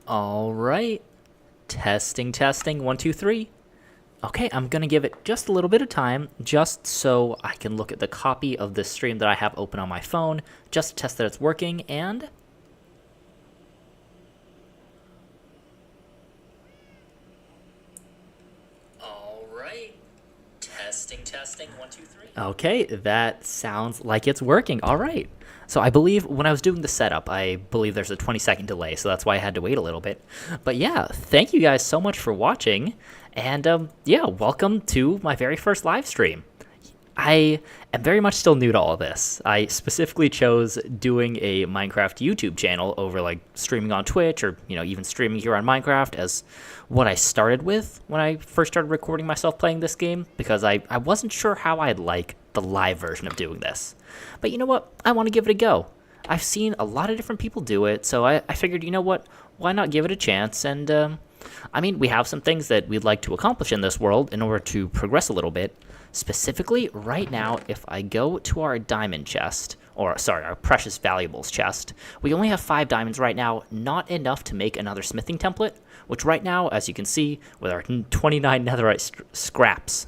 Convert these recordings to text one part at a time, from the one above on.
All right. Testing, testing. 1, 2, 3. Okay, I'm going to give it just a little bit of time just so I can look at the copy of the stream that I have open on my phone, just to test that it's working, and... All right. Testing, testing. 1, 2, 3. Okay, that sounds like it's working. All right. So I believe when I was doing the setup, I believe there's a 20-second delay, so that's why I had to wait a little bit. But yeah, thank you guys so much for watching, and yeah, welcome to my very first live stream. I am very much still new to all of this. I specifically chose doing a Minecraft YouTube channel over like streaming on Twitch or, even streaming here on Minecraft as what I started with when I first started recording myself playing this game, because I wasn't sure how I'd like the live version of doing this. But you know what? I want to give it a go. I've seen a lot of different people do it, so I figured, you know what? Why not give it a chance? And, I mean, we have some things that we'd like to accomplish in this world in order to progress a little bit. Specifically, right now, if I go to our diamond chest, our precious valuables chest, we only have 5 diamonds right now, not enough to make another smithing template, which right now, as you can see, with our 29 netherite scraps.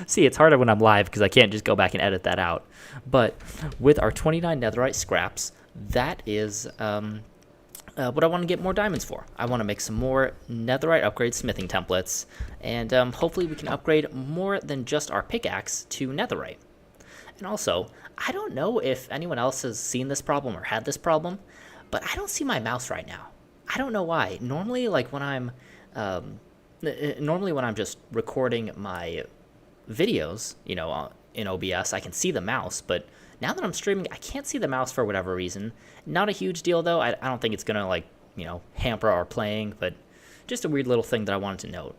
See, it's harder when I'm live because I can't just go back and edit that out. But with our 29 netherite scraps, that is what I want to get more diamonds for. I want to make some more netherite upgrade smithing templates, and hopefully we can upgrade more than just our pickaxe to netherite. And also, I don't know if anyone else has seen this problem or had this problem, but I don't see my mouse right now. I don't know why. Normally, like when I'm just recording my videos, in OBS, I can see the mouse, but now that I'm streaming, I can't see the mouse for whatever reason. Not a huge deal, though. I don't think it's going to, hamper our playing, but just a weird little thing that I wanted to note.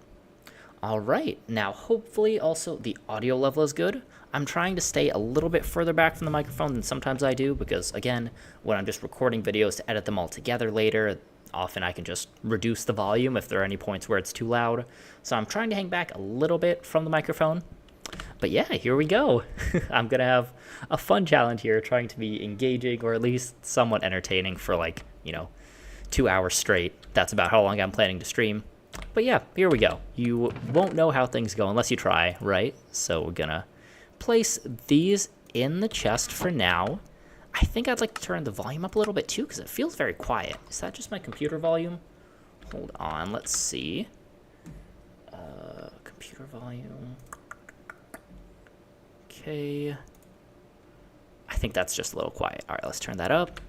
All right. Now, hopefully, also, the audio level is good. I'm trying to stay a little bit further back from the microphone than sometimes I do, because, again, when I'm just recording videos to edit them all together later, often I can just reduce the volume if there are any points where it's too loud. So I'm trying to hang back a little bit from the microphone. But yeah, here we go. I'm going to have a fun challenge here, trying to be engaging or at least somewhat entertaining for 2 hours straight. That's about how long I'm planning to stream. But yeah, here we go. You won't know how things go unless you try, right? So we're going to place these in the chest for now. I think I'd like to turn the volume up a little bit too, because it feels very quiet. Is that just my computer volume? Hold on, let's see. Computer volume. Okay. I think that's just a little quiet. All right, let's turn that up.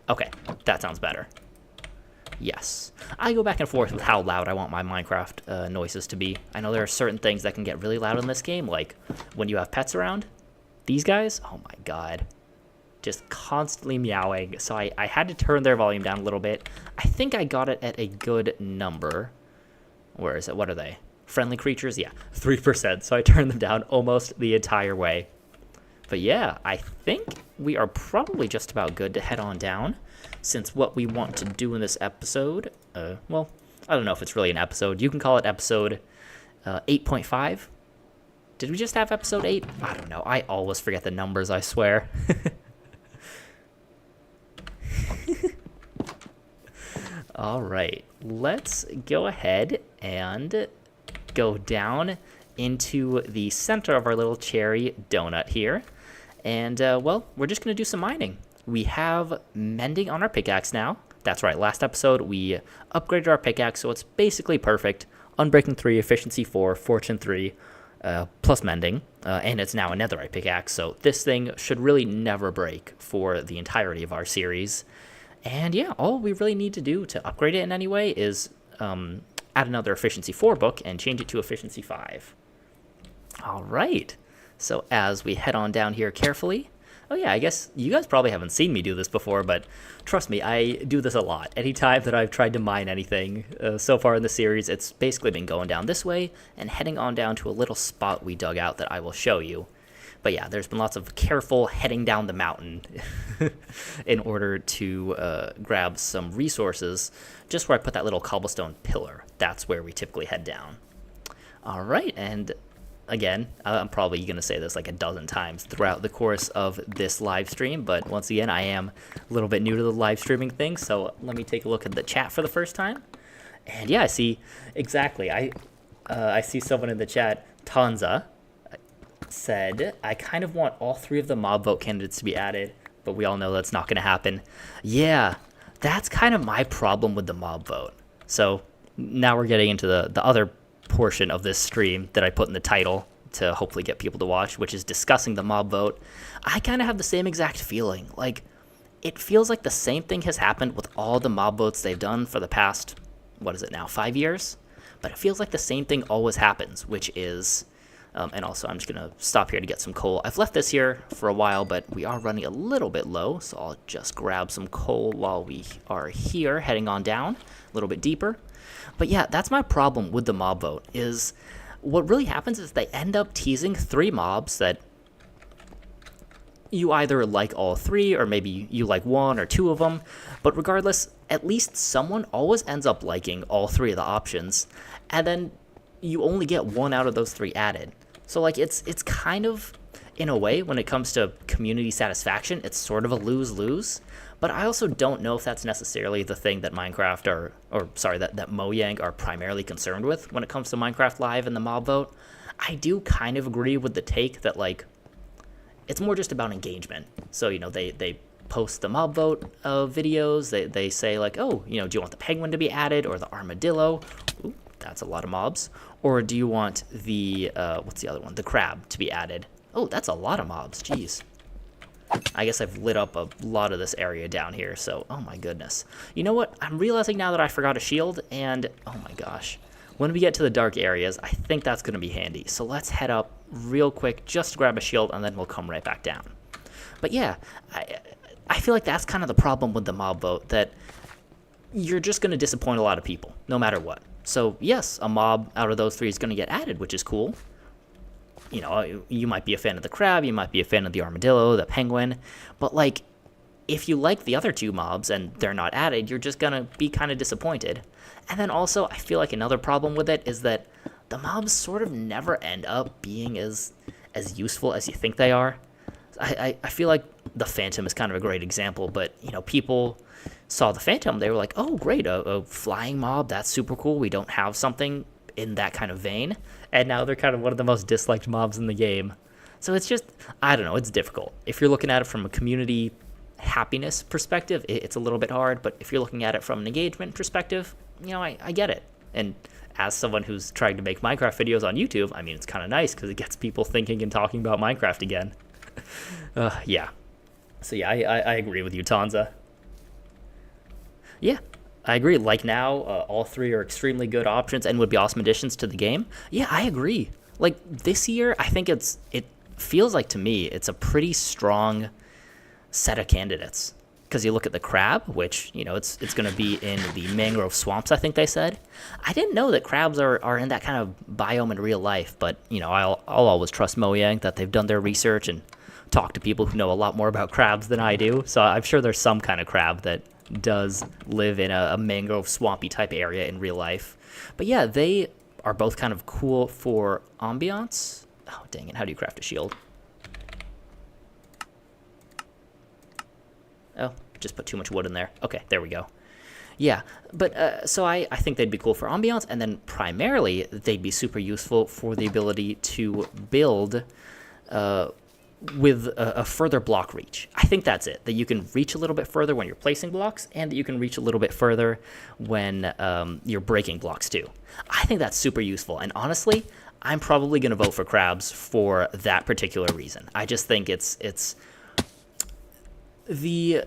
Okay, that sounds better. Yes. I go back and forth with how loud I want my Minecraft noises to be. I know there are certain things that can get really loud in this game, like when you have pets around. These guys, oh my god. Just constantly meowing. So I had to turn their volume down a little bit. I think I got it at a good number. Where is it? What are they? Friendly creatures? Yeah, 3%. So I turned them down almost the entire way. But yeah, I think we are probably just about good to head on down, since what we want to do in this episode, well, I don't know if it's really an episode. You can call it episode 8.5. Did we just have episode 8? I don't know. I always forget the numbers, I swear. All right, let's go ahead and go down into the center of our little cherry donut here. And, well, we're just going to do some mining. We have mending on our pickaxe now. That's right, last episode we upgraded our pickaxe, so it's basically perfect. Unbreaking 3, Efficiency 4, Fortune 3, plus mending. And it's now a netherite pickaxe, so this thing should really never break for the entirety of our series. And yeah, all we really need to do to upgrade it in any way is add another Efficiency 4 book and change it to Efficiency 5. All right, so as we head on down here carefully, oh yeah, I guess you guys probably haven't seen me do this before, but trust me, I do this a lot. Anytime that I've tried to mine anything so far in the series, it's basically been going down this way and heading on down to a little spot we dug out that I will show you. But yeah, there's been lots of careful heading down the mountain in order to grab some resources. Just where I put that little cobblestone pillar, that's where we typically head down. All right, and again, I'm probably going to say this like a dozen times throughout the course of this live stream, but once again, I am a little bit new to the live streaming thing, so let me take a look at the chat for the first time. And yeah, I see exactly. I see someone in the chat, Tanza, said, I kind of want all 3 of the mob vote candidates to be added, but we all know that's not going to happen. Yeah, that's kind of my problem with the mob vote. So now we're getting into the other portion of this stream that I put in the title to hopefully get people to watch, which is discussing the mob vote. I kind of have the same exact feeling. Like, it feels like the same thing has happened with all the mob votes they've done for the past, what is it now, 5 years? But it feels like the same thing always happens, which is, and also I'm just going to stop here to get some coal. I've left this here for a while, but we are running a little bit low, so I'll just grab some coal while we are here, heading on down a little bit deeper. But yeah, that's my problem with the mob vote, is what really happens is they end up teasing 3 mobs that you either like all 3 or maybe you like 1 or 2 of them. But regardless, at least someone always ends up liking all 3 of the options, and then you only get 1 out of those 3 added. So like it's kind of, in a way, when it comes to community satisfaction, it's sort of a lose-lose. But I also don't know if that's necessarily the thing that Minecraft that Mojang are primarily concerned with when it comes to Minecraft Live and the mob vote. I do kind of agree with the take that, like, it's more just about engagement. So, you know, they post the mob vote videos. They say, like, oh, you know, do you want the penguin to be added or the armadillo? Ooh, that's a lot of mobs. Or do you want the, what's the other one? The crab to be added. Oh, that's a lot of mobs. Jeez. I guess I've lit up a lot of this area down here, so, oh my goodness. You know what? I'm realizing now that I forgot a shield, and, oh my gosh. When we get to the dark areas, I think that's going to be handy. So let's head up real quick just to grab a shield, and then we'll come right back down. But yeah, I feel like that's kind of the problem with the mob vote, that you're just going to disappoint a lot of people, no matter what. So yes, a mob out of those 3 is going to get added, which is cool. You know, you might be a fan of the crab, you might be a fan of the armadillo, the penguin, but like, if you like the other 2 mobs and they're not added, you're just gonna be kind of disappointed. And then also, I feel like another problem with it is that the mobs sort of never end up being as useful as you think they are. I feel like the Phantom is kind of a great example, but, you know, people saw the Phantom, they were like, oh, great, a flying mob, that's super cool, we don't have something in that kind of vein, and now they're kind of one of the most disliked mobs in the game. So it's just, I don't know, it's difficult. If you're looking at it from a community happiness perspective, it's a little bit hard, but if you're looking at it from an engagement perspective, you know, I get it. And as someone who's trying to make Minecraft videos on YouTube, I mean, it's kind of nice because it gets people thinking and talking about Minecraft again. Yeah. So yeah, I agree with you, Tanza. Yeah. I agree. Like now, all 3 are extremely good options and would be awesome additions to the game. Yeah, I agree. Like this year, I think it feels like to me it's a pretty strong set of candidates. Because you look at the crab, which, you know, it's going to be in the mangrove swamps, I think they said. I didn't know that crabs are in that kind of biome in real life, but, you know, I'll always trust Mojang that they've done their research and talked to people who know a lot more about crabs than I do. So I'm sure there's some kind of crab that does live in a mangrove swampy type area in real life. But yeah, they are both kind of cool for ambiance. Oh, dang it. How do you craft a shield? Oh, just put too much wood in there. Okay, there we go. Yeah, but so I think they'd be cool for ambiance, and then primarily they'd be super useful for the ability to build with a further block reach. I think that's it, that you can reach a little bit further when you're placing blocks, and that you can reach a little bit further when you're breaking blocks too. I think that's super useful, and honestly, I'm probably going to vote for crabs for that particular reason. I just think it's the...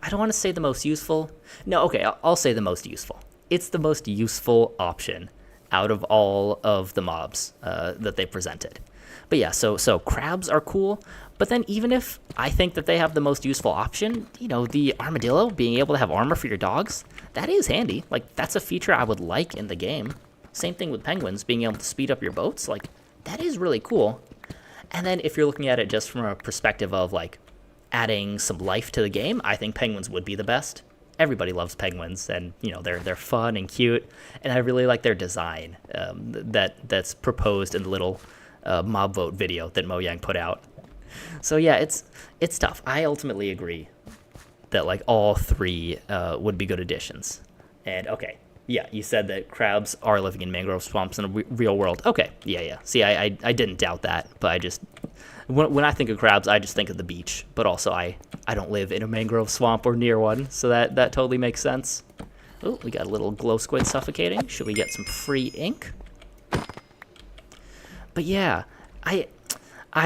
I don't want to say the most useful. No, okay, I'll say the most useful. It's the most useful option out of all of the mobs that they presented. But yeah, so crabs are cool. But then even if I think that they have the most useful option, you know, the armadillo, being able to have armor for your dogs, that is handy. Like, that's a feature I would like in the game. Same thing with penguins, being able to speed up your boats. Like, that is really cool. And then if you're looking at it just from a perspective of, like, adding some life to the game, I think penguins would be the best. everybody loves penguins, and you know they're fun and cute, and I really like their design that's proposed in the little mob vote video that Mojang put out. So yeah, it's tough. I ultimately agree that like all three would be good additions. And okay, yeah, you said that crabs are living in mangrove swamps in the real world. Okay, yeah. See, I didn't doubt that, but I just when I think of crabs, I just think of the beach. But also, I don't live in a mangrove swamp or near one, so that totally makes sense. Oh, we got a little glow squid suffocating. Should we get some free ink? But yeah, I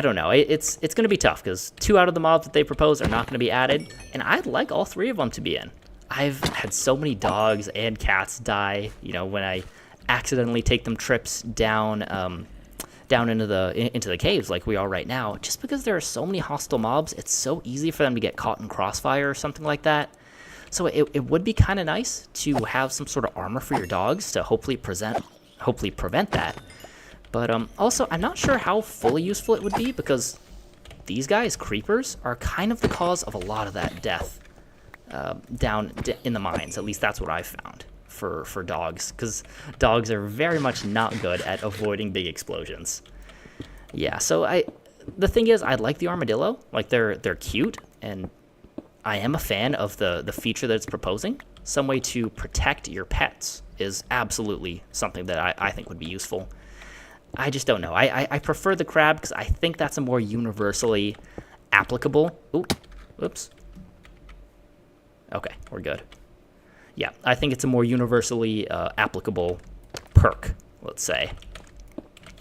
don't know. It's going to be tough because 2 out of the mobs that they propose are not going to be added, and I'd like all 3 of them to be in. I've had so many dogs and cats die, you know, when I accidentally take them trips down into the caves like we are right now, just because there are so many hostile mobs. It's so easy for them to get caught in crossfire or something like that. So it would be kind of nice to have some sort of armor for your dogs to hopefully prevent that. But also, I'm not sure how fully useful it would be, because these guys, creepers, are kind of the cause of a lot of that death down in the mines. At least that's what I've found for dogs, because dogs are very much not good at avoiding big explosions. Yeah, so the thing is, I like the armadillo. Like, they're cute, and I am a fan of the feature that it's proposing. Some way to protect your pets is absolutely something that I think would be useful. I just don't know. I prefer the crab because I think that's a more universally applicable. Ooh, oops. Okay, we're good. Yeah, I think it's a more universally applicable perk, let's say.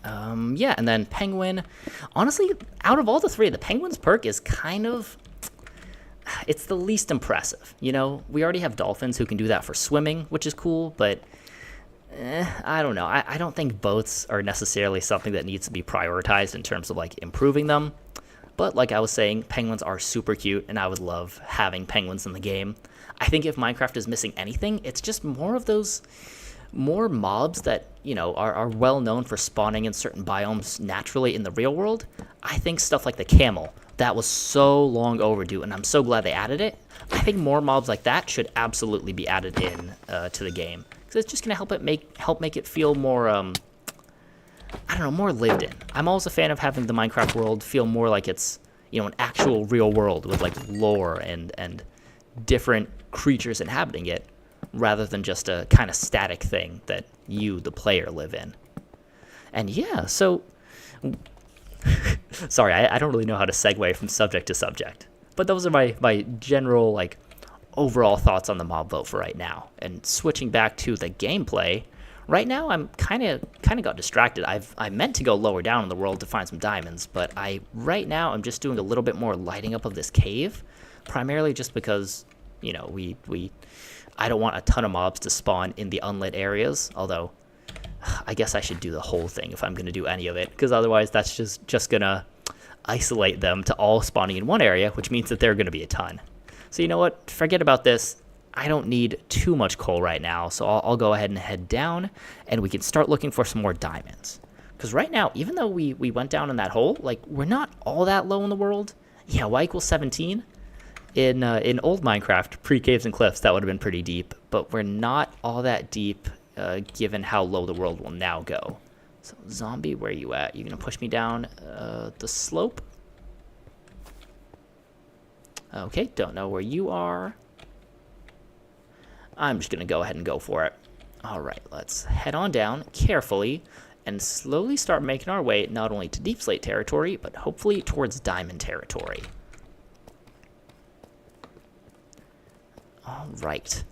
Yeah, and then penguin. Honestly, out of all the 3, the penguin's perk is kind of... It's the least impressive. You know, we already have dolphins who can do that for swimming, which is cool, but... I don't know. I don't think boats are necessarily something that needs to be prioritized in terms of like improving them. But like I was saying, penguins are super cute, and I would love having penguins in the game. I think if Minecraft is missing anything, it's just more of those mobs that, you know, are well known for spawning in certain biomes naturally in the real world. I think stuff like the camel, that was so long overdue, and I'm so glad they added it. I think more mobs like that should absolutely be added in to the game. Because it's just going to help make it feel more, I don't know, more lived in. I'm always a fan of having the Minecraft world feel more like it's, you know, an actual real world with, like, lore and different creatures inhabiting it, rather than just a kind of static thing that you, the player, live in. And yeah, so... Sorry, I don't really know how to segue from subject to subject. But those are my general, like, overall thoughts on the mob vote for right now. And switching back to the gameplay, right now I'm kind of got distracted. I meant to go lower down in the world to find some diamonds, but right now I'm just doing a little bit more lighting up of this cave, primarily just because, you know, I don't want a ton of mobs to spawn in the unlit areas, although I guess I should do the whole thing if I'm going to do any of it, because otherwise that's just going to isolate them to all spawning in one area, which means that there are going to be a ton. So you know what? Forget about this. I don't need too much coal right now, so I'll go ahead and head down, and we can start looking for some more diamonds. Because right now, even though we went down in that hole, like, we're not all that low in the world. Yeah, y equals 17. In old Minecraft, pre-caves and cliffs, that would have been pretty deep, but we're not all that deep given how low the world will now go. So, zombie, where are you at? You gonna push me down the slope? Okay, don't know where you are. I'm just going to go ahead and go for it. All right, let's head on down carefully and slowly start making our way not only to Deep Slate territory, but hopefully towards Diamond territory. All right.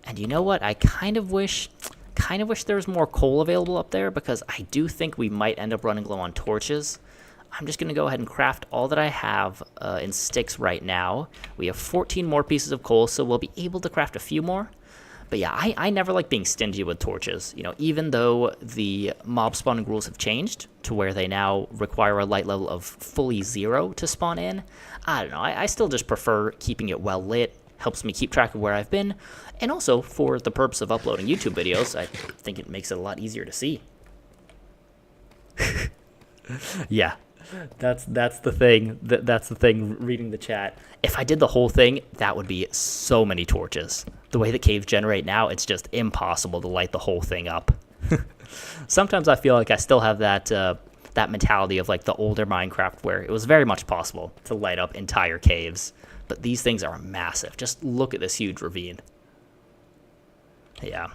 And you know what? I kind of wish there was more coal available up there, because I do think we might end up running low on torches. I'm just going to go ahead and craft all that I have in sticks right now. We have 14 more pieces of coal, so we'll be able to craft a few more. But yeah, I never like being stingy with torches. You know, even though the mob spawning rules have changed to where they now require a light level of fully 0 to spawn in, I don't know. I still just prefer keeping it well lit. Helps me keep track of where I've been. And also, for the purpose of uploading YouTube videos, I think it makes it a lot easier to see. Yeah. That's the thing. That's the thing. Reading the chat. If I did the whole thing, that would be so many torches. The way the caves generate now, it's just impossible to light the whole thing up. Sometimes I feel like I still have that that mentality of like the older Minecraft where it was very much possible to light up entire caves. But these things are massive. Just look at this huge ravine. Yeah.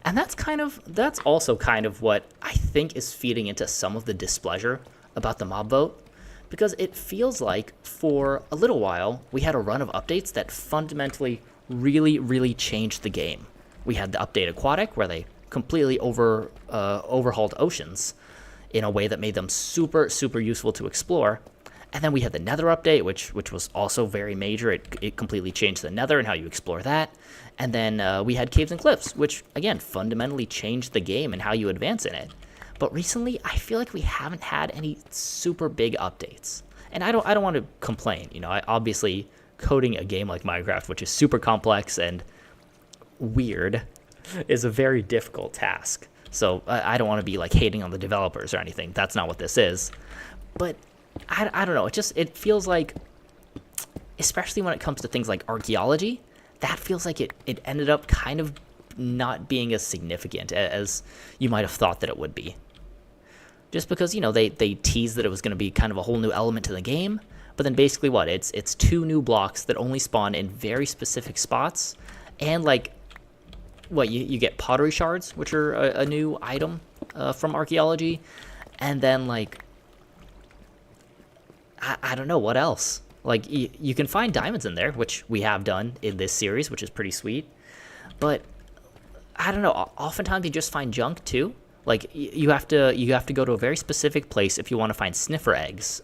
And that's also kind of what I think is feeding into some of the displeasure about the mob vote, because it feels like for a little while we had a run of updates that fundamentally really changed the game. We had the update Aquatic where they completely overhauled oceans in a way that made them super useful to explore. And then we had the Nether update, which was also very major. It completely changed the Nether and how you explore that. And then we had Caves and Cliffs, which, again, fundamentally changed the game and how you advance in it. But recently, I feel like we haven't had any super big updates. And I don't want to complain. You know, obviously, coding a game like Minecraft, which is super complex and weird, is a very difficult task. So I don't want to be, like, hating on the developers or anything. That's not what this is. But I don't know. It feels like, especially when it comes to things like archaeology, that feels like it ended up kind of not being as significant as you might have thought that it would be. Just because, you know, they teased that it was going to be kind of a whole new element to the game, but then basically what? It's 2 new blocks that only spawn in very specific spots, and like, what, you get pottery shards, which are a new item from archaeology, and then like, I don't know what else. Like, you can find diamonds in there, which we have done in this series, which is pretty sweet. But I don't know. Oftentimes you just find junk too. Like, you have to go to a very specific place if you want to find sniffer eggs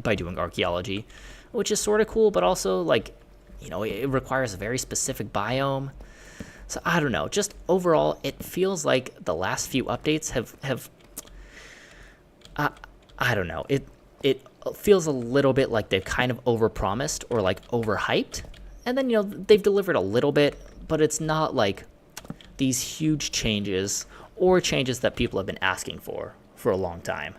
by doing archaeology, which is sort of cool, but also, like, you know, it requires a very specific biome. So I don't know. Just overall, it feels like the last few updates have I don't know. It feels a little bit like they've kind of overpromised or like overhyped, and then, you know, they've delivered a little bit, but it's not like these huge changes or changes that people have been asking for a long time.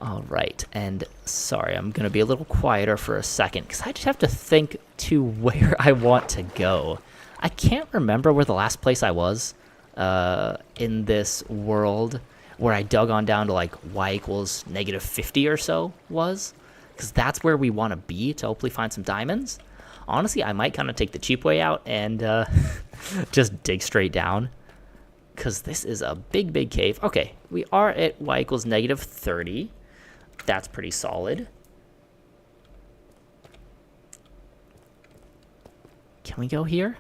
All right, and sorry, I'm going to be a little quieter for a second because I just have to think to where I want to go. I can't remember where the last place I was in this world where I dug on down to like y equals -50 or so was, because that's where we want to be to hopefully find some diamonds. Honestly, I might kind of take the cheap way out and just dig straight down, because this is a big cave. Okay, we are at y equals -30. That's pretty solid. Can we go here?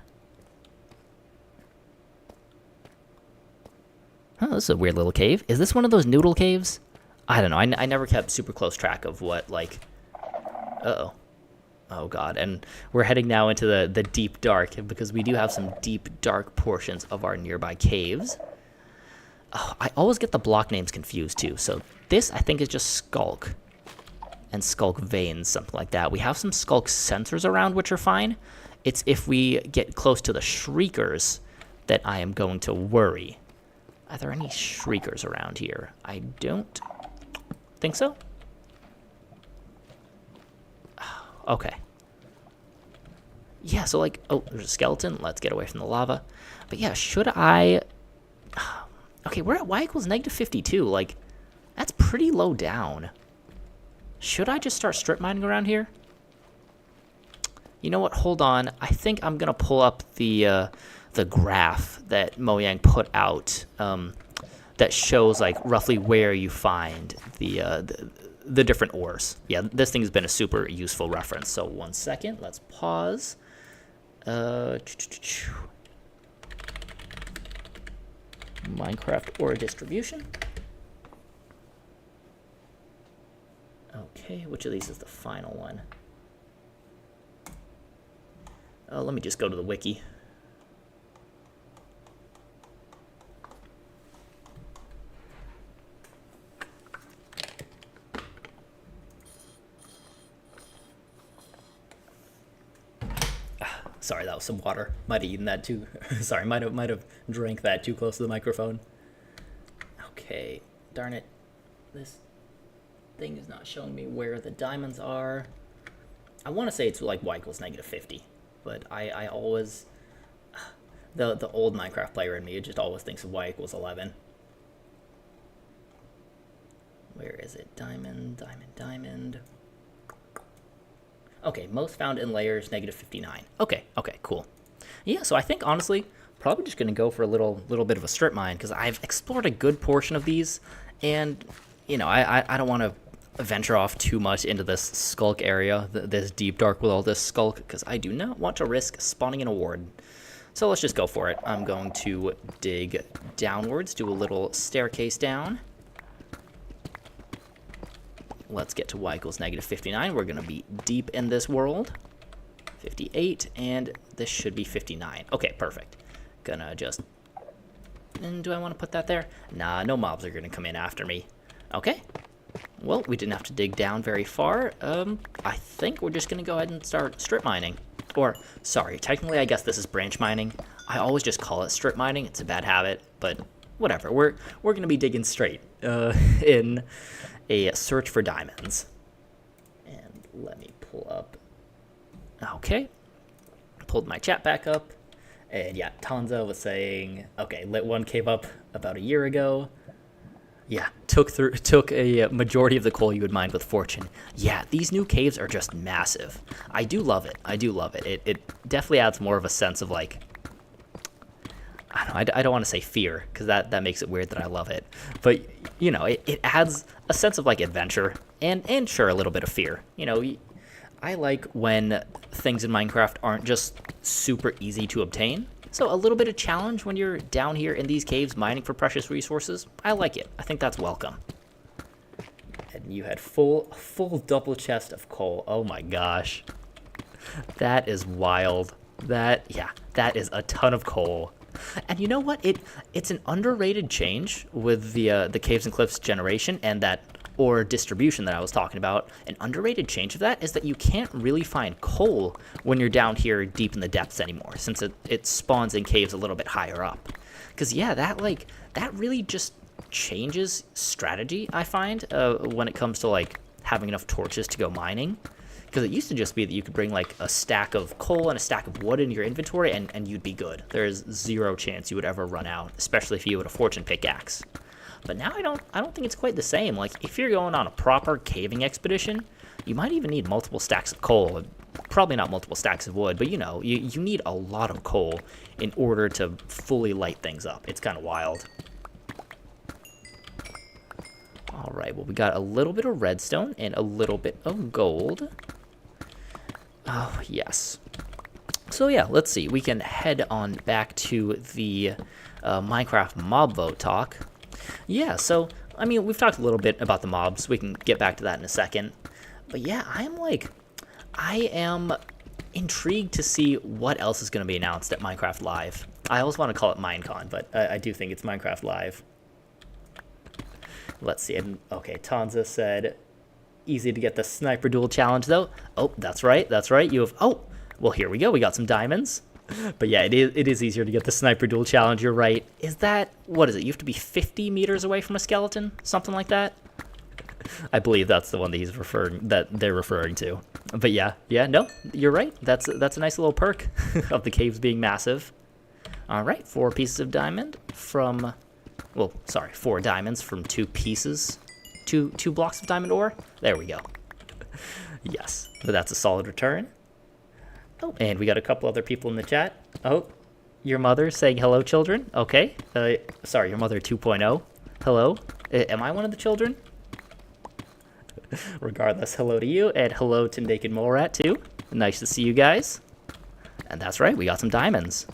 Oh, this is a weird little cave. Is this one of those noodle caves? I don't know. I never kept super close track of what, like... Uh-oh. Oh, God. And we're heading now into the deep dark, because we do have some deep, dark portions of our nearby caves. Oh, I always get the block names confused, too. So this, I think, is just Skulk. And Skulk Veins, something like that. We have some Skulk sensors around, which are fine. It's if we get close to the Shriekers that I am going to worry. Are there any Shriekers around here? I don't think so. Okay. Yeah, so like, oh, there's a skeleton. Let's get away from the lava. But yeah, should I... Okay, we're at y equals -52. Like, that's pretty low down. Should I just start strip mining around here? You know what? Hold on. I think I'm going to pull up the graph that Mojang put out that shows, like, roughly where you find the different ores. Yeah, this thing has been a super useful reference. So 1 second. Let's pause. Minecraft ore distribution. Okay, which of these is the final one? Let me just go to the wiki. Sorry, that was some water. Might have eaten that too. Sorry, might have drank that too close to the microphone. Okay, darn it. This thing is not showing me where the diamonds are. I want to say it's like y equals negative 50, but I always, the old Minecraft player in me, it just always thinks of y equals 11. Where is it? Diamond, diamond, diamond. Okay, most found in layers, negative 59. Okay, cool. Yeah, so I think, honestly, probably just going to go for a little bit of a strip mine, because I've explored a good portion of these, and, you know, I don't want to venture off too much into this skulk area, this deep dark with all this skulk, because I do not want to risk spawning an award. So let's just go for it. I'm going to dig downwards, do a little staircase down. Let's get to y equals negative 59. We're going to be deep in this world. 58, and this should be 59. Okay, perfect. Gonna just... And do I want to put that there? Nah, no mobs are going to come in after me. Okay. Well, we didn't have to dig down very far. I think we're just going to go ahead and start strip mining. Or, sorry, technically I guess this is branch mining. I always just call it strip mining. It's a bad habit, but whatever. We're going to be digging straight in a search for diamonds. And let me pull up. Okay. Pulled my chat back up. And yeah, Tanza was saying, okay, lit one cave up about a year ago. Yeah, took a majority of the coal you would mine with fortune. Yeah, these new caves are just massive. I do love it. It definitely adds more of a sense of, like, I don't want to say fear, because that makes it weird that I love it. But, you know, it adds a sense of, like, adventure and sure, a little bit of fear. You know, I like when things in Minecraft aren't just super easy to obtain. So a little bit of challenge when you're down here in these caves mining for precious resources. I like it. I think that's welcome. And you had full double chest of coal. Oh my gosh. That is wild. That is a ton of coal. And you know what? It's an underrated change with the Caves and Cliffs generation and that ore distribution that I was talking about. An underrated change of that is that you can't really find coal when you're down here deep in the depths anymore, since it spawns in caves a little bit higher up. Because yeah, that really just changes strategy, I find, when it comes to like having enough torches to go mining. Because it used to just be that you could bring like a stack of coal and a stack of wood in your inventory and you'd be good. There's zero chance you would ever run out, especially if you had a fortune pickaxe. But now I don't think it's quite the same. Like, if you're going on a proper caving expedition, you might even need multiple stacks of coal. Probably not multiple stacks of wood, but you know, you need a lot of coal in order to fully light things up. It's kind of wild. All right, well, we got a little bit of redstone and a little bit of gold. Oh, yes. So yeah, let's see. We can head on back to the Minecraft mob vote talk. Yeah, so, I mean, we've talked a little bit about the mobs. We can get back to that in a second. But yeah, I am intrigued to see what else is going to be announced at Minecraft Live. I always want to call it Minecon, but I do think it's Minecraft Live. Let's see. Okay, Tanza said, easy to get the sniper duel challenge, though. Oh, that's right. You have... Oh, well, here we go. We got some diamonds. But yeah, it is easier to get the sniper duel challenge. You're right. Is that... What is it? You have to be 50 meters away from a skeleton? Something like that? I believe that's the one that they're referring to. But yeah, no, you're right. That's a nice little perk of the caves being massive. All right, 4 pieces of diamond from... Well, sorry, 4 diamonds from 2 pieces. Two blocks of diamond ore. There we go. Yes, but that's a solid return. Oh, and we got a couple other people in the chat. Oh, your mother saying hello, children. Okay. Sorry, your mother 2.0. Hello. Am I one of the children? Regardless, hello to you, and hello to Naked Mole Rat too. Nice to see you guys. And that's right, we got some diamonds.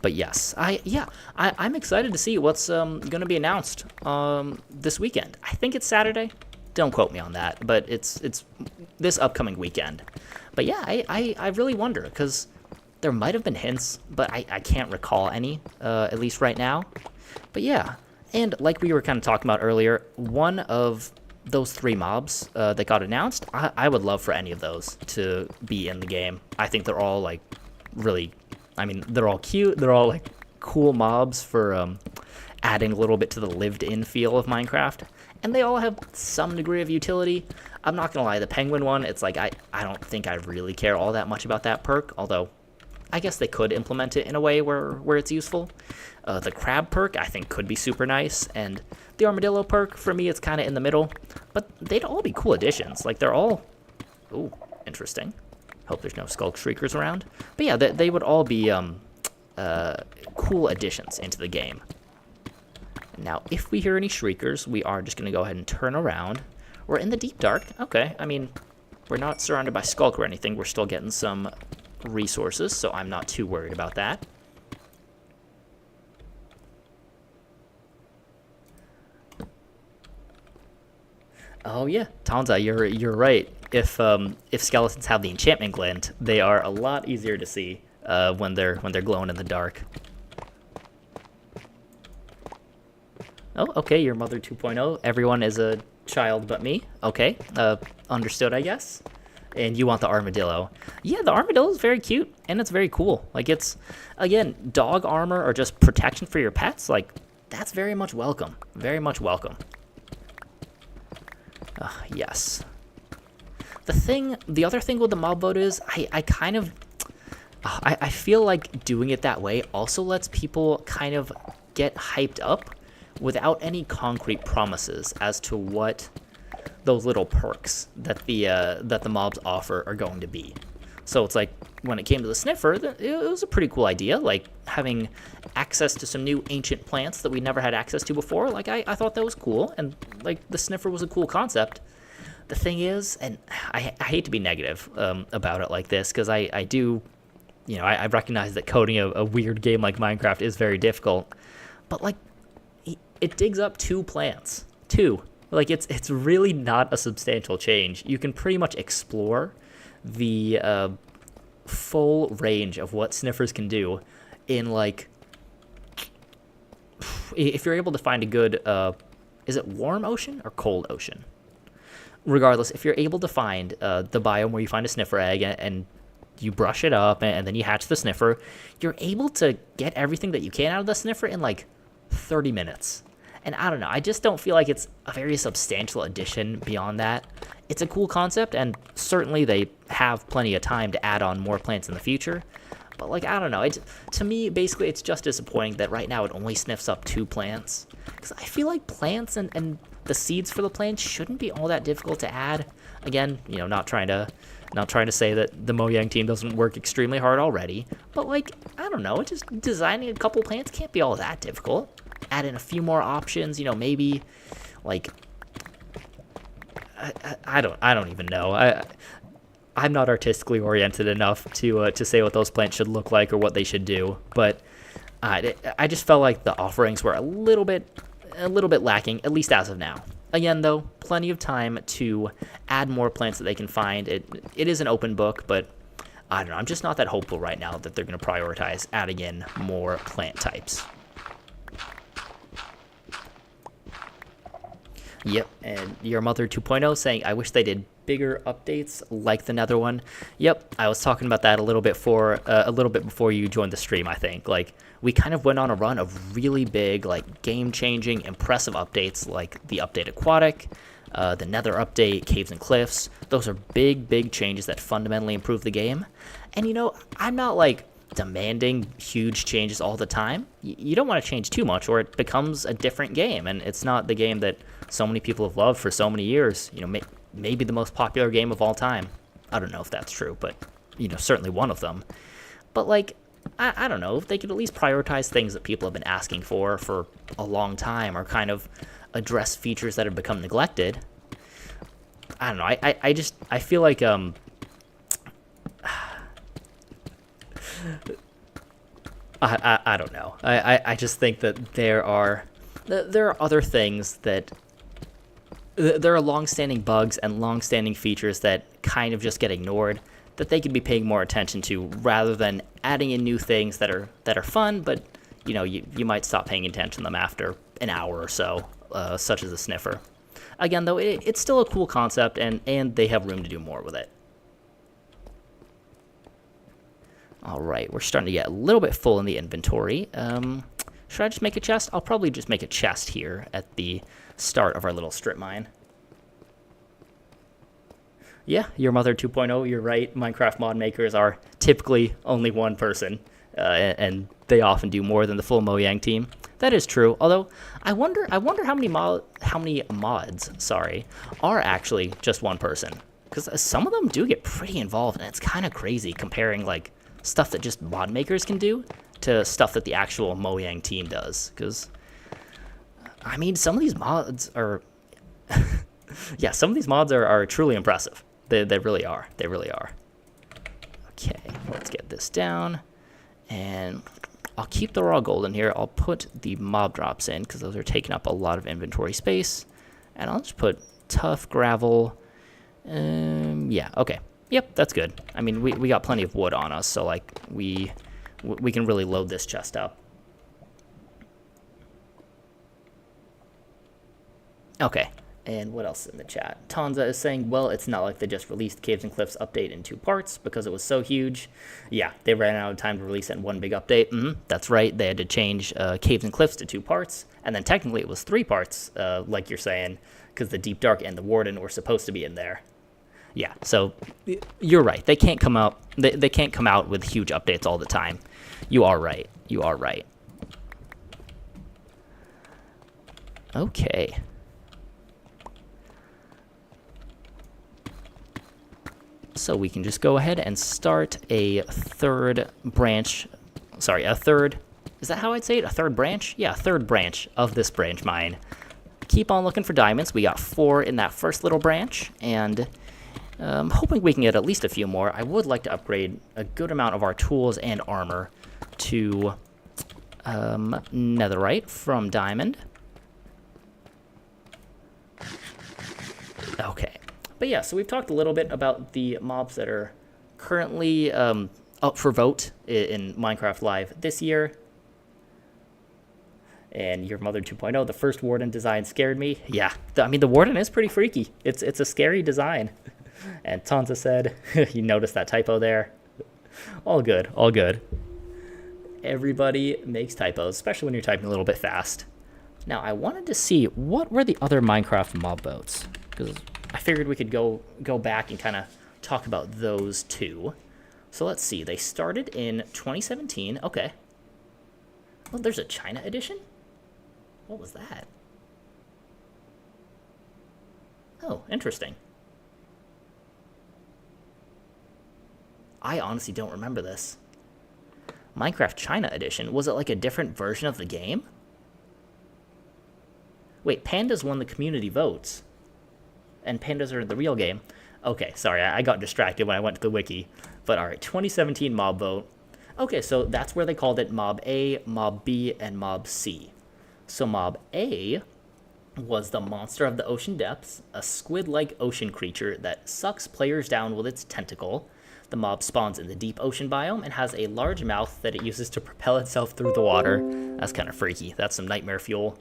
But yes, I'm excited to see what's going to be announced this weekend. I think it's Saturday. Don't quote me on that, but it's this upcoming weekend. But yeah, I really wonder, because there might have been hints, but I can't recall any, at least right now. But yeah, and like we were kind of talking about earlier, one of those 3 mobs that got announced, I would love for any of those to be in the game. I think they're all like really, I mean, they're all cute. They're all like cool mobs for adding a little bit to the lived-in feel of Minecraft. And they all have some degree of utility. I'm not gonna lie, the penguin one, it's like I don't think I really care all that much about that perk, although I guess they could implement it in a way where it's useful. The crab perk, I think, could be super nice, and the armadillo perk, for me, it's kind of in the middle, but they'd all be cool additions. Like, they're all... Ooh, interesting. Hope there's no skulk shriekers around. But yeah, they would all be cool additions into the game. Now, if we hear any shriekers, we are just going to go ahead and turn around. We're in the deep dark. Okay, I mean, we're not surrounded by skulk or anything. We're still getting some resources, so I'm not too worried about that. Oh yeah, Tanza, you're right. If skeletons have the enchantment glint, they are a lot easier to see when they're glowing in the dark. Oh, okay, your mother 2.0. Everyone is a child but me. Okay, understood, I guess. And you want the armadillo. Yeah, the armadillo is very cute, and it's very cool. Like, it's, again, dog armor or just protection for your pets. Like, that's very much welcome. Very much welcome. Yes. The other thing with the mob vote is, I feel like doing it that way also lets people kind of get hyped up without any concrete promises as to what those little perks that the mobs offer are going to be. So it's like, when it came to the sniffer, it was a pretty cool idea, like having access to some new ancient plants that we never had access to before. Like, I thought that was cool, and like the sniffer was a cool concept. The thing is, and I hate to be negative about it like this, because I do, you know, I recognize that coding a weird game like Minecraft is very difficult, but like, it digs up 2 plants. 2. Like, it's really not a substantial change. You can pretty much explore the full range of what sniffers can do in, like, if you're able to find a good, is it warm ocean or cold ocean? Regardless, if you're able to find the biome where you find a sniffer egg and you brush it up and then you hatch the sniffer, you're able to get everything that you can out of the sniffer in, like, 30 minutes. And I don't know, I just don't feel like it's a very substantial addition beyond that. It's a cool concept, and certainly they have plenty of time to add on more plants in the future. But, like, I don't know, to me, basically, it's just disappointing that right now it only sniffs up 2 plants. Because I feel like plants and the seeds for the plants shouldn't be all that difficult to add. Again, you know, not trying to say that the Mojang team doesn't work extremely hard already. But, like, I don't know, just designing a couple plants can't be all that difficult. Add in a few more options, you know, maybe, like, I don't even know. I'm not artistically oriented enough to say what those plants should look like or what they should do, but I just felt like the offerings were a little bit lacking, at least as of now. Again, though, plenty of time to add more plants that they can find. It is an open book, but I don't know. I'm just not that hopeful right now that they're going to prioritize adding in more plant types. Yep, and your mother 2.0 saying, I wish they did bigger updates like the Nether one. Yep, I was talking about that a little bit before you joined the stream, I think. Like, we kind of went on a run of really big, like, game-changing, impressive updates, like the update Aquatic, the Nether update, Caves and Cliffs. Those are big, big changes that fundamentally improve the game. And, you know, I'm not, like, demanding huge changes all the time. You don't want to change too much, or it becomes a different game, and it's not the game that so many people have loved for so many years. You know, maybe the most popular game of all time. I don't know if that's true, but, you know, certainly one of them. But, like, I don't know, if they could at least prioritize things that people have been asking for a long time, or kind of address features that have become neglected. I don't know, I feel like, I don't know. I just think that there are other things that there are long-standing bugs and long-standing features that kind of just get ignored that they could be paying more attention to, rather than adding in new things that are fun, but you know, you might stop paying attention to them after an hour or so, such as a sniffer. Again, though, it's still a cool concept, and they have room to do more with it. All right, we're starting to get a little bit full in the inventory. Should I just make a chest? I'll probably just make a chest here at the start of our little strip mine. Yeah, Your Mother 2.0, you're right. Minecraft mod makers are typically only one person, and they often do more than the full Mojang team. That is true. Although I wonder how many mods, sorry, are actually just one person. Because some of them do get pretty involved, and it's kind of crazy comparing like stuff that just mod makers can do to stuff that the actual Mojang team does. Because I mean, some of these mods are, yeah, some of these mods are truly impressive. They really are. They really are. Okay, let's get this down, and I'll keep the raw gold in here. I'll put the mob drops in because those are taking up a lot of inventory space, and I'll just put tough gravel. Yeah, okay. Yep, that's good. I mean, we got plenty of wood on us, so like we can really load this chest up. Okay, and what else in the chat? Tanza is saying, well, it's not like they just released Caves and Cliffs update in 2 parts because it was so huge. Yeah, they ran out of time to release it in one big update. That's right, they had to change Caves and Cliffs to 2 parts, and then technically it was 3 parts, like you're saying, because the Deep Dark and the Warden were supposed to be in there. Yeah, so you're right. They can't come out. They can't come out with huge updates all the time. You are right. You are right. Okay. So we can just go ahead and start a third branch. Sorry, a third. Is that how I'd say it? A third branch? Yeah, a third branch of this branch mine. Keep on looking for diamonds. We got 4 in that first little branch, and I'm hoping we can get at least a few more. I would like to upgrade a good amount of our tools and armor to netherite from diamond. Okay. But yeah, so we've talked a little bit about the mobs that are currently up for vote in Minecraft Live this year. And Your Mother 2.0, the first Warden design scared me. Yeah, I mean, the Warden is pretty freaky. It's a scary design. And Tanza said, you noticed that typo there? All good, all good. Everybody makes typos, especially when you're typing a little bit fast. Now, I wanted to see what were the other Minecraft mob votes, because I figured we could go back and kind of talk about those too. So let's see. They started in 2017. Okay. Oh, there's a China edition? What was that? Oh, interesting. I honestly don't remember this. Minecraft China edition? Was it like a different version of the game? Wait, pandas won the community votes. And pandas are in the real game. Okay, sorry, I got distracted when I went to the wiki. But alright, 2017 mob vote. Okay, so that's where they called it Mob A, Mob B, and Mob C. So Mob A was the monster of the ocean depths, a squid-like ocean creature that sucks players down with its tentacle. The mob spawns in the deep ocean biome and has a large mouth that it uses to propel itself through the water. That's kind of freaky. That's some nightmare fuel.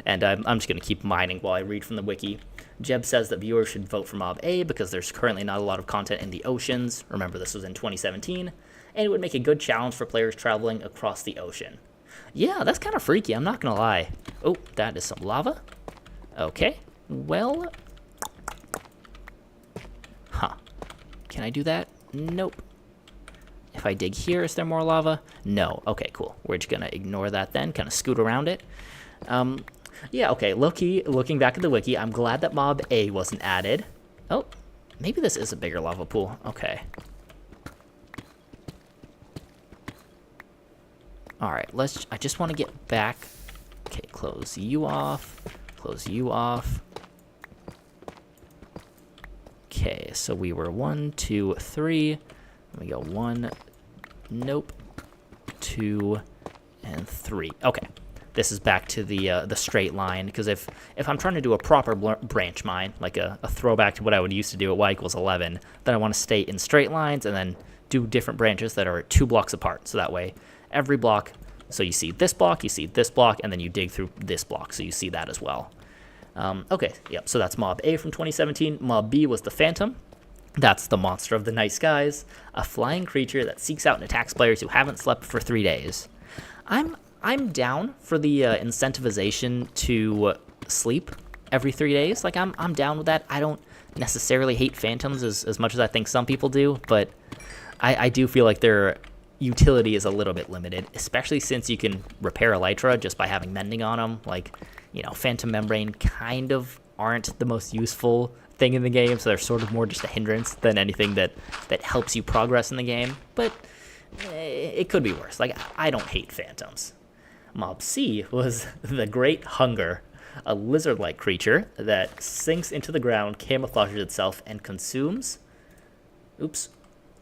And I'm just going to keep mining while I read from the wiki. Jeb says that viewers should vote for Mob A because there's currently not a lot of content in the oceans. Remember, this was in 2017. And it would make a good challenge for players traveling across the ocean. Yeah, that's kind of freaky, I'm not going to lie. Oh, that is some lava. Okay, well. Huh. Can I do that? Nope. If I dig here, is there more lava? No. Okay, cool. We're just going to ignore that then, kind of scoot around it. Yeah, okay, looking back at the wiki, I'm glad that Mob A wasn't added. Oh, maybe this is a bigger lava pool. Okay. All right, I just want to get back. Okay, close you off. Close you off. Okay, so we were 1, 2, 3. We go 1. Nope. 2 and 3. Okay. This is back to the straight line, because if I'm trying to do a proper branch mine, like a throwback to what I would used to do at y = 11, then I want to stay in straight lines and then do different branches that are 2 blocks apart. So that way, every block, so you see this block, and then you dig through this block, so you see that as well. Okay, yep, so that's Mob A from 2017. Mob B was the Phantom. That's the monster of the night skies, a flying creature that seeks out and attacks players who haven't slept for 3 days. I'm down for the incentivization to sleep every 3 days. Like, I'm down with that. I don't necessarily hate phantoms as much as I think some people do, but I do feel like their utility is a little bit limited, especially since you can repair elytra just by having mending on them. Like, you know, phantom membrane kind of aren't the most useful thing in the game, so they're sort of more just a hindrance than anything that helps you progress in the game. But it could be worse. Like, I don't hate phantoms. Mob C was the Great Hunger, a lizard-like creature that sinks into the ground, camouflages itself, and consumes... Oops.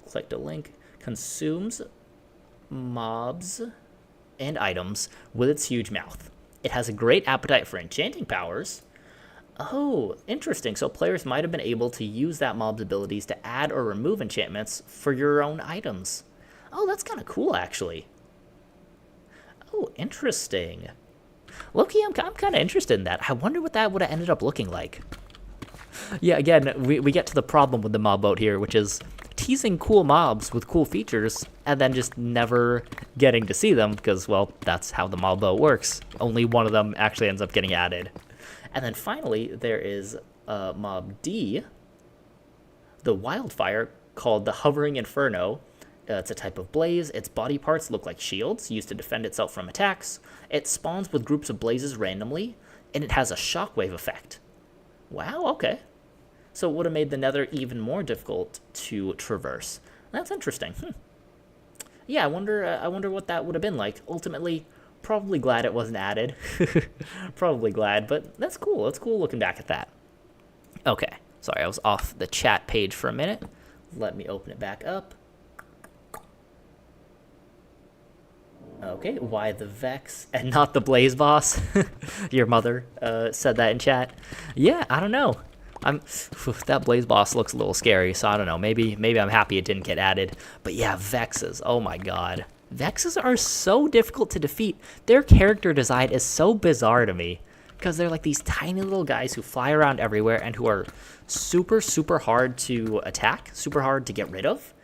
Clicked a link. Consumes mobs and items with its huge mouth. It has a great appetite for enchanting powers. Oh, interesting. So players might have been able to use that mob's abilities to add or remove enchantments for your own items. Oh, that's kind of cool, actually. Oh, interesting. Low-key, I'm kind of interested in that. I wonder what that would have ended up looking like. Yeah, again, we get to the problem with the mob boat here, which is teasing cool mobs with cool features and then just never getting to see them because, well, that's how the mob boat works. Only one of them actually ends up getting added. And then finally, there is Mob D, the wildfire called the Hovering Inferno. It's a type of blaze. Its body parts look like shields used to defend itself from attacks. It spawns with groups of blazes randomly, and it has a shockwave effect. Wow, okay. So it would have made the Nether even more difficult to traverse. That's interesting. Yeah, I wonder what that would have been like. Ultimately, probably glad it wasn't added. Probably glad, but that's cool. That's cool looking back at that. Okay, sorry, I was off the chat page for a minute. Let me open it back up. Okay, why the Vex and not the Blaze Boss? Your mother said that in chat. Yeah, I don't know. That Blaze Boss looks a little scary, so I don't know. Maybe I'm happy it didn't get added. But yeah, Vexes. Oh my god. Vexes are so difficult to defeat. Their character design is so bizarre to me. Because they're like these tiny little guys who fly around everywhere and who are super, super hard to attack. Super hard to get rid of.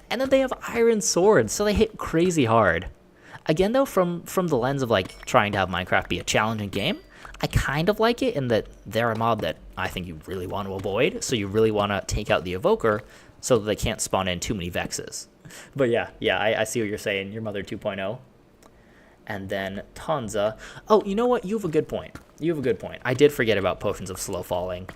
And then they have iron swords, so they hit crazy hard. Again, though, from the lens of like trying to have Minecraft be a challenging game, I kind of like it in that they're a mob that I think you really want to avoid, so you really want to take out the Evoker so that they can't spawn in too many Vexes. But yeah, I see what you're saying, your mother 2.0. And then Tanza. Oh, you know what? You have a good point. I did forget about Potions of Slow Falling.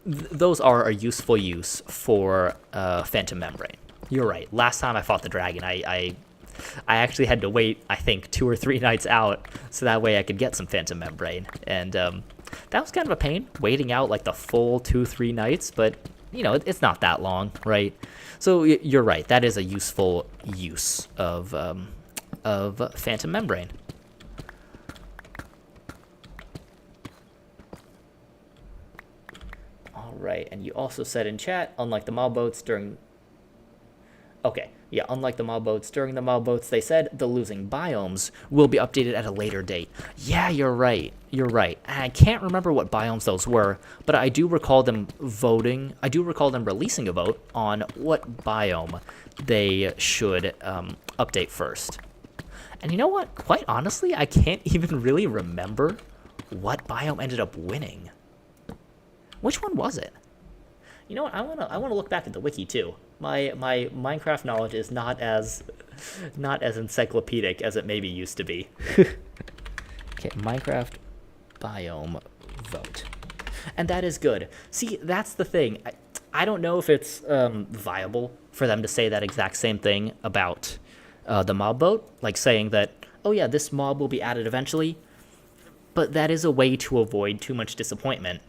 Those are a useful use for Phantom Membrane. You're right. Last time I fought the dragon, I actually had to wait, I think, 2 or 3 nights out, so that way I could get some Phantom Membrane. And that was kind of a pain, waiting out like the full 2-3 nights, but, you know, it's not that long, right? So you're right. That is a useful use of Phantom Membrane. Right, and you also said in chat, unlike the mob boats during... Okay, yeah, unlike the mob boats, during the mob boats, they said the losing biomes will be updated at a later date. Yeah, you're right. And I can't remember what biomes those were, but I do recall them voting. I do recall them releasing a vote on what biome they should update first. And you know what? Quite honestly, I can't even really remember what biome ended up winning. Which one was it? You know what? I wanna look back at the wiki too. My Minecraft knowledge is not as encyclopedic as it maybe used to be. Okay, Minecraft biome vote, and that is good. See, that's the thing. I don't know if it's viable for them to say that exact same thing about the mob vote, like saying that, oh yeah, this mob will be added eventually, but that is a way to avoid too much disappointment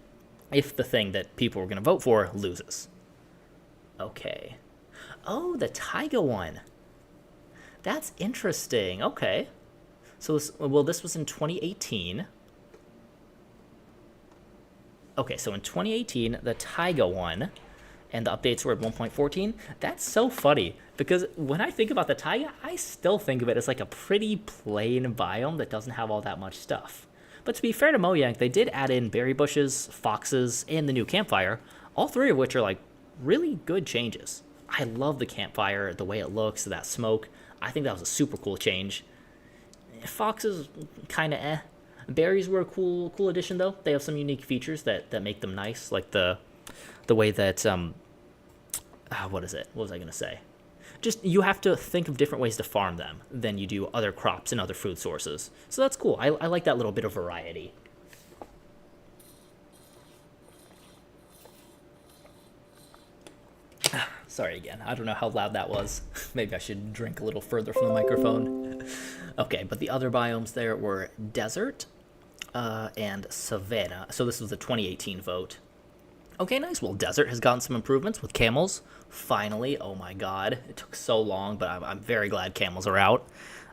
if the thing that people were going to vote for loses. Okay. Oh, the Taiga one. That's interesting. Okay. So this was in 2018. Okay, so in 2018, the Taiga one, and the updates were at 1.14. That's so funny, because when I think about the Taiga, I still think of it as like a pretty plain biome that doesn't have all that much stuff. But to be fair to Mojang, they did add in berry bushes, foxes, and the new campfire, all 3 of which are like really good changes. I love the campfire, the way it looks, that smoke. I think that was a super cool change. Foxes, kind of eh. Berries were a cool addition, though. They have some unique features that make them nice, like the way that, what is it? What was I going to say? Just, you have to think of different ways to farm them than you do other crops and other food sources. So that's cool. I like that little bit of variety. Sorry again. I don't know how loud that was. Maybe I should drink a little further from the microphone. Okay, but the other biomes there were desert and savanna. So this was the 2018 vote. Okay, nice. Well, desert has gotten some improvements with camels. Finally. Oh my god. It took so long, but I'm very glad camels are out.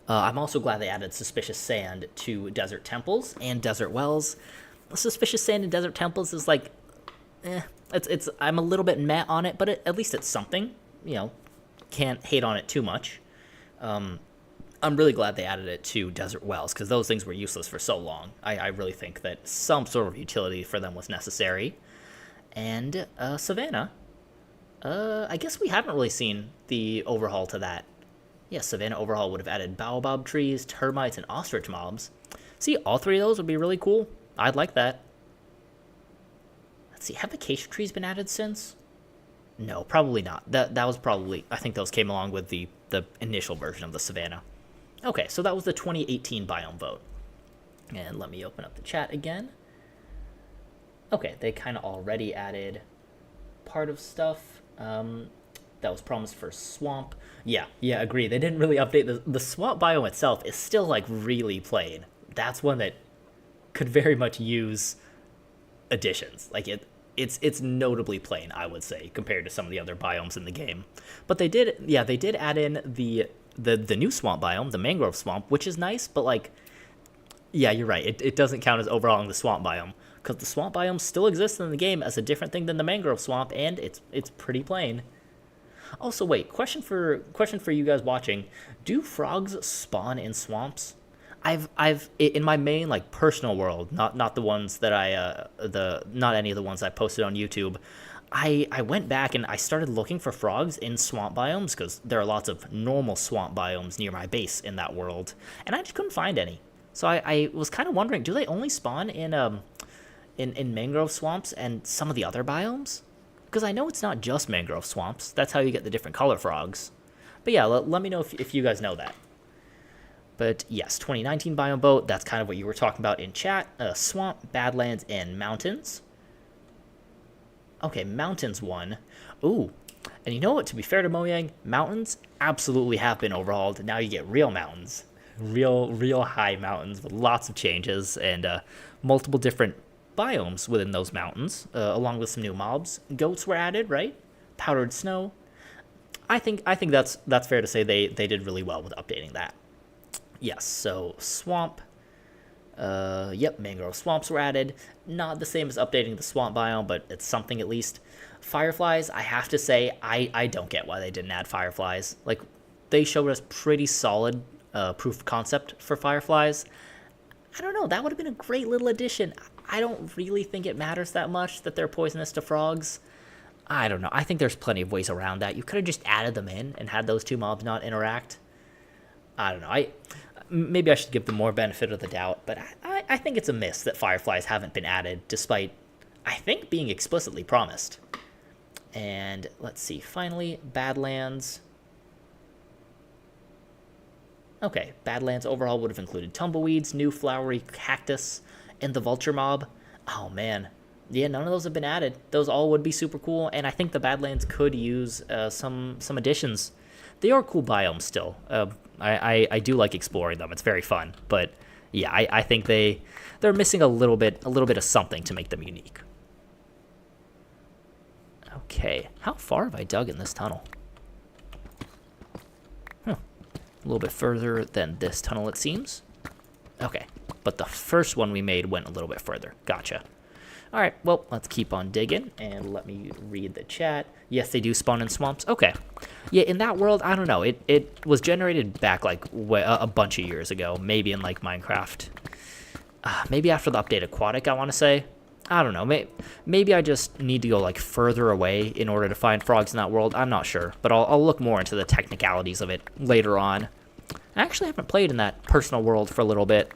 I'm also glad they added suspicious sand to desert temples and desert wells. Suspicious sand in desert temples is like, it's I'm a little bit meh on it, but at least it's something. You know, can't hate on it too much. I'm really glad they added it to desert wells, because those things were useless for so long. I really think that some sort of utility for them was necessary. And Savannah, I guess we haven't really seen the overhaul to that. Yeah, Savannah overhaul would have added baobab trees, termites, and ostrich mobs. See, all three of those would be really cool. I'd like that. Let's see, have acacia trees been added since? No, probably not. That was probably, I think those came along with the initial version of the Savannah. Okay, so that was the 2018 biome vote. And let me open up the chat again. Okay, they kind of already added part of stuff that was promised for swamp. Yeah, agree. They didn't really update the swamp biome itself is still like really plain. That's one that could very much use additions. Like it's notably plain, I would say, compared to some of the other biomes in the game. But they did add in the new swamp biome, the mangrove swamp, which is nice, but like, yeah, you're right. It doesn't count as overhauling the swamp biome, because the swamp biome still exists in the game as a different thing than the mangrove swamp, and it's pretty plain. Also, wait, question for you guys watching: do frogs spawn in swamps? I've in my main like personal world, not the ones that not any of the ones I posted on YouTube. I went back and I started looking for frogs in swamp biomes, because there are lots of normal swamp biomes near my base in that world, and I just couldn't find any. So I was kind of wondering, do they only spawn in mangrove swamps and some of the other biomes? Because I know it's not just mangrove swamps. That's how you get the different color frogs. But yeah, let me know if you guys know that. But yes, 2019 biome vote, that's kind of what you were talking about in chat. Swamp, Badlands, and Mountains. Okay, Mountains won. Ooh, and you know what? To be fair to Mojang, Mountains absolutely have been overhauled. Now you get real mountains. Real high mountains with lots of changes and multiple different biomes within those mountains, along with some new mobs. Goats were added, right? Powdered snow. I think that's fair to say they did really well with updating that. Yes, so swamp. Yep, mangrove swamps were added. Not the same as updating the swamp biome, but it's something at least. Fireflies, I have to say, I don't get why they didn't add fireflies. Like, they showed us pretty solid proof of concept for fireflies. I don't know, that would have been a great little addition. I don't really think it matters that much that they're poisonous to frogs. I don't know. I think there's plenty of ways around that. You could have just added them in and had those two mobs not interact. I don't know. Maybe I should give them more benefit of the doubt, but I think it's a miss that fireflies haven't been added, despite, I think, being explicitly promised. And let's see. Finally, Badlands. Okay, Badlands overhaul would have included tumbleweeds, new flowery cactus, and the vulture mob. Oh man, yeah, none of those have been added. Those all would be super cool, and I think the Badlands could use some additions. They are cool biomes still. I do like exploring them. It's very fun, but yeah, I think they're missing a little bit of something to make them unique. Okay, how far have I dug in this tunnel? A little bit further than this tunnel, it seems. Okay, but the first one we made went a little bit further. Gotcha. All right, well, let's keep on digging, and let me read the chat. Yes, they do spawn in swamps. Okay. Yeah, in that world, I don't know. It was generated back, like, a bunch of years ago, maybe in, like, Minecraft. Maybe after the update Aquatic, I want to say. I don't know. Maybe I just need to go, like, further away in order to find frogs in that world. I'm not sure, but I'll look more into the technicalities of it later on. I actually haven't played in that personal world for a little bit.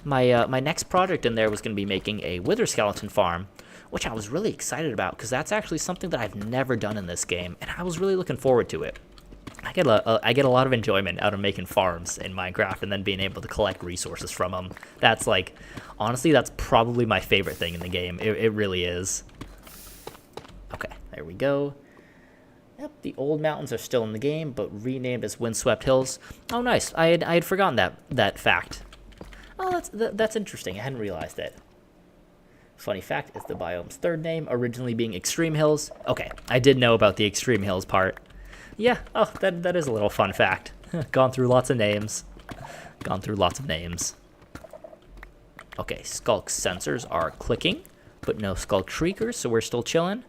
My next project in there was going to be making a wither skeleton farm, which I was really excited about because that's actually something that I've never done in this game, and I was really looking forward to it. I get a lot of enjoyment out of making farms in Minecraft and then being able to collect resources from them. That's like, honestly, that's probably my favorite thing in the game. It really is. Okay, there we go. Yep, the old mountains are still in the game, but renamed as Windswept Hills. Oh, nice. I had forgotten that fact. Oh, that's interesting. I hadn't realized it. Funny fact is the biome's third name, originally being Extreme Hills. Okay, I did know about the Extreme Hills part. Yeah, oh, that is a little fun fact. Gone through lots of names. Okay, Skulk sensors are clicking, but no Skulk shriekers, so we're still chilling.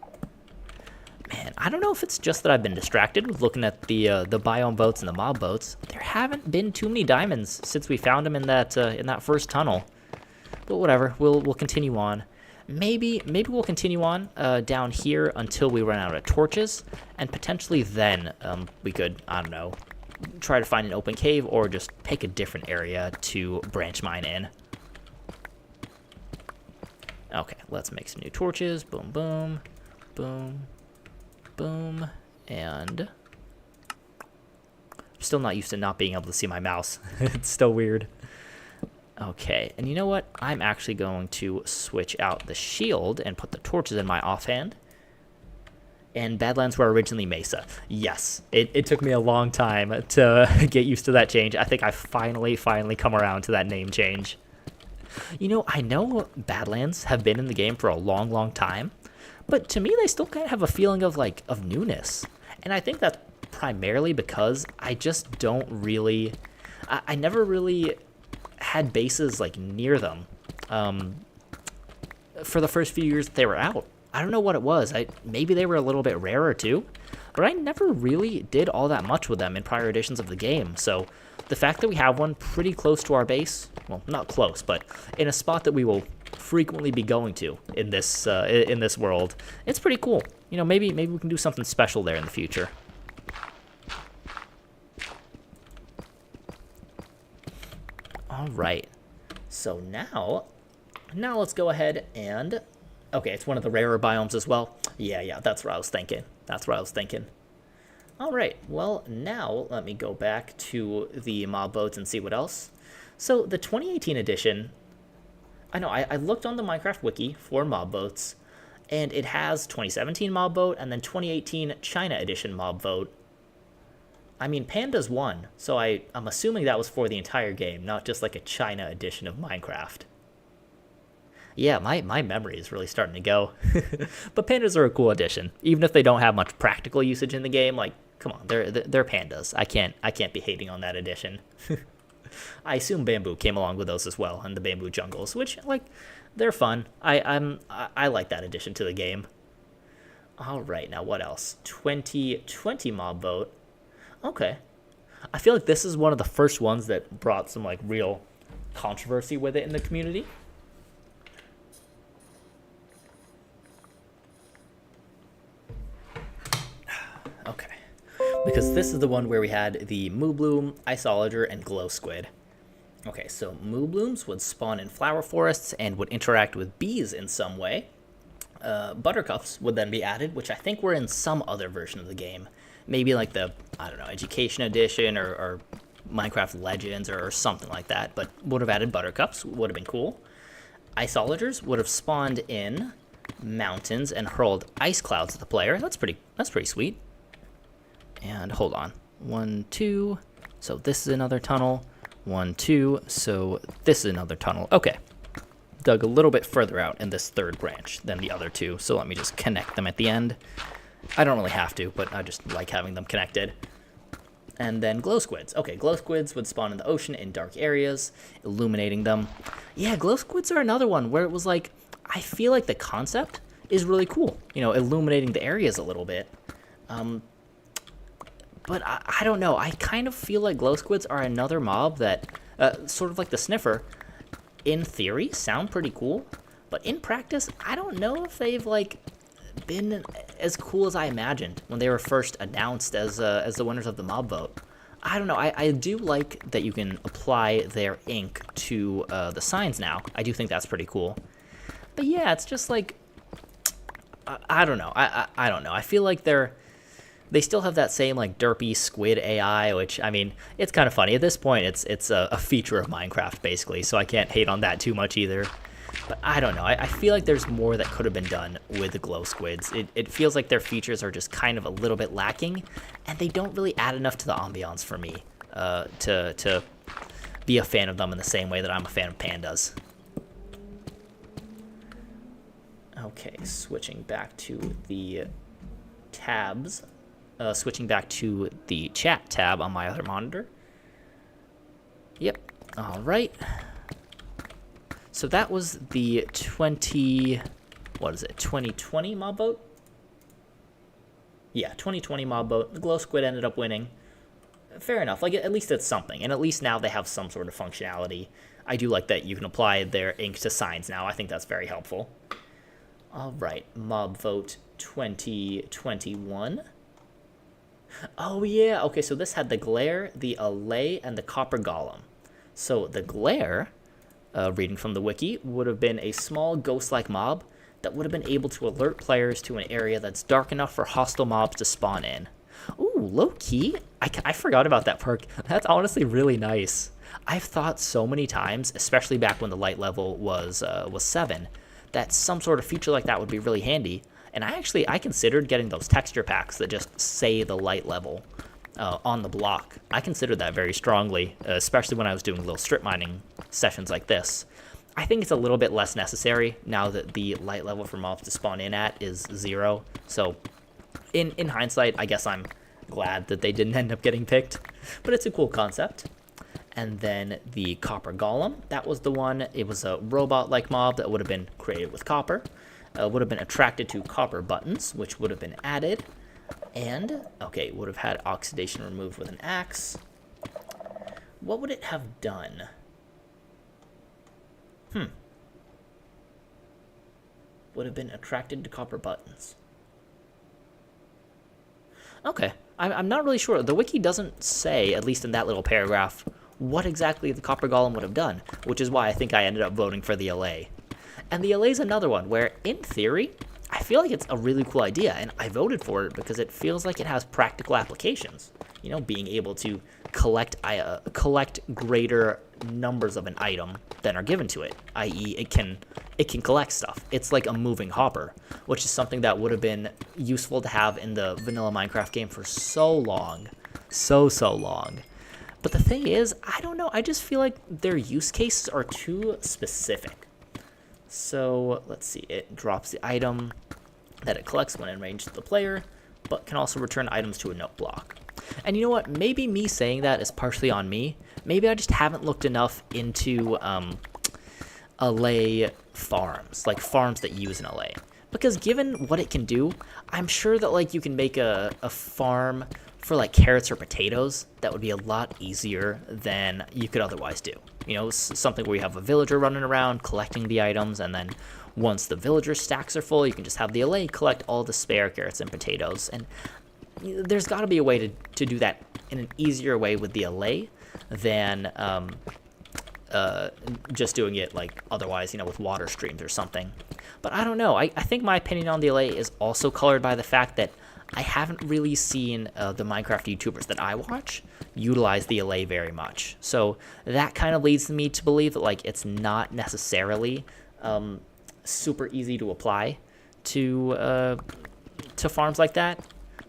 Man, I don't know if it's just that I've been distracted with looking at the biome boats and the mob boats. There haven't been too many diamonds since we found them in that first tunnel. But whatever, we'll continue on. Maybe we'll continue on down here until we run out of torches, and potentially then we could, I don't know, try to find an open cave or just pick a different area to branch mine in. Okay, let's make some new torches. Boom, boom, boom, boom, and I'm still not used to not being able to see my mouse. It's still weird. Okay, and you know what? I'm actually going to switch out the shield and put the torches in my offhand. And Badlands were originally Mesa. Yes, it took me a long time to get used to that change. I think I finally come around to that name change. You know, I know Badlands have been in the game for a long time, but to me they still kind of have a feeling of of newness. And I think that's primarily because I just don't really, I never really had bases near them for the first few years that they were out. I don't know what it was. Maybe they were a little bit rarer too, but I never really did all that much with them in prior editions of the game. So the fact that we have one pretty close to our base, well, not close, but in a spot that we will frequently be going to in this world, it's pretty cool. You know, maybe we can do something special there in the future. All right, so now let's go ahead and, okay, it's one of the rarer biomes as well. Yeah, that's what I was thinking. All right, well, now let me go back to the mob boats and see what else. So the 2018 edition, I know I looked on the Minecraft wiki for mob boats, and it has 2017 mob boat and then 2018 China edition mob boat. I mean, Panda's one, so I'm assuming that was for the entire game, not just like a China edition of Minecraft. Yeah, my memory is really starting to go. But pandas are a cool addition, even if they don't have much practical usage in the game. Like, come on, they're pandas. I can't be hating on that addition. I assume bamboo came along with those as well, and the bamboo jungles, which they're fun. I like that addition to the game. All right, now what else? 2020 mob boat. Okay, I feel like this is one of the first ones that brought some real controversy with it in the community. Okay, because this is the one where we had the Moobloom, Isolager, and Glow Squid. Okay, so Mooblooms would spawn in flower forests and would interact with bees in some way. Buttercups would then be added, which I think were in some other version of the game. Maybe the, I don't know, Education Edition or Minecraft Legends or something like that, but would have added Buttercups, would have been cool. Isolagers would have spawned in mountains and hurled ice clouds at the player. That's pretty sweet. And hold on. 1, 2. So this is another tunnel. 1, 2. So this is another tunnel. Okay. Dug a little bit further out in this third branch than the other two. So let me just connect them at the end. I don't really have to, but I just like having them connected. And then glow squids. Okay, glow squids would spawn in the ocean in dark areas, illuminating them. Yeah, glow squids are another one where it was I feel like the concept is really cool. You know, illuminating the areas a little bit. But I don't know. I kind of feel like glow squids are another mob that, sort of like the sniffer, in theory sound pretty cool, but in practice, I don't know if they've been as cool as I imagined when they were first announced as the winners of the mob vote. I don't know. I do like that you can apply their ink to the signs now. I do think that's pretty cool. But yeah, it's just like, I don't know. I don't know. I feel like they still have that same like derpy squid AI, which, I mean, it's kind of funny. At this point, it's a feature of Minecraft, basically, so I can't hate on that too much either. But I don't know. I feel like there's more that could have been done with the glow squids. It feels like their features are just kind of a little bit lacking, and they don't really add enough to the ambiance for me to be a fan of them in the same way that I'm a fan of pandas. Okay, switching back to the tabs. Switching back to the chat tab on my other monitor. Yep. All right. So that was the 2020 mob vote? Yeah, 2020 mob vote. The glow squid ended up winning. Fair enough. Like, at least it's something. And at least now they have some sort of functionality. I do like that you can apply their ink to signs now. I think that's very helpful. All right, mob vote 2021. Oh, yeah. Okay, so this had the glare, the allay, and the copper golem. So the glare, reading from the wiki, would have been a small ghost-like mob that would have been able to alert players to an area that's dark enough for hostile mobs to spawn in. Ooh, low-key. I forgot about that perk. That's honestly really nice. I've thought so many times, especially back when the light level was 7, that some sort of feature like that would be really handy. And I considered getting those texture packs that just say the light level on the block. I considered that very strongly, especially when I was doing little strip mining sessions like this. I think it's a little bit less necessary now that the light level for mobs to spawn in at is 0. So in hindsight, I guess I'm glad that they didn't end up getting picked, but it's a cool concept. And then the copper golem, that was the one. It was a robot-like mob that would have been created with copper. Would have been attracted to copper buttons, which would have been added. And, okay, would have had oxidation removed with an axe. What would it have done? Would have been attracted to copper buttons. Okay, I'm not really sure. The wiki doesn't say, at least in that little paragraph, what exactly the copper golem would have done, which is why I think I ended up voting for the allay. And the allay is another one where, in theory, I feel like it's a really cool idea, and I voted for it because it feels like it has practical applications. You know, being able to collect greater numbers of an item than are given to it, i.e. it can collect stuff. It's like a moving hopper, which is something that would have been useful to have in the vanilla Minecraft game for so long. So long. But the thing is, I don't know, I just feel like their use cases are too specific. So, let's see, it drops the item that it collects when in range to the player, but can also return items to a note block. And you know what, maybe me saying that is partially on me. Maybe I just haven't looked enough into allay farms, like farms that use an allay. Because given what it can do, I'm sure that like you can make a farm for like carrots or potatoes that would be a lot easier than you could otherwise do. You know, something where you have a villager running around collecting the items, and then once the villager stacks are full, you can just have the allay collect all the spare carrots and potatoes. And there's got to be a way to do that in an easier way with the allay than just doing it like otherwise, you know, with water streams or something. But I don't know. I think my opinion on the allay is also colored by the fact that I haven't really seen the Minecraft YouTubers that I watch utilize the allay very much. So that kind of leads me to believe that like it's not necessarily super easy to apply to farms like that.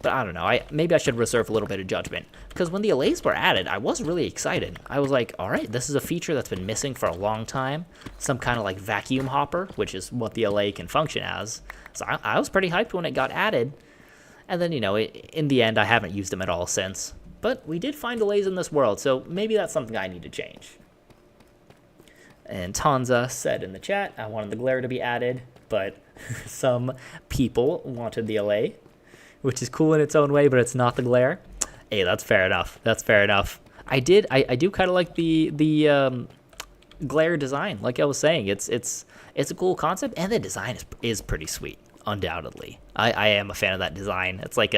But I don't know. Maybe I should reserve a little bit of judgment, because when the allays were added, I was really excited. I was like, all right, this is a feature that's been missing for a long time. Some kind of like vacuum hopper, which is what the allay can function as. So I was pretty hyped when it got added. And then, you know, in the end, I haven't used them at all since. But we did find allays in this world, so maybe that's something I need to change. And Tanza said in the chat, I wanted the glare to be added, but some people wanted the allay, which is cool in its own way, but it's not the glare. Hey, that's fair enough. That's fair enough. I do kind of like the glare design. Like I was saying, it's a cool concept, and the design is pretty sweet. Undoubtedly, I am a fan of that design. It's like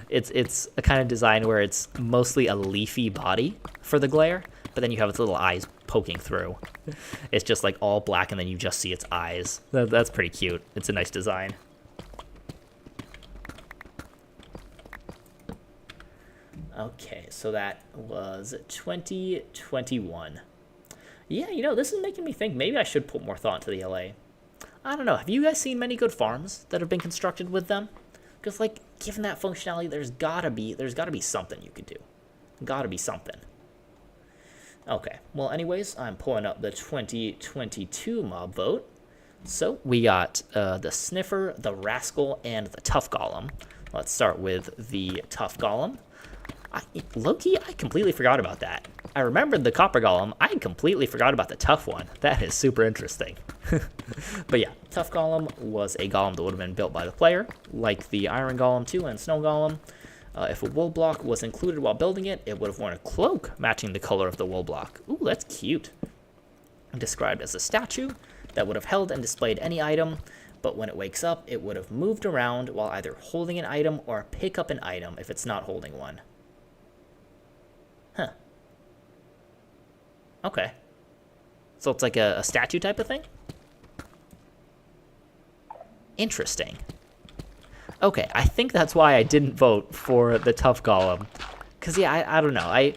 It's a kind of design where it's mostly a leafy body for the glare, but then you have its little eyes poking through. It's just like all black, and then you just see its eyes. That's pretty cute. It's a nice design. Okay, so that was 2021. Yeah, you know, this is making me think maybe I should put more thought into the LA. I don't know. Have you guys seen many good farms that have been constructed with them? Because, like, given that functionality, there's gotta be something you could do. Gotta be something. Okay. Well, anyways, I'm pulling up the 2022 mob vote. So we got the Sniffer, the Rascal, and the Tough Golem. Let's start with the Tough Golem. Low-key, I completely forgot about that. I remembered the Copper Golem. I completely forgot about the Tough one. That is super interesting. But yeah, Tough Golem was a golem that would have been built by the player, like the Iron Golem too and Snow Golem. If a wool block was included while building it, it would have worn a cloak matching the color of the wool block. Ooh, that's cute. Described as a statue that would have held and displayed any item, but when it wakes up, it would have moved around while either holding an item or pick up an item if it's not holding one. Huh. Okay. So it's like a statue type of thing? Interesting. Okay, I think that's why I didn't vote for the Tough Golem. Because, yeah, I don't know.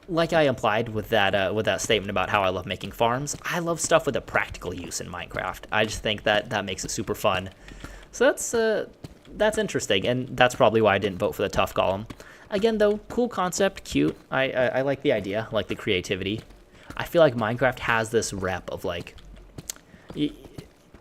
Like I implied with that statement about how I love making farms, I love stuff with a practical use in Minecraft. I just think that makes it super fun. So that's interesting, and that's probably why I didn't vote for the Tough Golem. Again, though, cool concept, cute. I like the idea, I like the creativity. I feel like Minecraft has this rep of, like,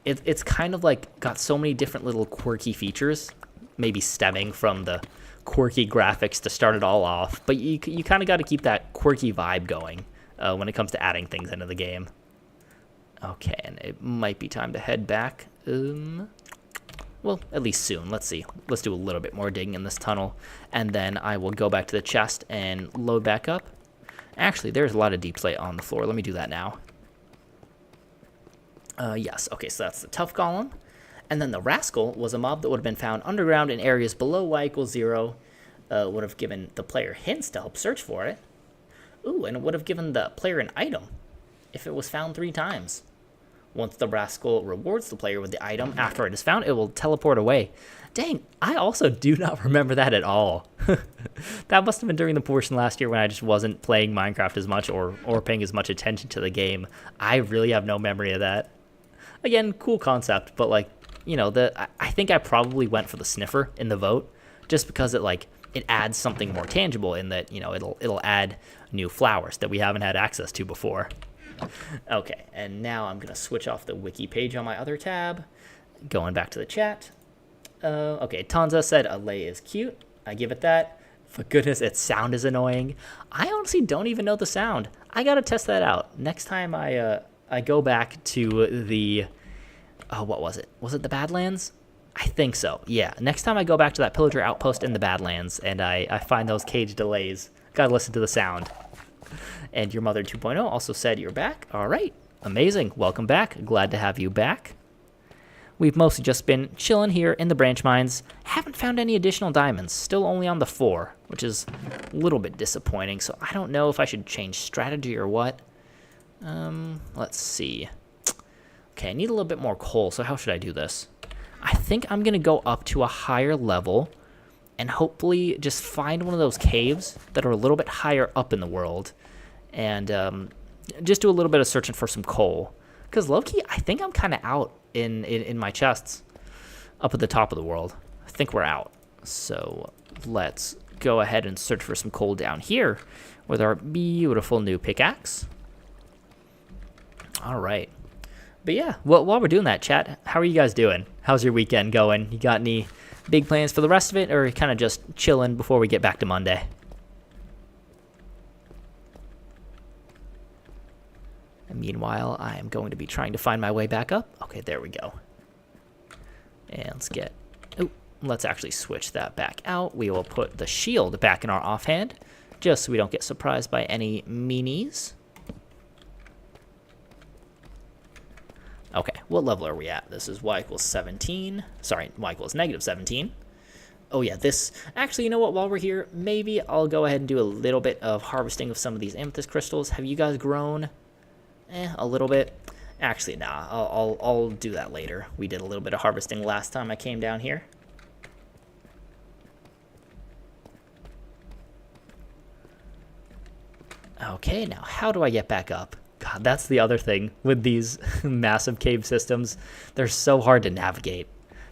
it's kind of, like, got so many different little quirky features, maybe stemming from the quirky graphics to start it all off, but you kind of got to keep that quirky vibe going when it comes to adding things into the game. Okay, and it might be time to head back. Well, at least soon. Let's see. Let's do a little bit more digging in this tunnel, and then I will go back to the chest and load back up. Actually, there's a lot of deep slate on the floor. Let me do that now. Yes, okay, so that's the Tough Golem. And then the Rascal was a mob that would have been found underground in areas below y=0. Would have given the player hints to help search for it. Ooh, and it would have given the player an item if it was found 3 times. Once the Rascal rewards the player with the item after it is found, it will teleport away. Dang, I also do not remember that at all. That must have been during the portion last year when I just wasn't playing Minecraft as much or paying as much attention to the game. I really have no memory of that. Again, cool concept, but, like, you know, I think I probably went for the Sniffer in the vote just because it adds something more tangible in that, you know, it'll add new flowers that we haven't had access to before. Okay, and now I'm going to switch off the wiki page on my other tab. Going back to the chat. Okay, Tanza said Alay is cute. I give it that. For goodness, its sound is annoying. I honestly don't even know the sound. I got to test that out. Next time I go back to the... what was it? Was it the Badlands? I think so, yeah. Next time I go back to that pillager outpost in the Badlands and I find those cage delays, gotta listen to the sound. And your mother 2.0 also said you're back. All right, amazing. Welcome back. Glad to have you back. We've mostly just been chilling here in the branch mines. Haven't found any additional diamonds. Still only on the 4, which is a little bit disappointing. So I don't know if I should change strategy or what. Let's see. Okay, I need a little bit more coal, so how should I do this? I think I'm going to go up to a higher level and hopefully just find one of those caves that are a little bit higher up in the world and just do a little bit of searching for some coal. Because low-key, I think I'm kind of out in my chests up at the top of the world. I think we're out. So let's go ahead and search for some coal down here with our beautiful new pickaxe. All right. But yeah, well, while we're doing that, chat, how are you guys doing? How's your weekend going? You got any big plans for the rest of it, or kind of just chilling before we get back to Monday? And meanwhile, I am going to be trying to find my way back up. Okay, there we go. And let's actually switch that back out. We will put the shield back in our offhand, just so we don't get surprised by any meanies. Okay, what level are we at? This is y=17. Sorry, y=-17. Oh yeah, this, actually, you know what, while we're here, maybe I'll go ahead and do a little bit of harvesting of some of these amethyst crystals. Have you guys grown? A little bit. Actually, nah, I'll do that later. We did a little bit of harvesting last time I came down here. Okay, now how do I get back up? God, that's the other thing with these massive cave systems. They're so hard to navigate.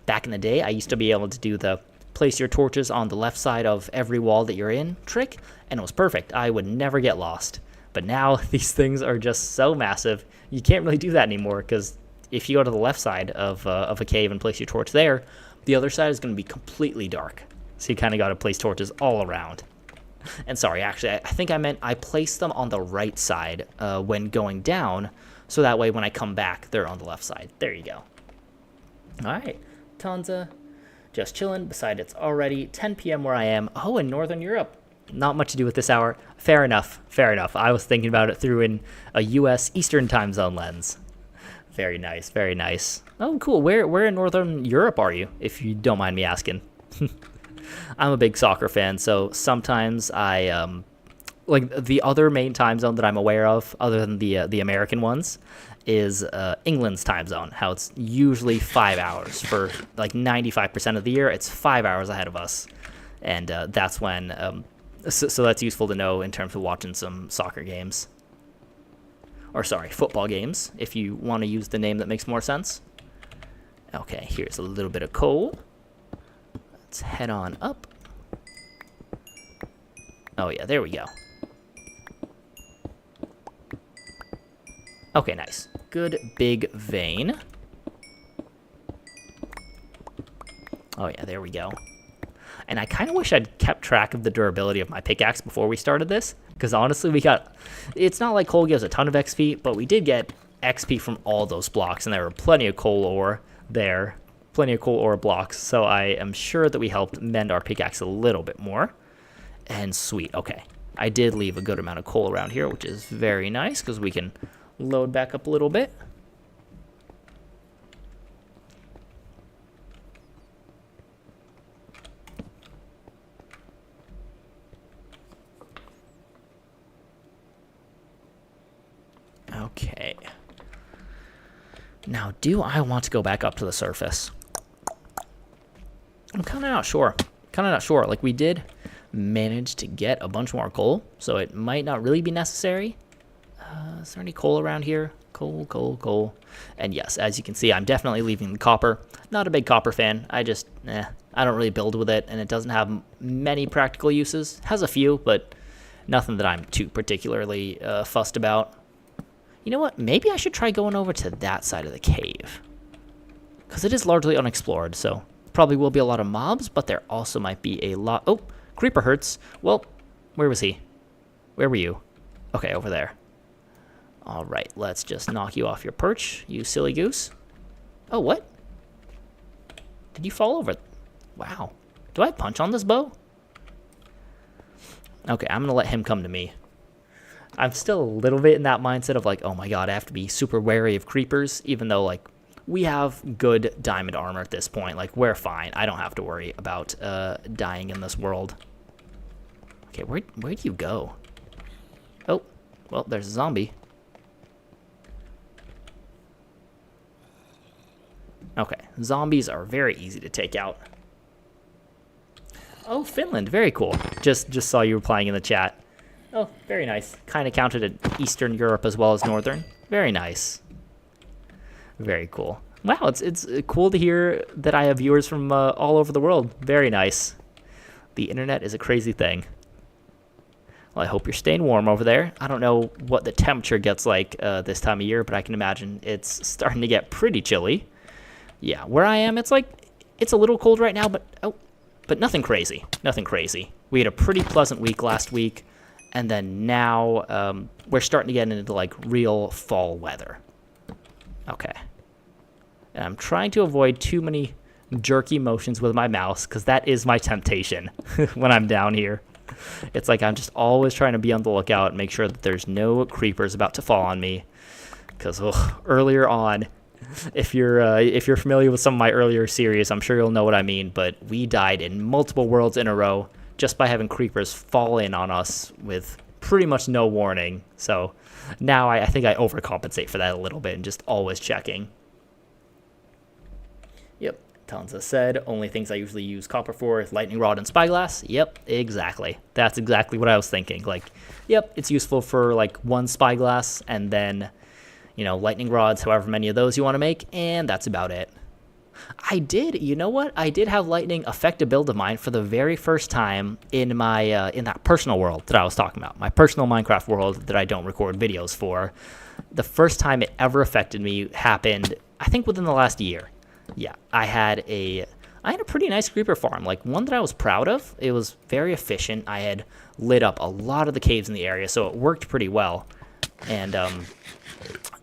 Back in the day, I used to be able to do the place your torches on the left side of every wall that you're in trick, and it was perfect. I would never get lost. But now these things are just so massive, you can't really do that anymore, because if you go to the left side of a cave and place your torch there, the other side is going to be completely dark. So you kind of got to place torches all around. And sorry, actually, I think I meant I placed them on the right side when going down, so that way when I come back, they're on the left side. There you go. All right, Tanza, just chilling. Besides, it's already 10 p.m. where I am. Oh, in Northern Europe. Not much to do with this hour. Fair enough, fair enough. I was thinking about it through in a U.S. Eastern time zone lens. Very nice, very nice. Oh, cool. Where in Northern Europe are you, if you don't mind me asking? I'm a big soccer fan, so sometimes I like the other main time zone that I'm aware of, other than the American ones, is England's time zone. How it's usually 5 hours for like 95% of the year. It's 5 hours ahead of us, and that's when. So that's useful to know in terms of watching some soccer games, or sorry, football games, if you want to use the name that makes more sense. Okay, here's a little bit of coal. Let's head on up. Oh yeah, there we go. Okay, nice. Good big vein. Oh yeah, there we go. And I kind of wish I'd kept track of the durability of my pickaxe before we started this, because honestly, it's not like coal gives a ton of XP, but we did get XP from all those blocks, and there were plenty of coal ore there. Plenty of coal ore blocks, so I am sure that we helped mend our pickaxe a little bit more. And sweet, okay. I did leave a good amount of coal around here, which is very nice, because we can load back up a little bit. Okay. Now, do I want to go back up to the surface? I'm kind of not sure. Like, we did manage to get a bunch more coal, so it might not really be necessary. Is there any coal around here? Coal. And yes, as you can see, I'm definitely leaving the copper. Not a big copper fan. I don't really build with it, and it doesn't have many practical uses. Has a few, but nothing that I'm too particularly fussed about. You know what? Maybe I should try going over to that side of the cave, because it is largely unexplored, so probably will be a lot of mobs, but there also might be a lot... Oh, creeper hurts. Well, where was he? Where were you? Okay, over there. All right, let's just knock you off your perch, you silly goose. Oh, what? Did you fall over? Wow. Do I punch on this bow? Okay, I'm going to let him come to me. I'm still a little bit in that mindset of like, oh my god, I have to be super wary of creepers, even though like we have good diamond armor at this point. Like, we're fine. I don't have to worry about dying in this world. Okay, where do you go? Oh, well, there's a zombie. Okay, zombies are very easy to take out. Oh, Finland, very cool. Just saw you replying in the chat. Oh, very nice. Kind of counted at Eastern Europe as well as Northern. Very nice. Very cool. Wow, it's cool to hear that I have viewers from all over the world. Very nice. The internet is a crazy thing. Well, I hope you're staying warm over there. I don't know what the temperature gets like this time of year, but I can imagine it's starting to get pretty chilly. Yeah, where I am, it's a little cold right now, but nothing crazy. Nothing crazy. We had a pretty pleasant week last week. And then now we're starting to get into like real fall weather. Okay. And I'm trying to avoid too many jerky motions with my mouse, because that is my temptation when I'm down here. It's like I'm just always trying to be on the lookout and make sure that there's no creepers about to fall on me. Because earlier on, If you're familiar with some of my earlier series, I'm sure you'll know what I mean, but we died in multiple worlds in a row just by having creepers fall in on us with pretty much no warning. So now I think I overcompensate for that a little bit and just always checking. Yep, Tanza said, only things I usually use copper for is lightning rod and spyglass. Yep, exactly. That's exactly what I was thinking. Like, yep, it's useful for like one spyglass and then, you know, lightning rods, however many of those you want to make, and that's about it. You know what? I did have lightning affect a build of mine for the very first time in my in that personal world that I was talking about, my personal Minecraft world that I don't record videos for. The first time it ever affected me happened, I think, within the last year. Yeah, I had a pretty nice creeper farm, like one that I was proud of. It was very efficient. I had lit up a lot of the caves in the area, so it worked pretty well. And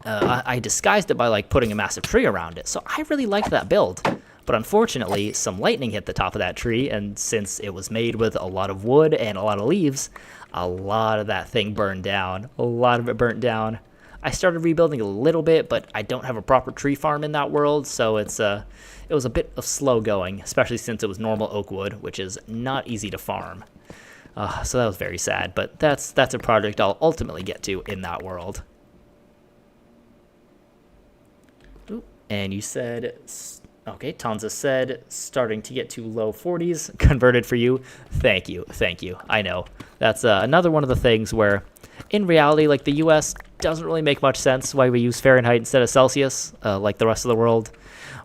I disguised it by like putting a massive tree around it. So I really liked that build. But unfortunately, some lightning hit the top of that tree, and since it was made with a lot of wood and a lot of leaves, a lot of that thing burned down. A lot of it burnt down. I started rebuilding a little bit, but I don't have a proper tree farm in that world, so it was a bit of slow going, especially since it was normal oak wood, which is not easy to farm. So that was very sad, but that's a project I'll ultimately get to in that world. Ooh, and you said, okay, Tanza said, starting to get to low 40s, converted for you. Thank you. I know. That's another one of the things where, in reality, like the US doesn't really make much sense why we use Fahrenheit instead of Celsius, like the rest of the world,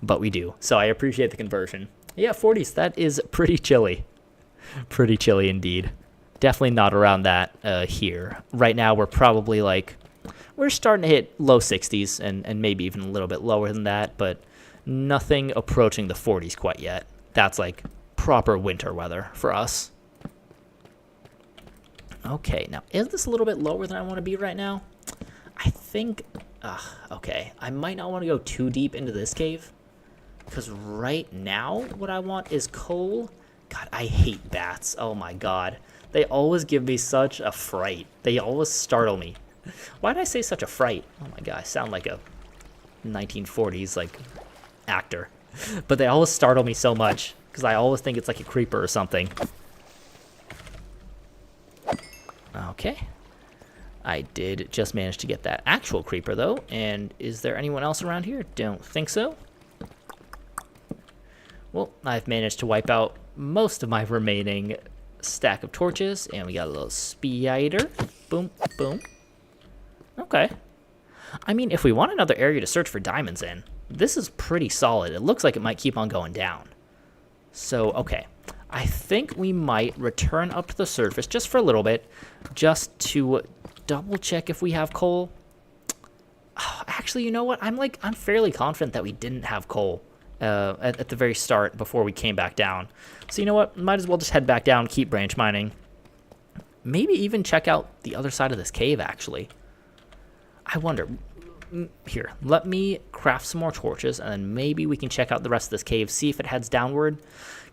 but we do. So I appreciate the conversion. Yeah, 40s, that is pretty chilly. Pretty chilly indeed. Definitely not around that here. Right now we're probably like, we're starting to hit low 60s and maybe even a little bit lower than that, but nothing approaching the 40s quite yet. That's like proper winter weather for us. Okay, now is this a little bit lower than I want to be right now? I think, okay, I might not want to go too deep into this cave, because right now what I want is coal. God, I hate bats. Oh my god. They always give me such a fright. They always startle me. Why did I say such a fright? Oh my god, I sound like a 1940s like actor. But they always startle me so much, because I always think it's like a creeper or something. Okay. I did just manage to get that actual creeper, though. And is there anyone else around here? Don't think so. Well, I've managed to wipe out most of my remaining stack of torches. And we got a little spider. Boom, boom. Okay. I mean, if we want another area to search for diamonds in, this is pretty solid. It looks like it might keep on going down. So, okay. I think we might return up to the surface just for a little bit, just to double check if we have coal. Actually, you know what? I'm fairly confident that we didn't have coal at the very start before we came back down. So you know what? Might as well just head back down, keep branch mining. Maybe even check out the other side of this cave, actually. I wonder. Here, let me craft some more torches, and then maybe we can check out the rest of this cave, see if it heads downward.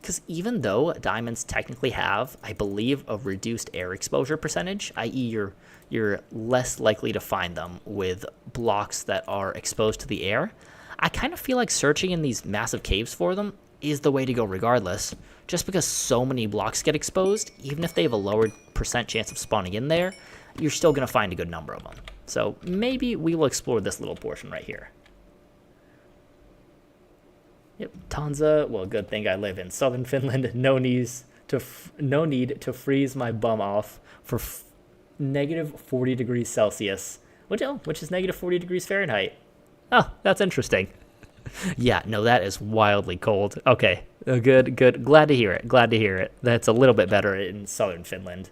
Because even though diamonds technically have, I believe, a reduced air exposure percentage, i.e. you're less likely to find them with blocks that are exposed to the air, I kind of feel like searching in these massive caves for them is the way to go regardless. Just because so many blocks get exposed, even if they have a lower percent chance of spawning in there, you're still going to find a good number of them. So maybe we will explore this little portion right here. Yep, Tanza. Well, good thing I live in southern Finland. No need to freeze my bum off for negative 40 degrees Celsius, which is negative 40 degrees Fahrenheit. Oh, that's interesting. Yeah, no, that is wildly cold. Okay, good. Glad to hear it. That's a little bit better in southern Finland.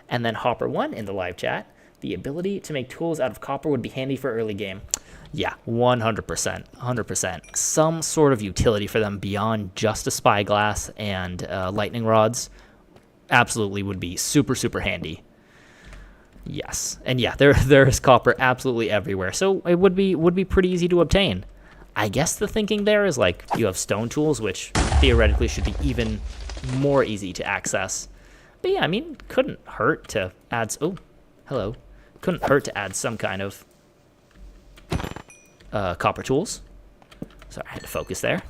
And then Hopper1 in the live chat. The ability to make tools out of copper would be handy for early game. Yeah, 100%. Some sort of utility for them beyond just a spyglass and lightning rods absolutely would be super, super handy. Yes, and yeah, there is copper absolutely everywhere, so it would be pretty easy to obtain. I guess the thinking there is like you have stone tools, which theoretically should be even more easy to access. But yeah, I mean, couldn't hurt to add. Oh, hello. Couldn't hurt to add some kind of copper tools. Sorry, I had to focus there.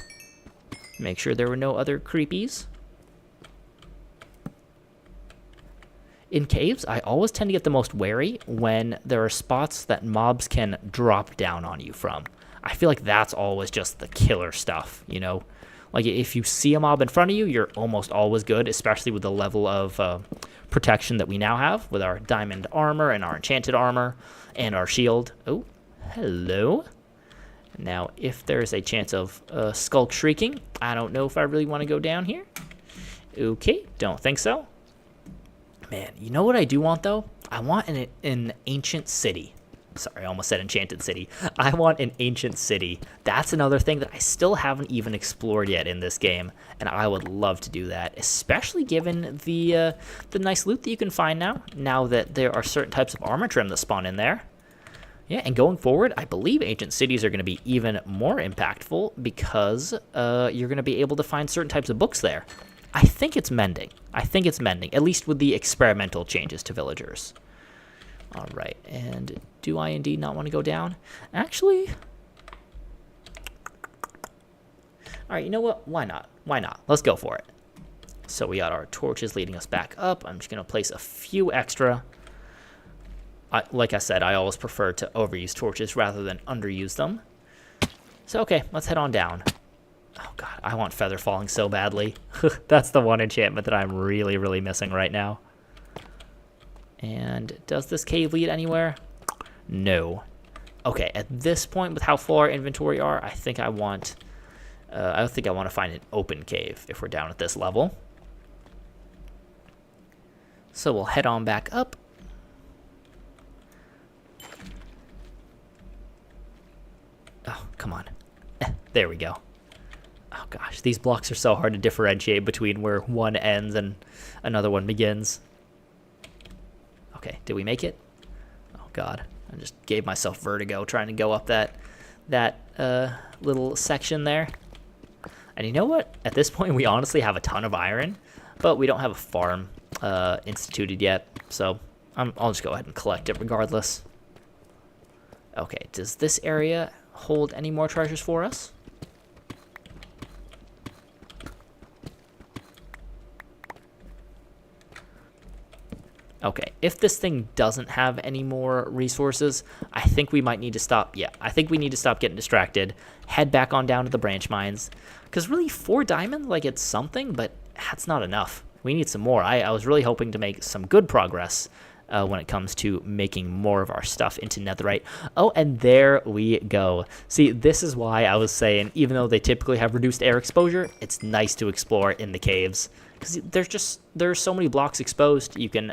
Make sure there were no other creepies. In caves, I always tend to get the most wary when there are spots that mobs can drop down on you from. I feel like that's always just the killer stuff, you know? Like, if you see a mob in front of you, you're almost always good, especially with the level of protection that we now have with our diamond armor and our enchanted armor and our shield. Oh, hello. Now, if there's a chance of skulk shrieking, I don't know if I really want to go down here. Okay, don't think so. Man, you know what I do want, though? I want an ancient city. Sorry, I almost said enchanted city. I want an ancient city. That's another thing that I still haven't even explored yet in this game, and I would love to do that, especially given the nice loot that you can find now that there are certain types of armor trim that spawn in there. Yeah, and going forward, I believe ancient cities are going to be even more impactful because you're going to be able to find certain types of books there. I think it's mending. At least with the experimental changes to villagers. All right, and do I indeed not want to go down? Actually, all right, you know what? Why not? Let's go for it. So we got our torches leading us back up. I'm just going to place a few extra. Like I said, I always prefer to overuse torches rather than underuse them. So, okay, let's head on down. Oh, God, I want feather falling so badly. That's the one enchantment that I'm really, really missing right now. And does this cave lead anywhere? No. Okay, at this point, with how full our inventory are, I think I want to find an open cave if we're down at this level. So we'll head on back up. Oh, come on. There we go. Oh gosh, these blocks are so hard to differentiate between where one ends and another one begins. Okay, did we make it? Oh god, I just gave myself vertigo trying to go up that little section there. And you know what? At this point, we honestly have a ton of iron, but we don't have a farm instituted yet, so I'll just go ahead and collect it regardless. Okay, does this area hold any more treasures for us? Okay, if this thing doesn't have any more resources, I think we might need to stop. Yeah, I think we need to stop getting distracted, head back on down to the branch mines. Because really, 4 diamond, like, it's something, but that's not enough. We need some more. I was really hoping to make some good progress when it comes to making more of our stuff into netherite. Oh, and there we go. See, this is why I was saying, even though they typically have reduced air exposure, it's nice to explore in the caves. Because there's so many blocks exposed, you can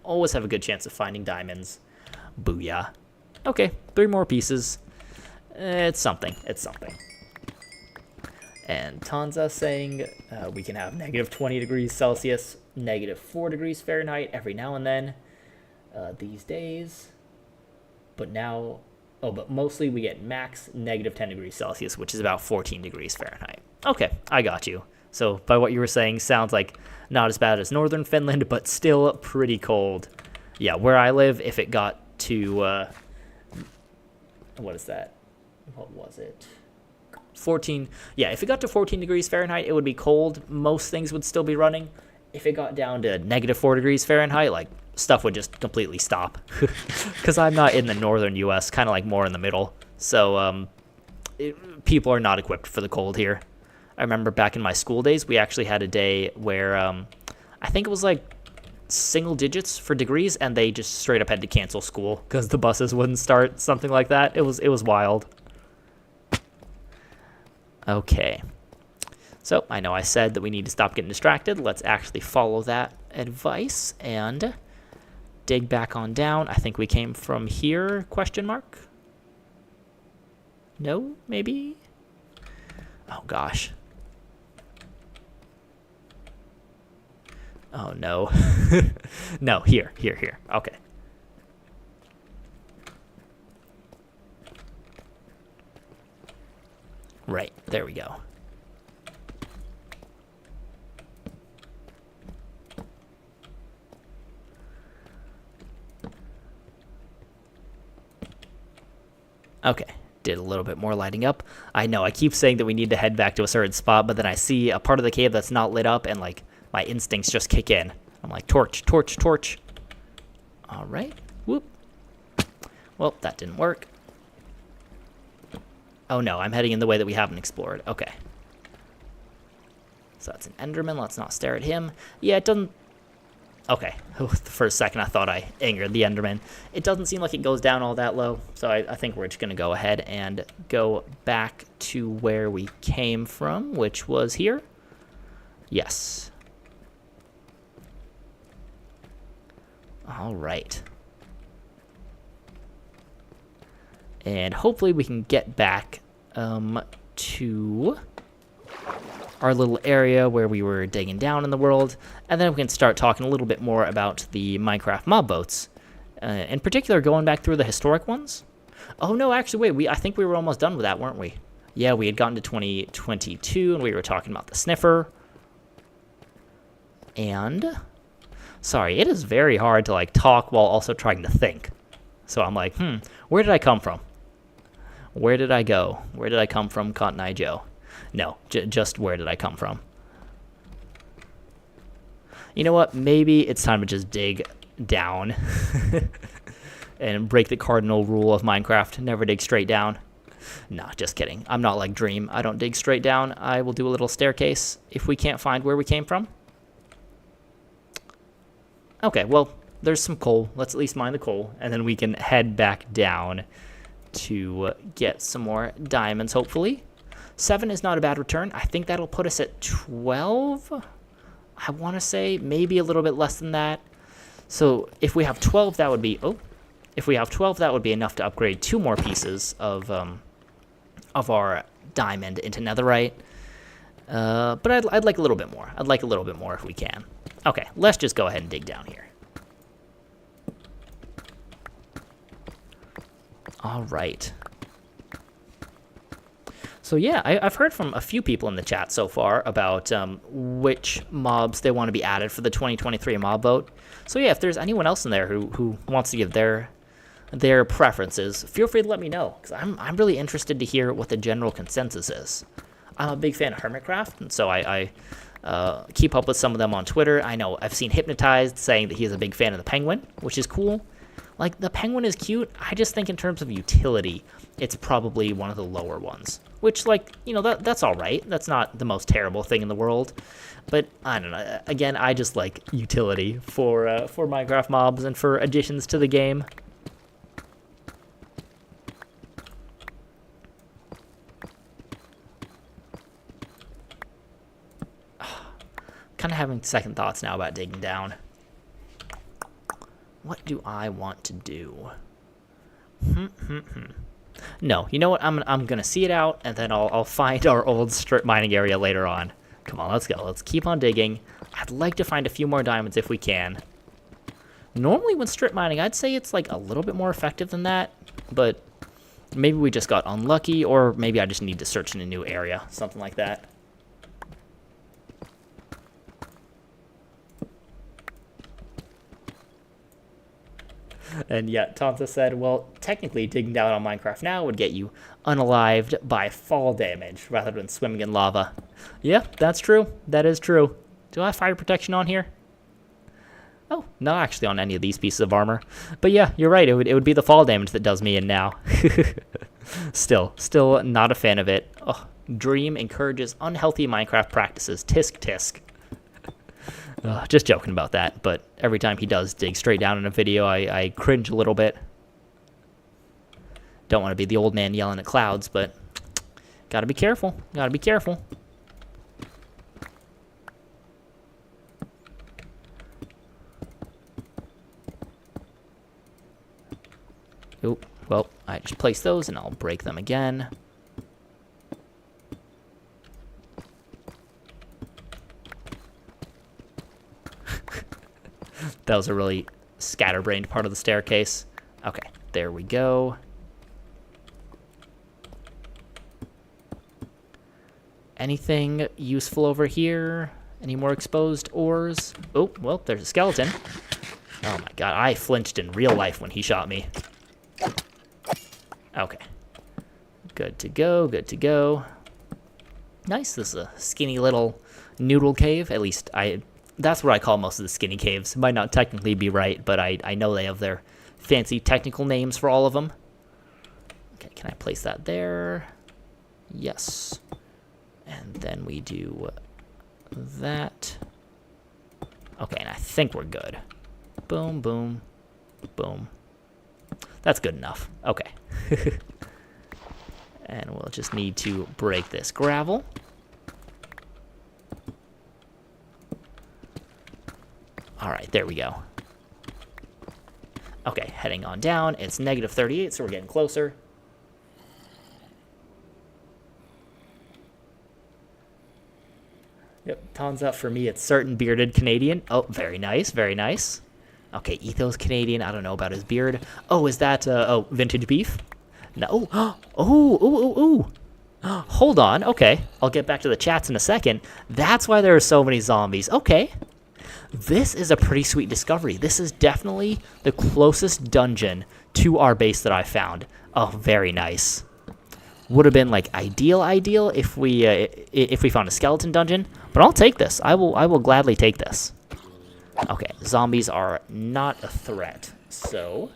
always have a good chance of finding diamonds. Booyah. Okay, 3 more pieces. It's something. And Tanza saying we can have negative 20 degrees Celsius, negative 4 degrees Fahrenheit every now and then these days. But mostly we get max negative 10 degrees Celsius, which is about 14 degrees Fahrenheit. Okay, I got you. So by what you were saying, sounds like not as bad as northern Finland, but still pretty cold. Yeah, where I live, if it got to, what is that? What was it? 14. Yeah, if it got to 14 degrees Fahrenheit, it would be cold. Most things would still be running. If it got down to negative 4 degrees Fahrenheit, like, stuff would just completely stop. Because I'm not in the northern U.S., kind of like more in the middle. So people are not equipped for the cold here. I remember back in my school days, we actually had a day where I think it was like single digits for degrees, and they just straight up had to cancel school because the buses wouldn't start, something like that. It was wild. Okay. So I know I said that we need to stop getting distracted. Let's actually follow that advice and dig back on down. I think we came from here, question mark? No, maybe? Oh, gosh. Oh, no. No, here. Okay. Right, there we go. Okay, did a little bit more lighting up. I know, I keep saying that we need to head back to a certain spot, but then I see a part of the cave that's not lit up, and, like, my instincts just kick in. I'm like, torch, torch, torch. All right. Whoop. Well, that didn't work. Oh, no, I'm heading in the way that we haven't explored. Okay. So that's an Enderman. Let's not stare at him. Yeah, it doesn't... Okay. For a second, I thought I angered the Enderman. It doesn't seem like it goes down all that low, so I think we're just going to go ahead and go back to where we came from, which was here. Yes. All right. And hopefully we can get back to our little area where we were digging down in the world, and then we can start talking a little bit more about the Minecraft mob boats. In particular, going back through the historic ones. Oh no, actually, wait, I think we were almost done with that, weren't we? Yeah, we had gotten to 2022, and we were talking about the sniffer. And... Sorry, it is very hard to, like, talk while also trying to think. So I'm like, where did I come from? Where did I go? Where did I come from, Cotton Eye Joe? No, just where did I come from? You know what? Maybe it's time to just dig down and break the cardinal rule of Minecraft. Never dig straight down. Nah, just kidding. I'm not like Dream. I don't dig straight down. I will do a little staircase if we can't find where we came from. Okay, well, there's some coal. Let's at least mine the coal, and then we can head back down to get some more diamonds, hopefully. 7 is not a bad return. I think that'll put us at 12. I want to say maybe a little bit less than that. So if we have 12, that would be... Oh, if we have 12, that would be enough to upgrade 2 more pieces of our diamond into netherite. But I'd like a little bit more. I'd like a little bit more if we can. Okay, let's just go ahead and dig down here. All right. So yeah, I've heard from a few people in the chat so far about which mobs they want to be added for the 2023 mob vote. So yeah, if there's anyone else in there who wants to give their preferences, feel free to let me know, because I'm really interested to hear what the general consensus is. I'm a big fan of Hermitcraft, and so I keep up with some of them on Twitter. I know I've seen Hypnotized saying that he's a big fan of the penguin, which is cool. Like, the penguin is cute. I just think in terms of utility, it's probably one of the lower ones. Which, like, you know, that's all right. That's not the most terrible thing in the world. But, I don't know. Again, I just like utility for Minecraft mobs and for additions to the game. Kind of having second thoughts now about digging down. What do I want to do? No, you know what? I'm gonna see it out, and then I'll find our old strip mining area later on. Come on, let's go. Let's keep on digging. I'd like to find a few more diamonds if we can. Normally, when strip mining, I'd say it's like a little bit more effective than that, but maybe we just got unlucky, or maybe I just need to search in a new area, something like that. And yet, Tonsa said, well, technically digging down on Minecraft now would get you unalived by fall damage rather than swimming in lava. Yeah, that's true. That is true. Do I have fire protection on here? Oh, not actually on any of these pieces of armor. But yeah, you're right. It would be the fall damage that does me in now. Still not a fan of it. Oh, Dream encourages unhealthy Minecraft practices. Tisk tisk. Just joking about that, but every time he does dig straight down in a video, I cringe a little bit. Don't want to be the old man yelling at clouds, but gotta be careful. Gotta be careful. Oop, well, I just placed those and I'll break them again. That was a really scatterbrained part of the staircase. Okay, there we go. Anything useful over here? Any more exposed ores? Oh, well, there's a skeleton. Oh my god, I flinched in real life when he shot me. Okay. Good to go, good to go. Nice, this is a skinny little noodle cave. At least that's what I call most of the skinny caves. It might not technically be right, but I know they have their fancy technical names for all of them. Okay, can I place that there? Yes. And then we do that. Okay, and I think we're good. Boom, boom, boom. That's good enough. Okay. And we'll just need to break this gravel. All right, there we go. Okay, heading on down. It's negative 38, so we're getting closer. Yep, thumbs up for me. It's certain bearded Canadian. Oh, very nice, very nice. Okay, Etho's Canadian. I don't know about his beard. Oh, is that, oh, vintage beef? No. Oh. Hold on. Okay, I'll get back to the chats in a second. That's why there are so many zombies. Okay. This is a pretty sweet discovery. This is definitely the closest dungeon to our base that I found. Oh, very nice. Would have been like ideal if we found a skeleton dungeon, but I'll take this. I will gladly take this. Okay, zombies are not a threat, so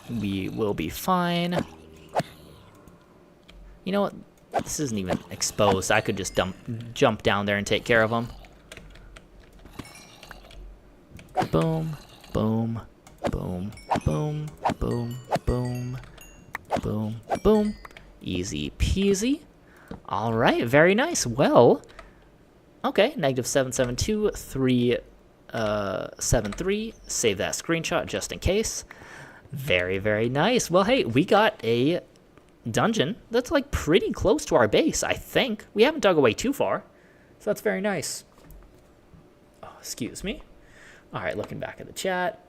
we will be fine. You know what? This isn't even exposed. I could just jump down there and take care of them. Boom, boom, boom, boom, boom, boom, boom, boom. Easy peasy. All right, very nice. Well, okay, negative 772, 373. Save that screenshot just in case. Very, very nice. Well, hey, we got a dungeon that's like pretty close to our base, I think. We haven't dug away too far, so that's very nice. Oh, excuse me. All right, looking back at the chat.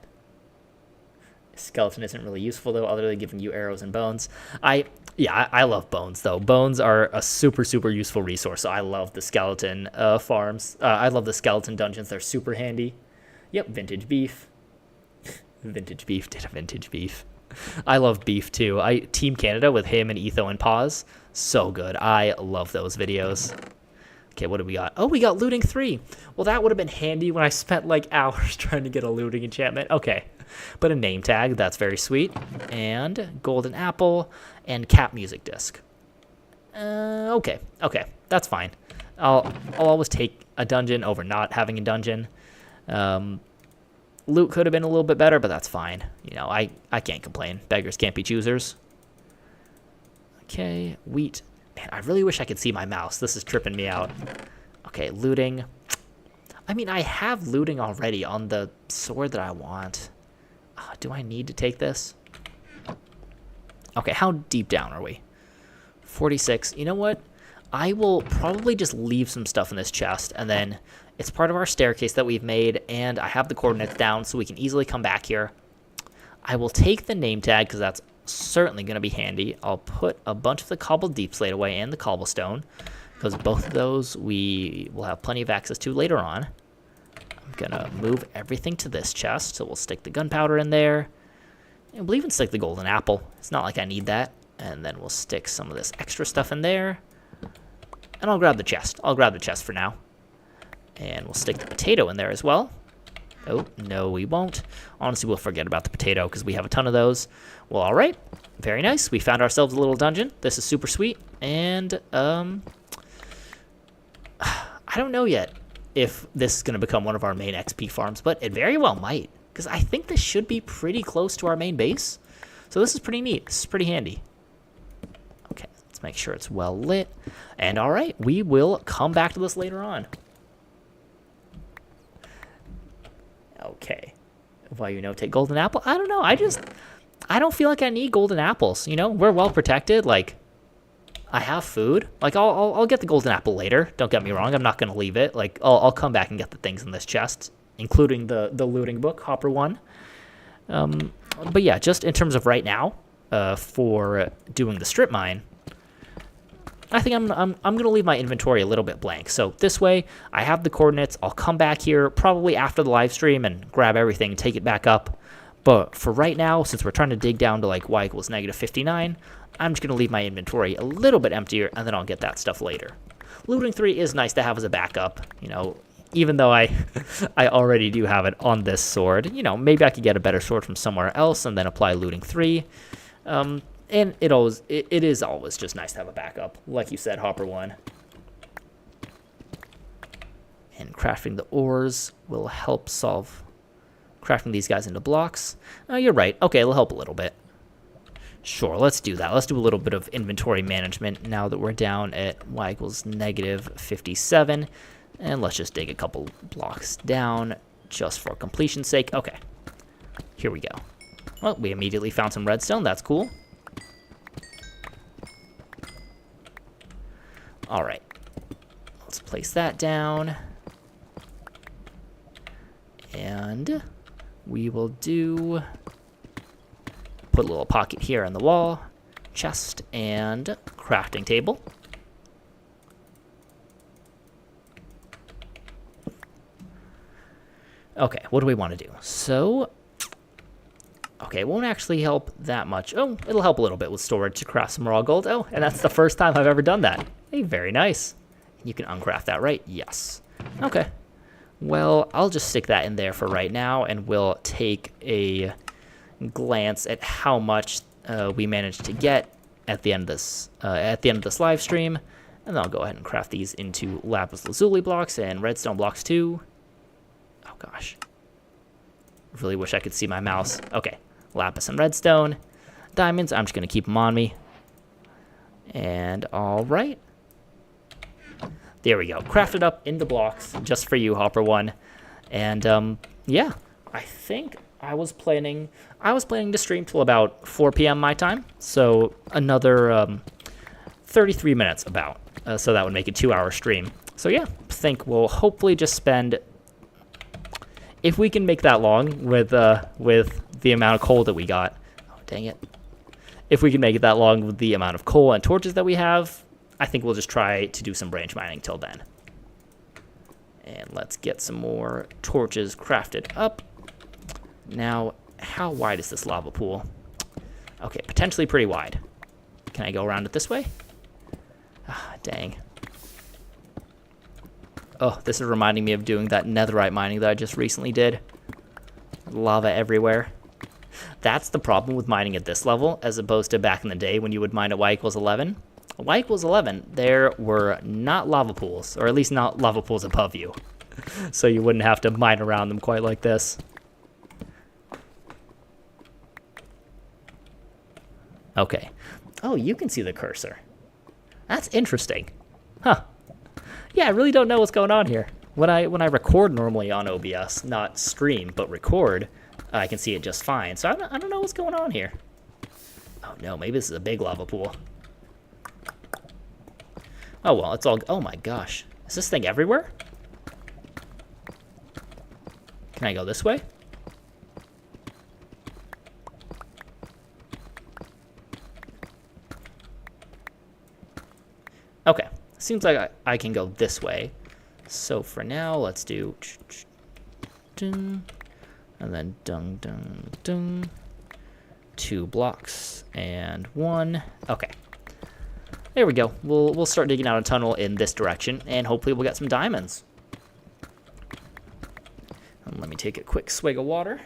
Skeleton isn't really useful, though, other than giving you arrows and bones. I love bones, though. Bones are a super, super useful resource, so I love the skeleton farms. I love the skeleton dungeons. They're super handy. Yep, vintage beef. Vintage beef did a vintage beef. I love beef, too. Team Canada with him and Etho and Paz. So good. I love those videos. Okay, what do we got? Oh, we got looting 3. Well, that would have been handy when I spent, like, hours trying to get a looting enchantment. Okay. But a name tag, that's very sweet. And golden apple and cat music disc. Okay, that's fine. I'll always take a dungeon over not having a dungeon. Loot could have been a little bit better, but that's fine. You know, I can't complain. Beggars can't be choosers. Okay, wheat. Man, I really wish I could see my mouse. This is tripping me out. Okay, looting. I mean, I have looting already on the sword that I want. Do I need to take this? Okay, how deep down are we? 46. You know what? I will probably just leave some stuff in this chest, and then it's part of our staircase that we've made, and I have the coordinates down so we can easily come back here. I will take the name tag because that's certainly going to be handy. I'll put a bunch of the cobbled deep slate away and the cobblestone because both of those we will have plenty of access to later on. I'm going to move everything to this chest, so we'll stick the gunpowder in there. And we'll even stick the golden apple. It's not like I need that. And then we'll stick some of this extra stuff in there. And I'll grab the chest. I'll grab the chest for now. And we'll stick the potato in there as well. Oh, no, we won't. Honestly, we'll forget about the potato because we have a ton of those. Well, all right. Very nice. We found ourselves a little dungeon. This is super sweet. And, I don't know yet if this is going to become one of our main XP farms, but it very well might. Because I think this should be pretty close to our main base. So this is pretty neat. This is pretty handy. Okay, let's make sure it's well lit. And all right, we will come back to this later on. Okay. Well, you know, take golden apple. I don't know. I don't feel like I need golden apples. You know, we're well protected. Like, I have food. Like, I'll get the golden apple later. Don't get me wrong. I'm not going to leave it. Like, I'll come back and get the things in this chest, including the looting book, Hopper 1. But yeah, just in terms of right now, for doing the strip mine, I think I'm going to leave my inventory a little bit blank. So this way, I have the coordinates. I'll come back here probably after the live stream and grab everything, take it back up. But for right now, since we're trying to dig down to like y equals negative 59, I'm just going to leave my inventory a little bit emptier, and then I'll get that stuff later. Looting 3 is nice to have as a backup, you know, even though I already do have it on this sword. You know, maybe I could get a better sword from somewhere else and then apply looting 3. And it is always just nice to have a backup, like you said, Hopper 1. And crafting the ores will help solve crafting these guys into blocks. Oh, you're right. Okay, it'll help a little bit. Sure, let's do that. Let's do a little bit of inventory management now that we're down at y equals negative 57. And let's just dig a couple blocks down just for completion's sake. Okay, here we go. Well, we immediately found some redstone. That's cool. All right, let's place that down. And we will put a little pocket here on the wall, chest, and crafting table. Okay, what do we want to do? So, okay, it won't actually help that much. Oh, it'll help a little bit with storage to craft some raw gold. Oh, and that's the first time I've ever done that. Hey, very nice. You can uncraft that, right? Yes. Okay. Well, I'll just stick that in there for right now, and we'll take a glance at how much we managed to get at the end of this live stream, and then I'll go ahead and craft these into lapis lazuli blocks and redstone blocks too. Oh gosh, really wish I could see my mouse. Okay, lapis and redstone, diamonds. I'm just gonna keep them on me, and all right. There we go. Crafted up into blocks just for you, Hopper 1. And yeah, I think I was planning to stream till about 4 p.m. my time. So another 33 minutes about. So that would make a 2-hour stream. So yeah, I think we'll hopefully just spend, if we can make that long with the amount of coal that we got. Oh, dang it. If we can make it that long with the amount of coal and torches that we have, I think we'll just try to do some branch mining till then. And let's get some more torches crafted up. Now, how wide is this lava pool? Okay, potentially pretty wide. Can I go around it this way? Ah, dang. Oh, this is reminding me of doing that netherite mining that I just recently did. Lava everywhere. That's the problem with mining at this level, as opposed to back in the day when you would mine at y equals 11. Y equals 11, there were not lava pools, or at least not lava pools above you. So you wouldn't have to mine around them quite like this. Okay. Oh, you can see the cursor. That's interesting. Huh. Yeah, I really don't know what's going on here. When I record normally on OBS, not stream, but record, I can see it just fine. So I don't know what's going on here. Oh no, maybe this is a big lava pool. Oh, well, it's all... Oh, my gosh. Is this thing everywhere? Can I go this way? Okay. Seems like I can go this way. So for now, let's do... And then dung, dung, dung. 2 blocks and 1. Okay. There we go. We'll start digging out a tunnel in this direction, and hopefully we'll get some diamonds. And let me take a quick swig of water.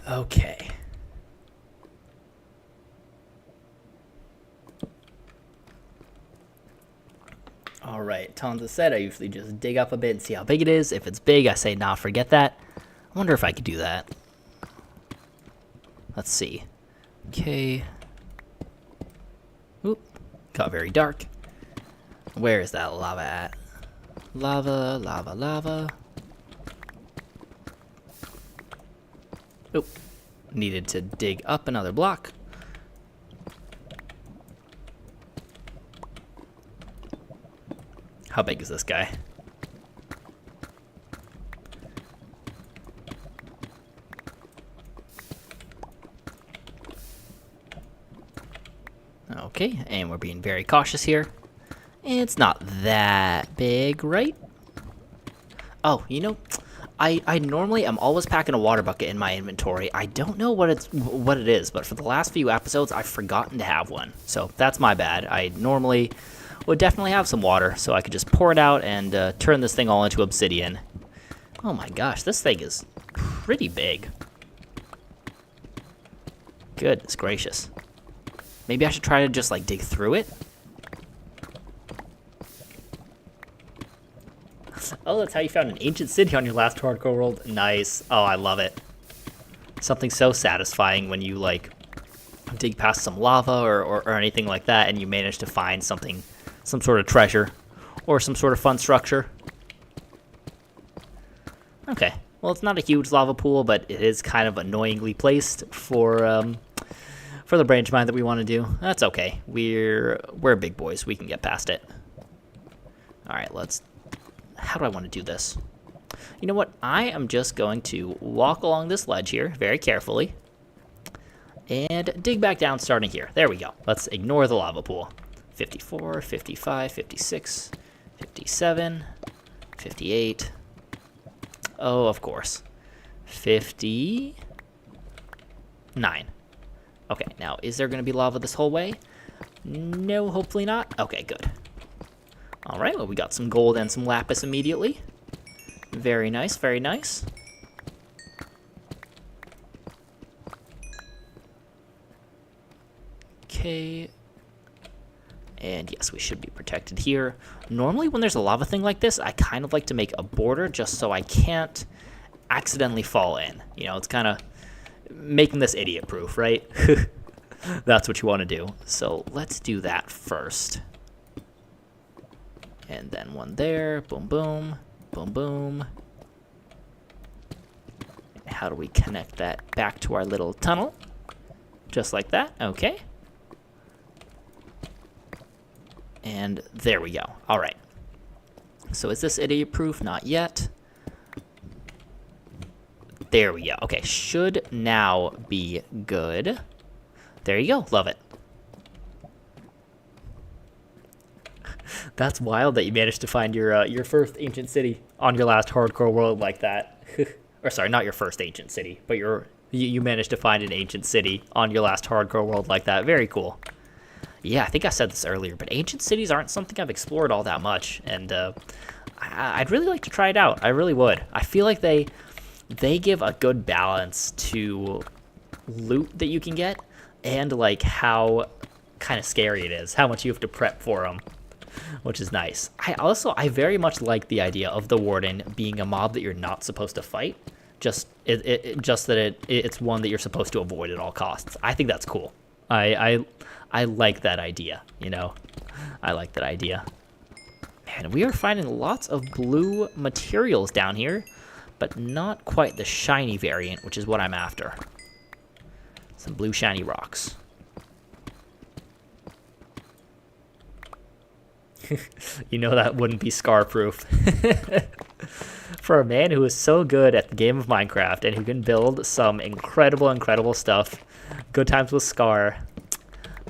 Okay. All right, Tonza said I usually just dig up a bit and see how big it is. If it's big, I say, nah, forget that. I wonder if I could do that. Let's see. Okay. Oop, got very dark. Where is that lava at? Lava, lava, lava. Oop, needed to dig up another block. How big is this guy? Okay, and we're being very cautious here. It's not that big, right? Oh, you know, I normally am always packing a water bucket in my inventory. I don't know what it is, but for the last few episodes, I've forgotten to have one. So that's my bad. I normally would definitely have some water, so I could just pour it out and turn this thing all into obsidian. Oh my gosh, this thing is pretty big. Goodness gracious. Maybe I should try to just like dig through it. Oh, that's how you found an ancient city on your last hardcore world. Nice. Oh, I love it. Something so satisfying when you like dig past some lava or anything like that and you manage to find something, some sort of treasure or some sort of fun structure. Okay. Well, it's not a huge lava pool, but it is kind of annoyingly placed for the branch mine that we want to do. That's okay. We're big boys. We can get past it. All right, how do I want to do this? You know what? I am just going to walk along this ledge here very carefully and dig back down starting here. There we go. Let's ignore the lava pool. 54, 55, 56, 57, 58. Oh, of course. 59. Okay, now, is there going to be lava this whole way? No, hopefully not. Okay, good. All right, well, we got some gold and some lapis immediately. Very nice, very nice. Okay. And yes, we should be protected here. Normally, when there's a lava thing like this, I kind of like to make a border just so I can't accidentally fall in. You know, it's kind of making this idiot-proof, right? That's what you want to do. So let's do that first. And then one there. Boom, boom. Boom, boom. How do we connect that back to our little tunnel? Just like that. Okay. And there we go. All right. So is this idiot-proof? Not yet. There we go. Okay, should now be good. There you go. Love it. That's wild that you managed to find your first ancient city on your last hardcore world like that. Or sorry, not your first ancient city, but you managed to find an ancient city on your last hardcore world like that. Very cool. Yeah, I think I said this earlier, but ancient cities aren't something I've explored all that much, and I'd really like to try it out. I really would. I feel like they give a good balance to loot that you can get and like how kind of scary it is, how much you have to prep for them, which is nice. I very much like the idea of the warden being a mob that you're not supposed to fight, just that it's one that you're supposed to avoid at all costs. I think that's cool. I like that idea, you know. I like that idea. Man, we are finding lots of blue materials down here, but not quite the shiny variant, which is what I'm after. Some blue shiny rocks. You know that wouldn't be scar-proof. For a man who is so good at the game of Minecraft and who can build some incredible stuff, good times with Scar,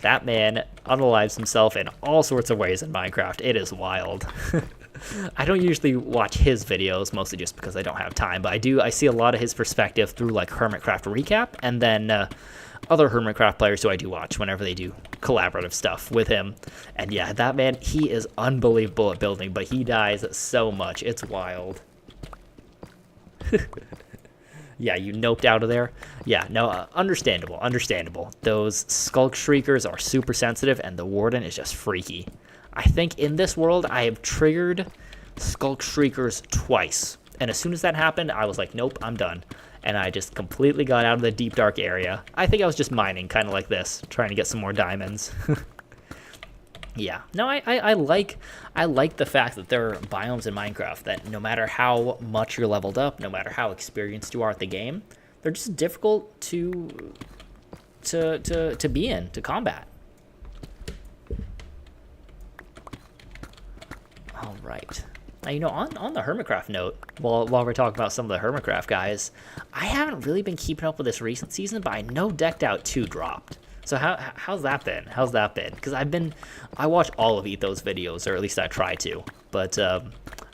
that man unalives himself in all sorts of ways in Minecraft. It is wild. I don't usually watch his videos, mostly just because I don't have time, but I see a lot of his perspective through like Hermitcraft Recap, and then other Hermitcraft players who I do watch whenever they do collaborative stuff with him. And yeah, that man, he is unbelievable at building, but he dies so much. It's wild. Yeah, you noped out of there. Yeah, no, understandable. Those Skulk Shriekers are super sensitive, and the Warden is just freaky. I think in this world, I have triggered Skulk Shriekers twice. And as soon as that happened, I was like, nope, I'm done. And I just completely got out of the deep, dark area. I think I was just mining, kind of like this, trying to get some more diamonds. Yeah, no, I like the fact that there are biomes in Minecraft that no matter how much you're leveled up, no matter how experienced you are at the game, they're just difficult to be in, to combat. All right. Now, you know, on the Hermitcraft note, while we're talking about some of the Hermitcraft guys, I haven't really been keeping up with this recent season, but I know Decked Out 2 dropped, So how's that been? How's that been? Because I watch all of Etho's videos, or at least I try to. But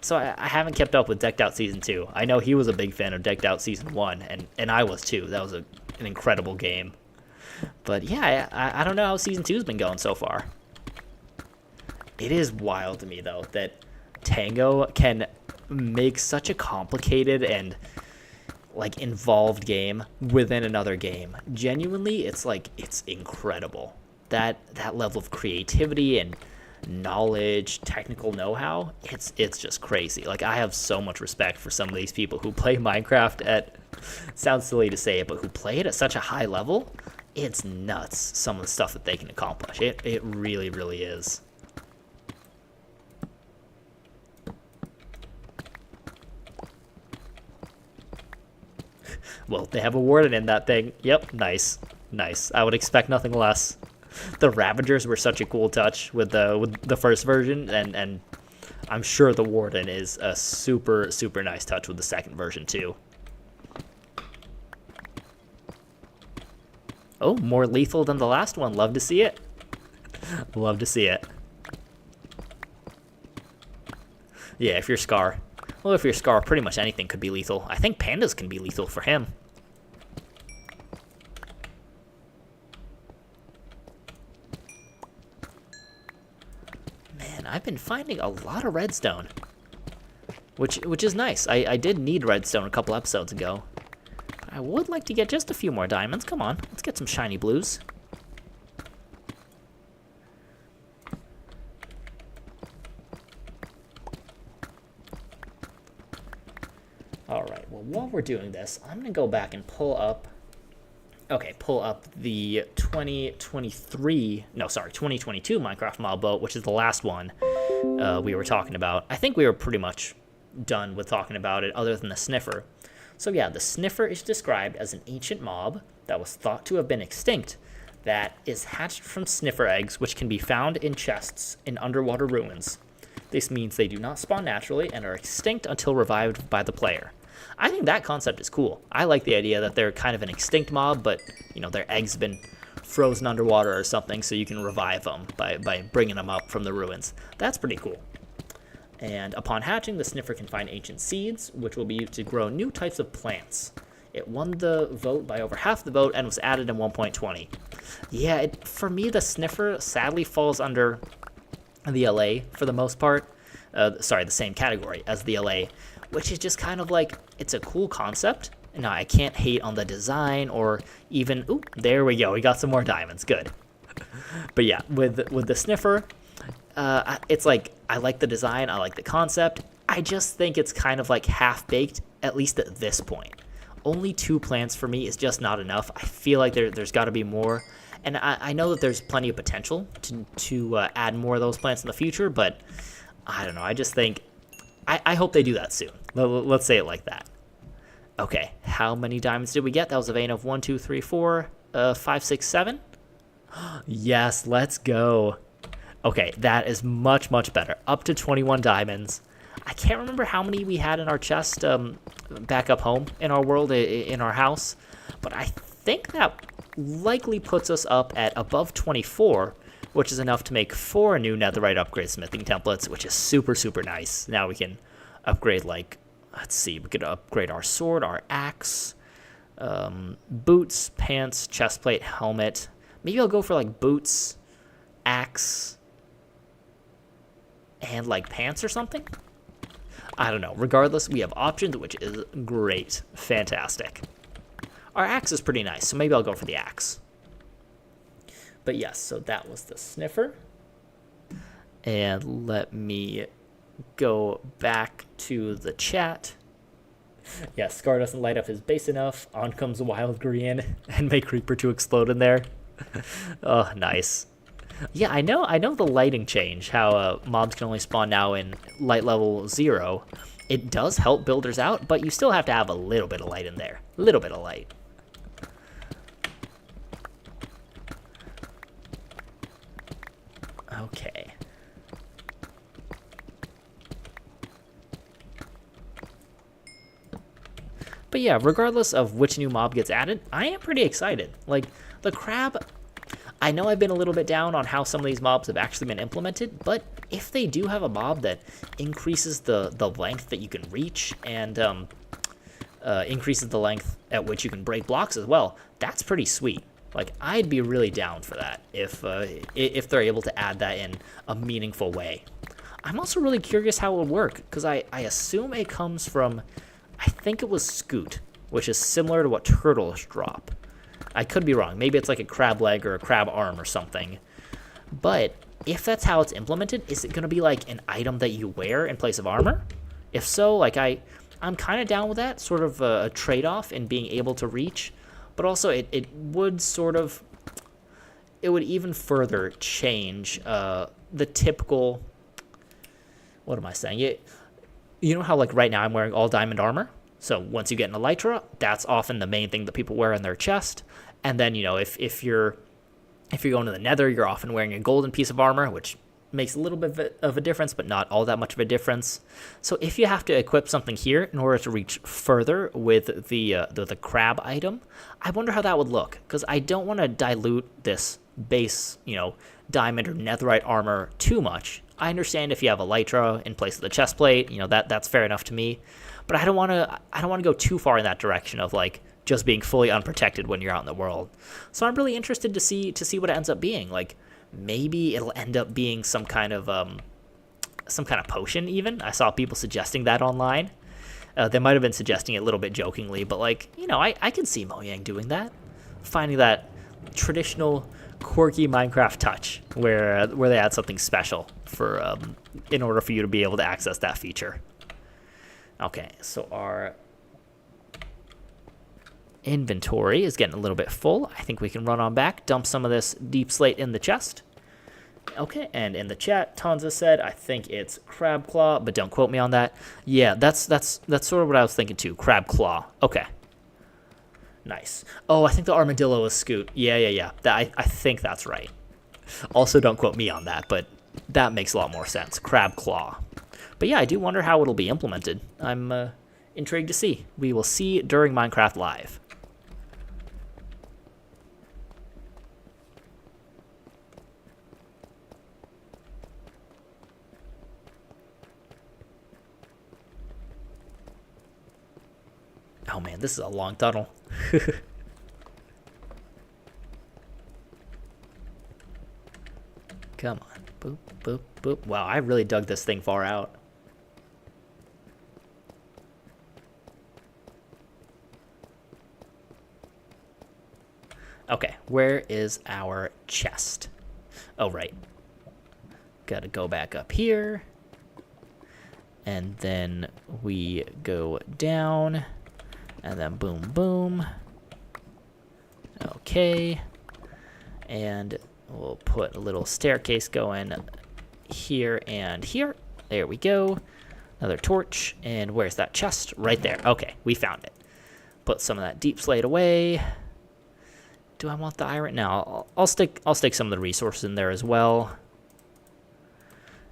so I haven't kept up with Decked Out Season 2. I know he was a big fan of Decked Out Season 1, and I was too. That was an incredible game. But yeah, I don't know how Season 2's been going so far. It is wild to me, though, that Tango can make such a complicated and like involved game within another game. Genuinely, it's incredible. That level of creativity and knowledge, technical know-how, it's just crazy. Like, I have so much respect for some of these people who play Minecraft at, sounds silly to say it, but who play it at such a high level. It's nuts, some of the stuff that they can accomplish. It really, really is. Well, they have a warden in that thing. Yep, nice. Nice. I would expect nothing less. The Ravagers were such a cool touch with the first version, and I'm sure the warden is a super, super nice touch with the second version, too. Oh, more lethal than the last one. Love to see it. Love to see it. Yeah, if you're Scar. Well, if you're Scar, pretty much anything could be lethal. I think pandas can be lethal for him. Man, I've been finding a lot of redstone. Which is nice. I did need redstone a couple episodes ago. I would like to get just a few more diamonds. Come on, let's get some shiny blues. Alright, well, while we're doing this, I'm going to go back and pull up the 2022 Minecraft Mob Boat, which is the last one we were talking about. I think we were pretty much done with talking about it, other than the Sniffer. So yeah, the Sniffer is described as an ancient mob that was thought to have been extinct, that is hatched from sniffer eggs, which can be found in chests in underwater ruins. This means they do not spawn naturally and are extinct until revived by the player. I think that concept is cool. I like the idea that they're kind of an extinct mob, but, you know, their eggs have been frozen underwater or something, so you can revive them by bringing them up from the ruins. That's pretty cool. And upon hatching, the Sniffer can find ancient seeds, which will be used to grow new types of plants. It won the vote by over half the vote and was added in 1.20. Yeah, for me, the Sniffer sadly falls under the LA for the most part. Sorry, the same category as the LA, which is just kind of like, it's a cool concept. Now, I can't hate on the design or even, ooh, there we go. We got some more diamonds. Good. But yeah, with the Sniffer, it's like, I like the design. I like the concept. I just think it's kind of like half-baked, at least at this point. Only 2 plants for me is just not enough. I feel like there's got to be more. And I know that there's plenty of potential to add more of those plants in the future, but I don't know. I just think, I hope they do that soon. Let's say it like that. Okay, how many diamonds did we get? That was a vein of 1, 2, 3, 4, 5, 6, 7. Yes, let's go. Okay, that is much, much better. Up to 21 diamonds. I can't remember how many we had in our chest back up home in our world, in our house, but I think that likely puts us up at above 24, which is enough to make 4 new netherite upgrade smithing templates, which is super, super nice. Now we can upgrade, like, let's see, we could upgrade our sword, our axe, boots, pants, chestplate, helmet. Maybe I'll go for, like, boots, axe, and, like, pants or something? I don't know. Regardless, we have options, which is great. Fantastic. Our axe is pretty nice, so maybe I'll go for the axe. But yes, so that was the Sniffer. And let me go back to the chat. Yeah, Scar doesn't light up his base enough. On comes a wild green and make Creeper to explode in there. Oh, nice. Yeah, I know the lighting change, how mobs can only spawn now in light level 0. It does help builders out, but you still have to have a little bit of light in there. A little bit of light. Okay. But yeah, regardless of which new mob gets added, I am pretty excited. Like, the crab, I know I've been a little bit down on how some of these mobs have actually been implemented, but if they do have a mob that increases the length that you can reach and increases the length at which you can break blocks as well, that's pretty sweet. Like, I'd be really down for that if they're able to add that in a meaningful way. I'm also really curious how it would work, because I assume it comes from, I think it was Scoot, which is similar to what turtles drop. I could be wrong. Maybe it's like a crab leg or a crab arm or something. But if that's how it's implemented, is it going to be like an item that you wear in place of armor? If so, like I'm kind of down with that, sort of a trade-off in being able to reach. But also it would sort of, it would even further change the typical, what am I saying? You know how like right now I'm wearing all diamond armor? So once you get an elytra, that's often the main thing that people wear in their chest. And then, you know, if you're going to the nether, you're often wearing a golden piece of armor, which makes a little bit of a difference, but not all that much of a difference. So if you have to equip something here in order to reach further with the crab item, I wonder how that would look, because I don't want to dilute this base, you know, diamond or netherite armor too much. I understand if you have elytra in place of the chest plate, you know, that's fair enough to me. But I don't want to go too far in that direction of like just being fully unprotected when you're out in the world. So I'm really interested to see what it ends up being. Like maybe it'll end up being some kind of potion even. I saw people suggesting that online. They might have been suggesting it a little bit jokingly, but like, you know, I can see Mojang doing that, finding that traditional quirky Minecraft touch where they add something special for in order for you to be able to access that feature. Okay, so our inventory is getting a little bit full. I think we can run on back, dump some of this deep slate in the chest. Okay, and in the chat, Tonza said, I think it's crab claw, but don't quote me on that. Yeah, that's sort of what I was thinking too, crab claw. Okay. Nice. Oh, I think the armadillo is Scoot. Yeah. I think that's right. Also, don't quote me on that, but that makes a lot more sense. Crab claw. But yeah, I do wonder how it'll be implemented. I'm intrigued to see. We will see during Minecraft Live. Oh man, this is a long tunnel. Come on. Boop, boop, boop. Wow, I really dug this thing far out. Okay, where is our chest? Oh, right. Gotta go back up here. And then we go down. And then boom, boom. Okay. And we'll put a little staircase going here and here. There we go. Another torch. And where's that chest? Right there. Okay, we found it. Put some of that deep slate away. Do I want the iron? No, I'll stick some of the resources in there as well.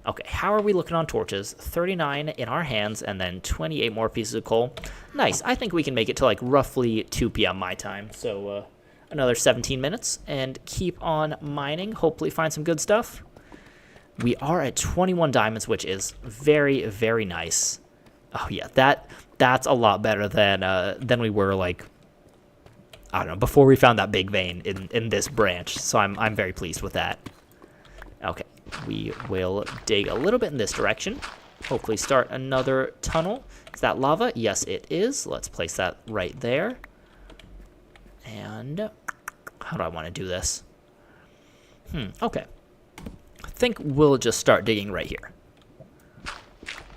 Okay, how are we looking on torches? 39 in our hands and then 28 more pieces of coal. Nice. I think we can make it to like roughly 2 p.m. my time. So another 17 minutes and keep on mining. Hopefully find some good stuff. We are at 21 diamonds, which is very, very nice. Oh yeah, that's a lot better than we were like, I don't know, before we found that big vein in this branch. So I'm very pleased with that. Okay, we will dig a little bit in this direction. Hopefully start another tunnel. Is that lava? Yes, it is. Let's place that right there. And how do I want to do this? Okay. I think we'll just start digging right here.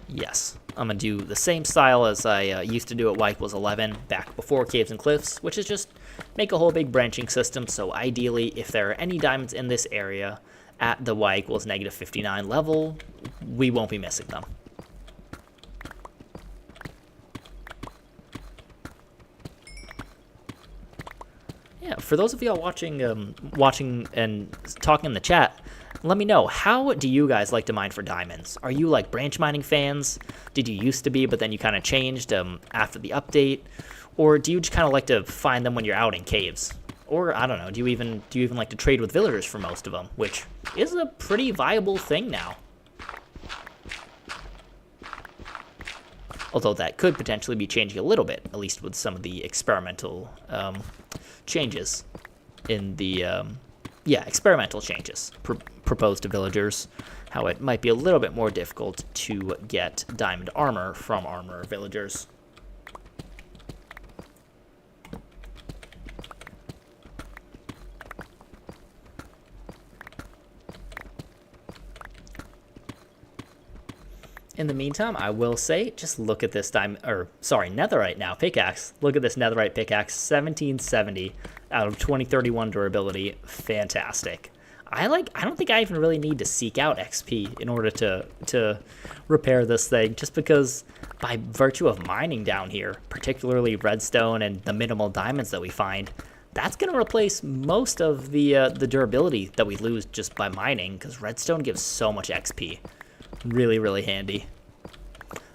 Yes. I'm going to do the same style as I used to do at Y equals 11 back before Caves and Cliffs, which is just make a whole big branching system. So ideally, if there are any diamonds in this area at the Y equals negative 59 level, we won't be missing them. Yeah, for those of y'all watching and talking in the chat, let me know, how do you guys like to mine for diamonds? Are you like branch mining fans? Did you used to be, but then you kind of changed after the update? Or do you just kind of like to find them when you're out in caves? Or I don't know, do you even like to trade with villagers for most of them, which is a pretty viable thing now. Although that could potentially be changing a little bit, at least with some of the experimental changes in the, experimental changes proposed to villagers, how it might be a little bit more difficult to get diamond armor from armor villagers. In the meantime, I will say, just look at this netherite now, pickaxe. Look at this netherite pickaxe, 1770 out of 2031 durability. Fantastic. I don't think I even really need to seek out XP in order to repair this thing, just because by virtue of mining down here, particularly redstone and the minimal diamonds that we find, that's going to replace most of the durability that we lose just by mining, because redstone gives so much XP. Really, really handy.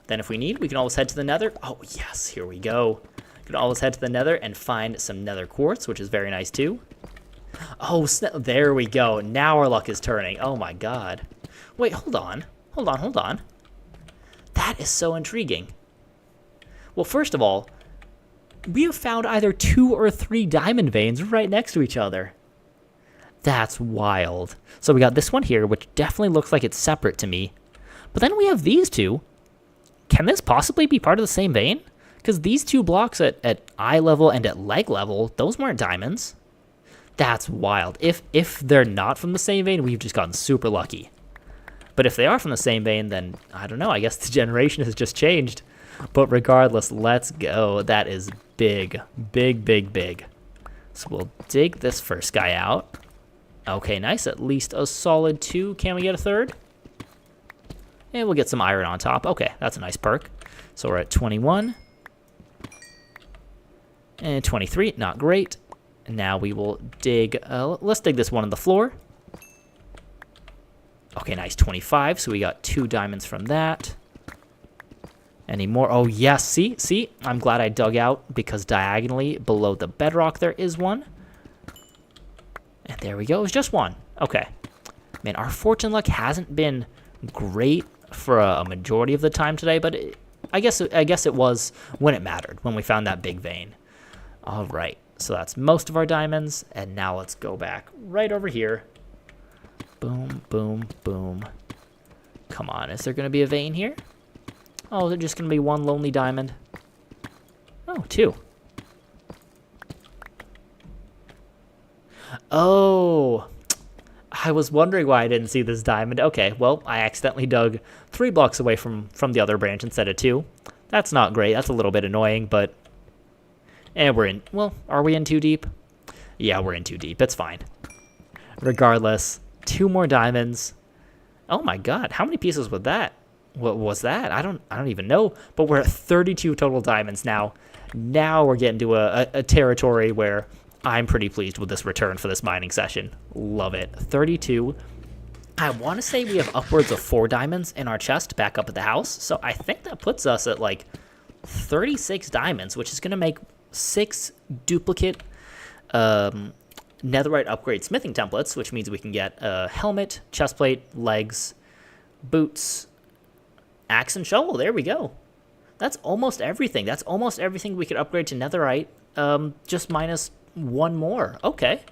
Then if we need, we can always head to the nether. Oh, yes, here we go. We can always head to the nether and find some nether quartz, which is very nice too. Oh, there we go. Now our luck is turning. Oh my god. Wait, hold on. Hold on. That is so intriguing. Well, first of all, we have found either 2 or 3 diamond veins right next to each other. That's wild. So we got this one here, which definitely looks like it's separate to me. But then we have these two. Can this possibly be part of the same vein? Because these 2 blocks at eye level and at leg level, those weren't diamonds. That's wild. If they're not from the same vein, we've just gotten super lucky. But if they are from the same vein, then I don't know. I guess the generation has just changed. But regardless, let's go. That is big. Big. So we'll dig this first guy out. Okay, nice. At least a solid 2. Can we get a third? And we'll get some iron on top. Okay, that's a nice perk. So we're at 21. And 23, not great. And now we will dig, let's dig this one on the floor. Okay, nice, 25. So we got 2 diamonds from that. Any more? Oh, yes, see? I'm glad I dug out, because diagonally below the bedrock there is one. And there we go, it was just one. Okay. Man, our fortune luck hasn't been great for a majority of the time today, but I guess it was when it mattered, when we found that big vein. All right, so that's most of our diamonds, and now let's go back right over here. Boom, boom, boom. Come on, is there going to be a vein here? Oh, there's just going to be 1 lonely diamond. Oh, 2. Oh, I was wondering why I didn't see this diamond. Okay, well, I accidentally dug 3 blocks away from the other branch instead of 2. That's not great. That's a little bit annoying, but... And we're in... Well, are we in too deep? Yeah, we're in too deep. It's fine. Regardless, 2 more diamonds. Oh my god, how many pieces was that? What was that? I don't even know. But we're at 32 total diamonds now. Now we're getting to a territory where I'm pretty pleased with this return for this mining session. Love it. 32. I want to say we have upwards of 4 diamonds in our chest back up at the house. So I think that puts us at like 36 diamonds, which is going to make 6 duplicate netherite upgrade smithing templates, which means we can get a helmet, chestplate, legs, boots, axe, and shovel. There we go. That's almost everything. That's almost everything we could upgrade to netherite, just minus 1 more. Okay.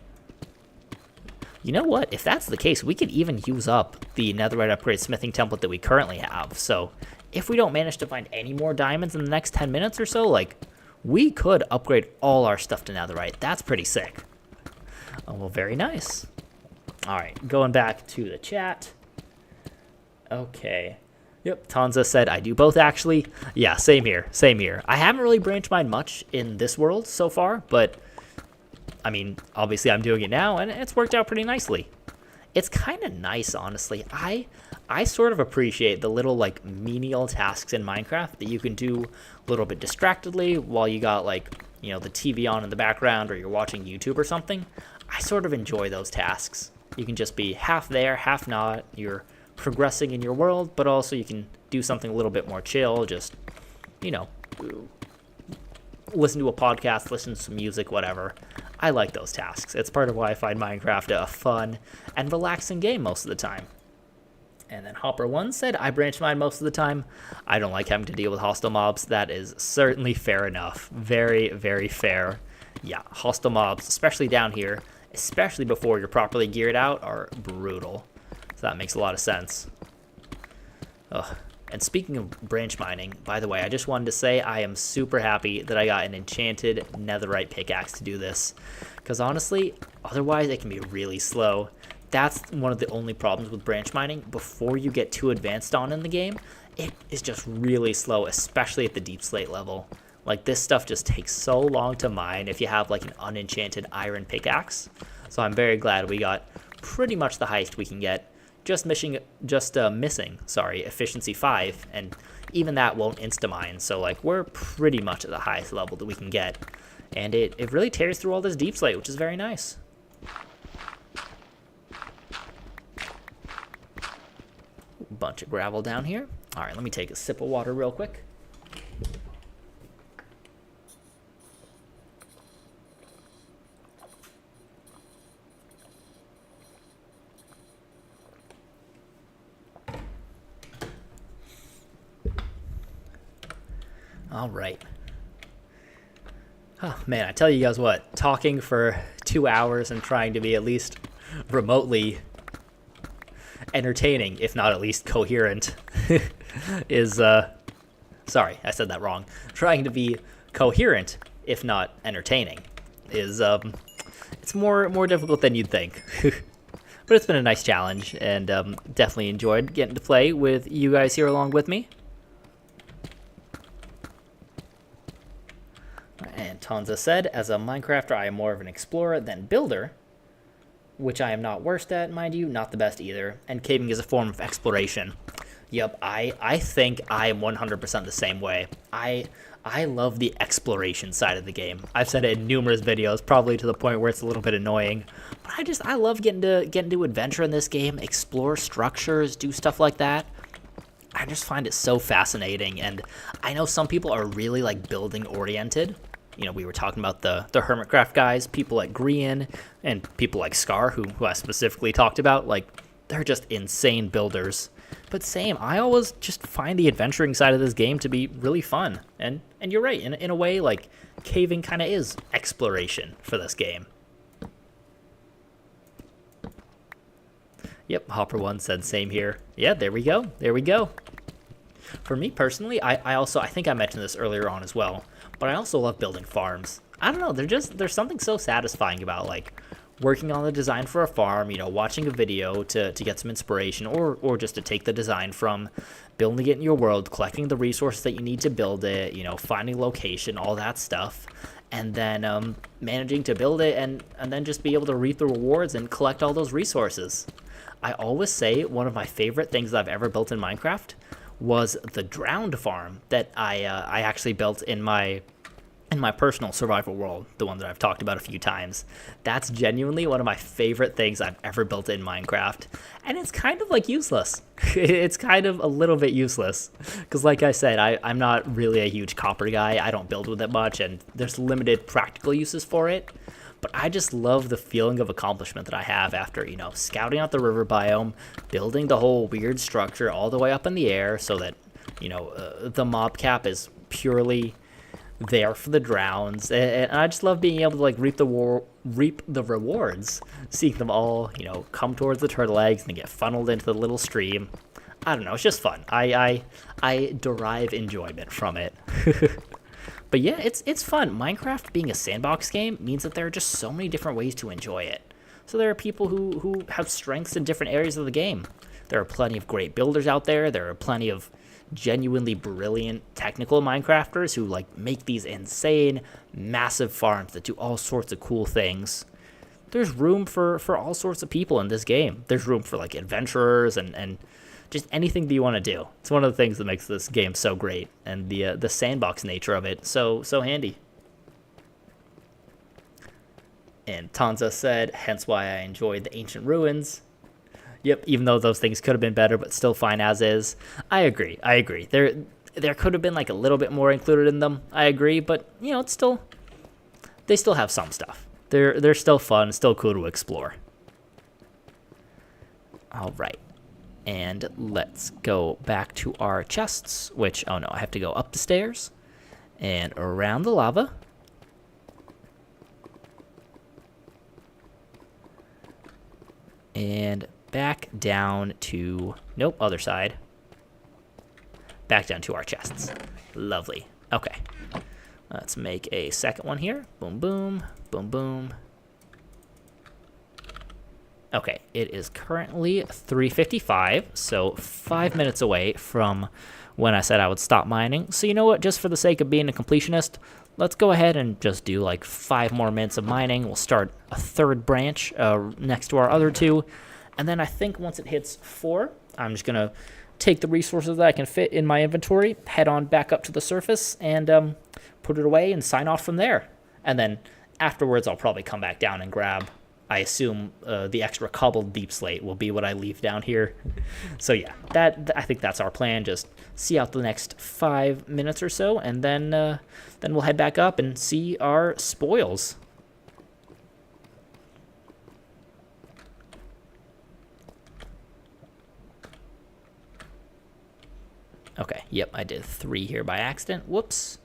You know what? If that's the case, we could even use up the netherite upgrade smithing template that we currently have. So if we don't manage to find any more diamonds in the next 10 minutes or so, like, we could upgrade all our stuff to netherite. That's pretty sick. Oh, well, very nice. All right, going back to the chat. Okay. Yep, Tanza said, I do both, actually. Yeah, same here. I haven't really branched mine much in this world so far, but, I mean, obviously I'm doing it now, and it's worked out pretty nicely. It's kind of nice, honestly. I sort of appreciate the little, like, menial tasks in Minecraft that you can do a little bit distractedly while you got, like, you know, the TV on in the background or you're watching YouTube or something. I sort of enjoy those tasks. You can just be half there, half not. You're progressing in your world, but also you can do something a little bit more chill, just, you know, listen to a podcast, listen to some music, whatever. I like those tasks. It's part of why I find Minecraft a fun and relaxing game most of the time. And then Hopper1 said, I branch mine most of the time. I don't like having to deal with hostile mobs. That is certainly fair enough. Very, very fair. Yeah, hostile mobs, especially down here, especially before you're properly geared out, are brutal. So that makes a lot of sense. Ugh. And speaking of branch mining, by the way, I just wanted to say I am super happy that I got an enchanted netherite pickaxe to do this. Because honestly, otherwise it can be really slow. That's one of the only problems with branch mining. Before you get too advanced on in the game, it is just really slow, especially at the deep slate level. Like, this stuff just takes so long to mine if you have like an unenchanted iron pickaxe. So I'm very glad we got pretty much the highest we can get. Just missing efficiency 5, and even that won't insta-mine, so like we're pretty much at the highest level that we can get, and it really tears through all this deep slate, which is very nice. Bunch of gravel down here. All right, let me take a sip of water real quick. All right. Oh, man, I tell you guys what, talking for 2 hours and trying to be at least remotely entertaining, if not at least coherent, is, sorry, I said that wrong. Trying to be coherent, if not entertaining, is, it's more difficult than you'd think. But it's been a nice challenge, and definitely enjoyed getting to play with you guys here along with me. And Tanza said, as a Minecrafter, I am more of an explorer than builder, which I am not worst at, mind you, not the best either. And caving is a form of exploration. Yep, I think I am 100% the same way. I love the exploration side of the game. I've said it in numerous videos, probably to the point where it's a little bit annoying. But I love getting to adventure in this game, explore structures, do stuff like that. I just find it so fascinating, and I know some people are really like building oriented. You know, we were talking about the Hermitcraft guys, people like Grian, and people like Scar, who I specifically talked about. Like, they're just insane builders. But same, I always just find the adventuring side of this game to be really fun. And you're right, in a way, like, caving kind of is exploration for this game. Yep, Hopper1 said same here. Yeah, there we go. There we go. For me personally, I think I mentioned this earlier on as well, but I also love building farms. I don't know, there's something so satisfying about like working on the design for a farm, you know, watching a video to get some inspiration, or just to take the design from, building it in your world, collecting the resources that you need to build it, you know, finding location, all that stuff, and then managing to build it and then just be able to reap the rewards and collect all those resources. I always say one of my favorite things that I've ever built in Minecraft was the drowned farm that I actually built in my personal survival world, the one that I've talked about a few times. That's genuinely one of my favorite things I've ever built in Minecraft, and it's kind of like useless. It's kind of a little bit useless, because like I said, I'm not really a huge copper guy. I don't build with it much, and there's limited practical uses for it. But I just love the feeling of accomplishment that I have after, you know, scouting out the river biome, building the whole weird structure all the way up in the air so that, you know, the mob cap is purely there for the drowns. And I just love being able to, like, reap the rewards, seeing them all, you know, come towards the turtle eggs and then get funneled into the little stream. I don't know, it's just fun. I derive enjoyment from it. But yeah, it's fun. Minecraft being a sandbox game means that there are just so many different ways to enjoy it. So there are people who have strengths in different areas of the game. There are plenty of great builders out there. There are plenty of genuinely brilliant technical Minecrafters who like make these insane, massive farms that do all sorts of cool things. There's room for all sorts of people in this game. There's room for like adventurers and just anything that you want to do. It's one of the things that makes this game so great, and the sandbox nature of it so handy. And Tanza said, hence why I enjoyed the ancient ruins. Yep, even though those things could have been better, but still fine as is. I agree. There could have been like a little bit more included in them. I agree, but you know, they still have some stuff. they're still fun, still cool to explore. All right. And let's go back to our chests, which, oh no, I have to go up the stairs and around the lava. And back down to, nope, other side. Back down to our chests. Lovely. Okay. Let's make a second one here. Boom, boom, boom, boom. Okay, it is currently 3:55, so 5 minutes away from when I said I would stop mining. So you know what, just for the sake of being a completionist, let's go ahead and just do like 5 more minutes of mining. We'll start a third branch next to our other two. And then I think once it hits 4, I'm just going to take the resources that I can fit in my inventory, head on back up to the surface, and put it away and sign off from there. And then afterwards, I'll probably come back down and grab, I assume, the extra cobbled deep slate will be what I leave down here. So yeah, I think that's our plan. Just see out the next 5 minutes or so, and then we'll head back up and see our spoils. Okay, yep, I did 3 here by accident. Whoops.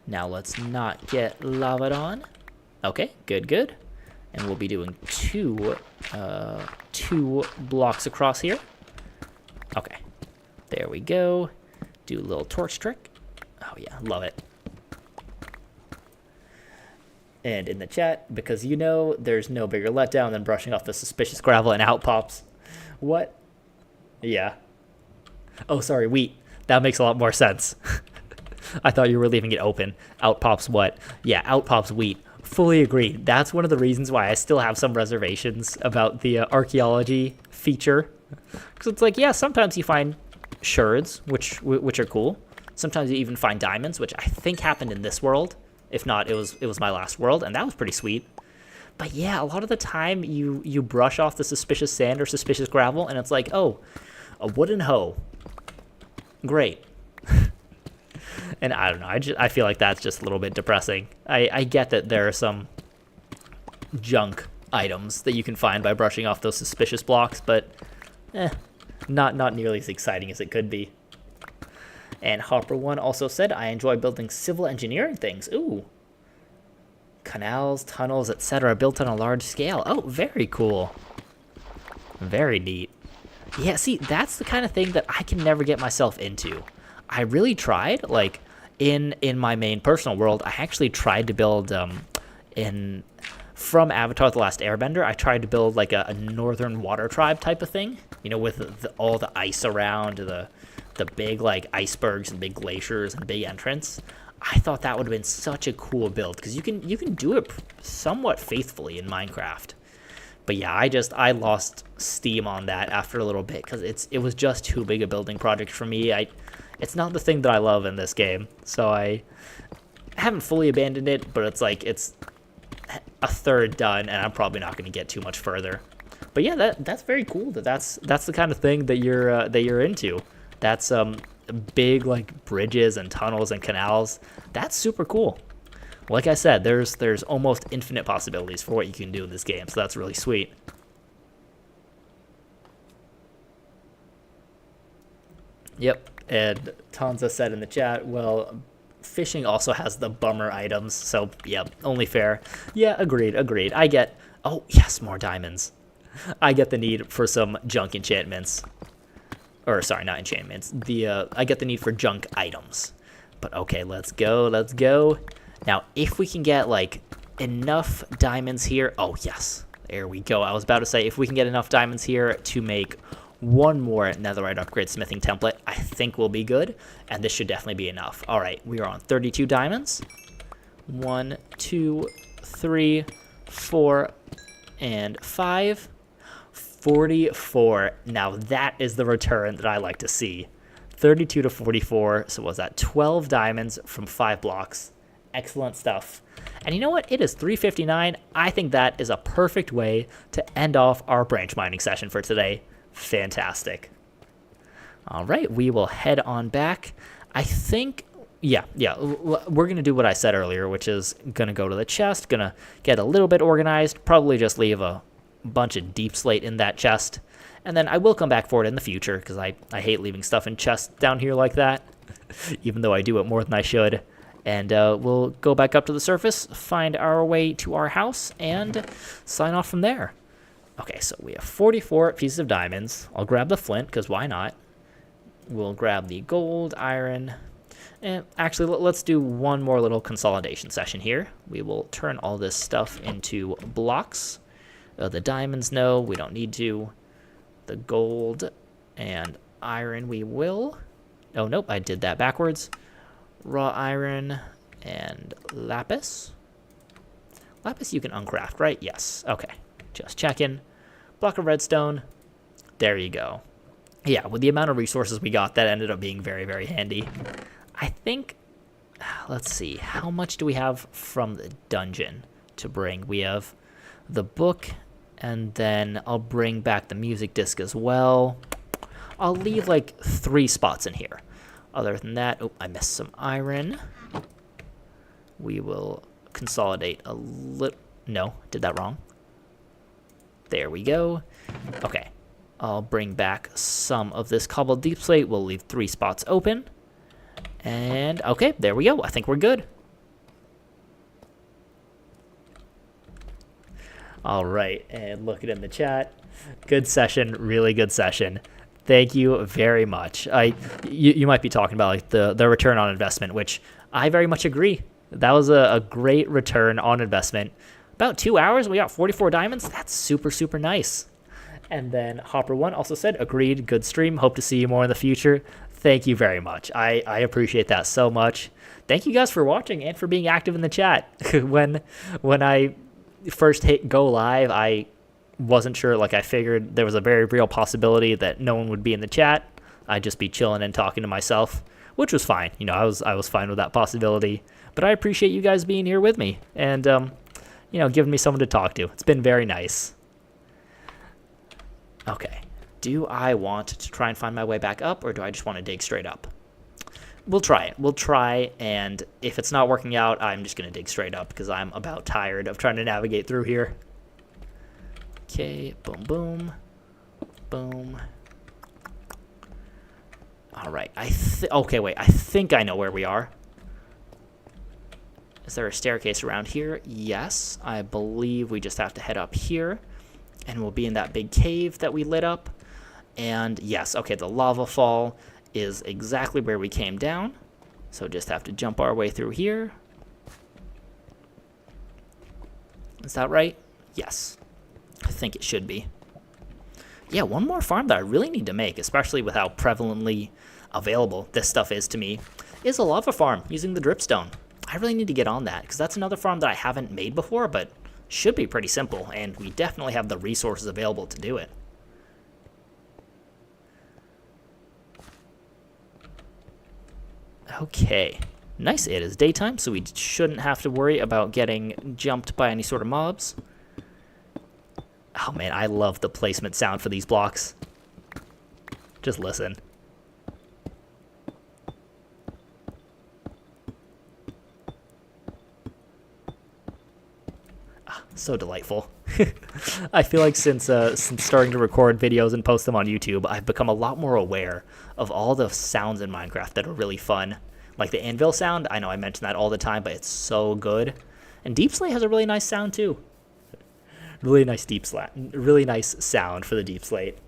Now let's not get lavaed on. Okay, good, good. And we'll be doing two blocks across here. Okay, there we go. Do a little torch trick. Oh yeah, love it. And in the chat, because you know there's no bigger letdown than brushing off the suspicious gravel and out pops. What? Yeah. Oh, sorry, wheat. That makes a lot more sense. I thought you were leaving it open. Out pops what? Yeah, out pops wheat. Fully agreed. That's one of the reasons why I still have some reservations about the archaeology feature. Because it's like, yeah, sometimes you find sherds, which are cool. Sometimes you even find diamonds, which I think happened in this world. If not, it was my last world, and that was pretty sweet. But yeah, a lot of the time you brush off the suspicious sand or suspicious gravel, and it's like, oh, a wooden hoe. Great. And I don't know, I feel like that's just a little bit depressing. I get that there are some junk items that you can find by brushing off those suspicious blocks, but not nearly as exciting as it could be. And Hopper1 also said, I enjoy building civil engineering things. Ooh. Canals, tunnels, etc. built on a large scale. Oh, very cool. Very neat. Yeah, see, that's the kind of thing that I can never get myself into. I really tried, like, in my main personal world, I actually tried to build, from Avatar The Last Airbender, I tried to build, like, a northern water tribe type of thing, you know, with all the ice around, the big, like, icebergs and big glaciers and big entrance. I thought that would have been such a cool build, because you can do it somewhat faithfully in Minecraft. But yeah, I lost steam on that after a little bit, because it was just too big a building project for me. It's not the thing that I love in this game, so I haven't fully abandoned it, but it's like it's a third done, and I'm probably not going to get too much further. But yeah, that's very cool. That's the kind of thing that you're into. That's big, like, bridges and tunnels and canals. That's super cool. Like I said, there's almost infinite possibilities for what you can do in this game, so that's really sweet. Yep, and Tanza said in the chat, well, fishing also has the bummer items, so yeah, only fair. Yeah, agreed. I get, oh yes, more diamonds. I get the need for some junk enchantments. Or sorry, not enchantments. I get the need for junk items. But okay, let's go. Now, if we can get, like, enough diamonds here... Oh, yes. There we go. I was about to say, if we can get enough diamonds here to make one more netherite upgrade smithing template, I think we'll be good. And this should definitely be enough. All right, we are on 32 diamonds. 1, 2, 3, 4, and 5. 44. Now, that is the return that I like to see. 32 to 44. So what was that? 12 diamonds from 5 blocks. Excellent stuff. And you know what? It is 3:59. I think that is a perfect way to end off our branch mining session for today. Fantastic. All right, we will head on back. I think Yeah, we're going to do what I said earlier, which is going to go to the chest, going to get a little bit organized, probably just leave a bunch of deep slate in that chest, and then I will come back for it in the future, because I hate leaving stuff in chests down here like that, even though I do it more than I should. And we'll go back up to the surface, find our way to our house, and sign off from there. Okay, so we have 44 pieces of diamonds. I'll grab the flint, because why not? We'll grab the gold, iron, and actually let's do one more little consolidation session here. We will turn all this stuff into blocks. The diamonds, no, we don't need to. The gold and iron we will. Oh, nope, I did that backwards. Raw iron and lapis. Lapis you can uncraft, right? Yes, okay. Just checking. Block of redstone. There you go. Yeah, with the amount of resources we got, that ended up being very, very handy. I think, let's see, how much do we have from the dungeon to bring? We have the book, and then I'll bring back the music disc as well. I'll leave like 3 spots in here. Other than that, oh, I missed some iron. We will consolidate a little. No, did that wrong. There we go. Okay, I'll bring back some of this cobbled deep slate. We'll leave 3 spots open. And, okay, there we go. I think we're good. All right, and looking in the chat. Good session, really good session. Thank you very much. You might be talking about like the return on investment, which I very much agree. That was a great return on investment. About 2 hours, we got 44 diamonds. That's super, super nice. And then Hopper1 also said, agreed, good stream. Hope to see you more in the future. Thank you very much. I appreciate that so much. Thank you guys for watching and for being active in the chat. When I first hit go live, I wasn't sure. Like, I figured there was a very real possibility that no one would be in the chat. I'd just be chilling and talking to myself, which was fine. You know, I was fine with that possibility. But I appreciate you guys being here with me and you know, giving me someone to talk to. It's been very nice. Okay. Do I want to try and find my way back up, or do I just want to dig straight up? We'll try it. We'll try, and if it's not working out, I'm just going to dig straight up because I'm about tired of trying to navigate through here. Okay, boom, boom, boom. All right. Okay, wait. I think I know where we are. Is there a staircase around here? Yes. I believe we just have to head up here, and we'll be in that big cave that we lit up. And yes, okay, the lava fall is exactly where we came down. So just have to jump our way through here. Is that right? Yes. I think it should be. Yeah, one more farm that I really need to make, especially with how prevalently available this stuff is to me, is a lava farm using the dripstone. I really need to get on that, because that's another farm that I haven't made before, but should be pretty simple, and we definitely have the resources available to do it. Okay, nice. It is daytime, so we shouldn't have to worry about getting jumped by any sort of mobs. Oh man, I love the placement sound for these blocks. Just listen. So delightful. I feel like since starting to record videos and post them on YouTube, I've become a lot more aware of all the sounds in Minecraft that are really fun. Like the anvil sound, I know I mention that all the time, but it's so good. And Deep Slate has a really nice sound too. Really nice really nice sound for the Deep Slate.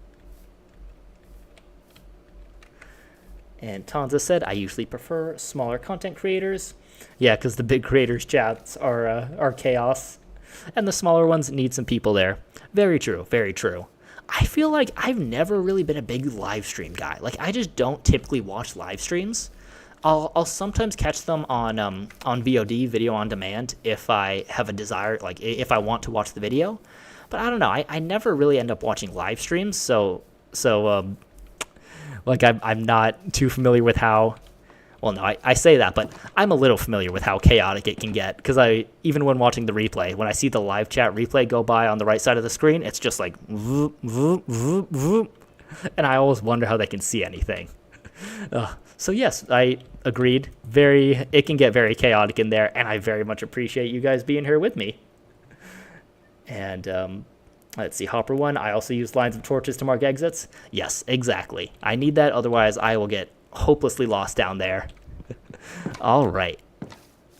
And Tanza said, I usually prefer smaller content creators. Yeah, because the big creators' chats are chaos. And the smaller ones need some people there. Very true, very true. I feel like I've never really been a big live stream guy. Like, I just don't typically watch live streams. I'll sometimes catch them on VOD, video on demand, if I have a desire, like if I want to watch the video. But I don't know. I never really end up watching live streams, so like I'm not too familiar with how. Well, no, I say that, but I'm a little familiar with how chaotic it can get, because even when watching the replay, when I see the live chat replay go by on the right side of the screen, it's just like vroom, vroom, vroom, vroom, and I always wonder how they can see anything. So yes, I agreed. It can get very chaotic in there, and I very much appreciate you guys being here with me. And let's see, Hopper 1, I also use lines of torches to mark exits. Yes, exactly. I need that, otherwise I will get hopelessly lost down there. All right.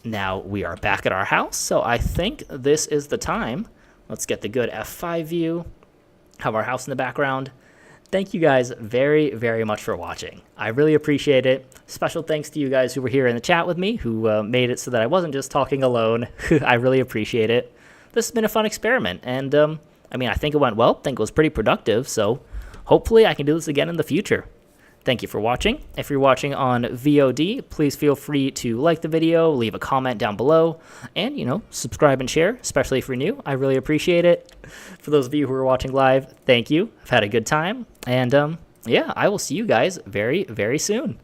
Now we are back at our house, so I think this is the time. Let's get the good F5 view, have our house in the background. Thank you guys very, very much for watching. I really appreciate it. Special thanks to you guys who were here in the chat with me, who made it so that I wasn't just talking alone. I really appreciate it. This has been a fun experiment, and I mean, I think it went well. I think it was pretty productive, so hopefully I can do this again in the future. Thank you for watching. If you're watching on VOD, please feel free to like the video, leave a comment down below, and, you know, subscribe and share, especially if you're new. I really appreciate it. For those of you who are watching live, thank you. I've had a good time. And, yeah, I will see you guys very, very soon.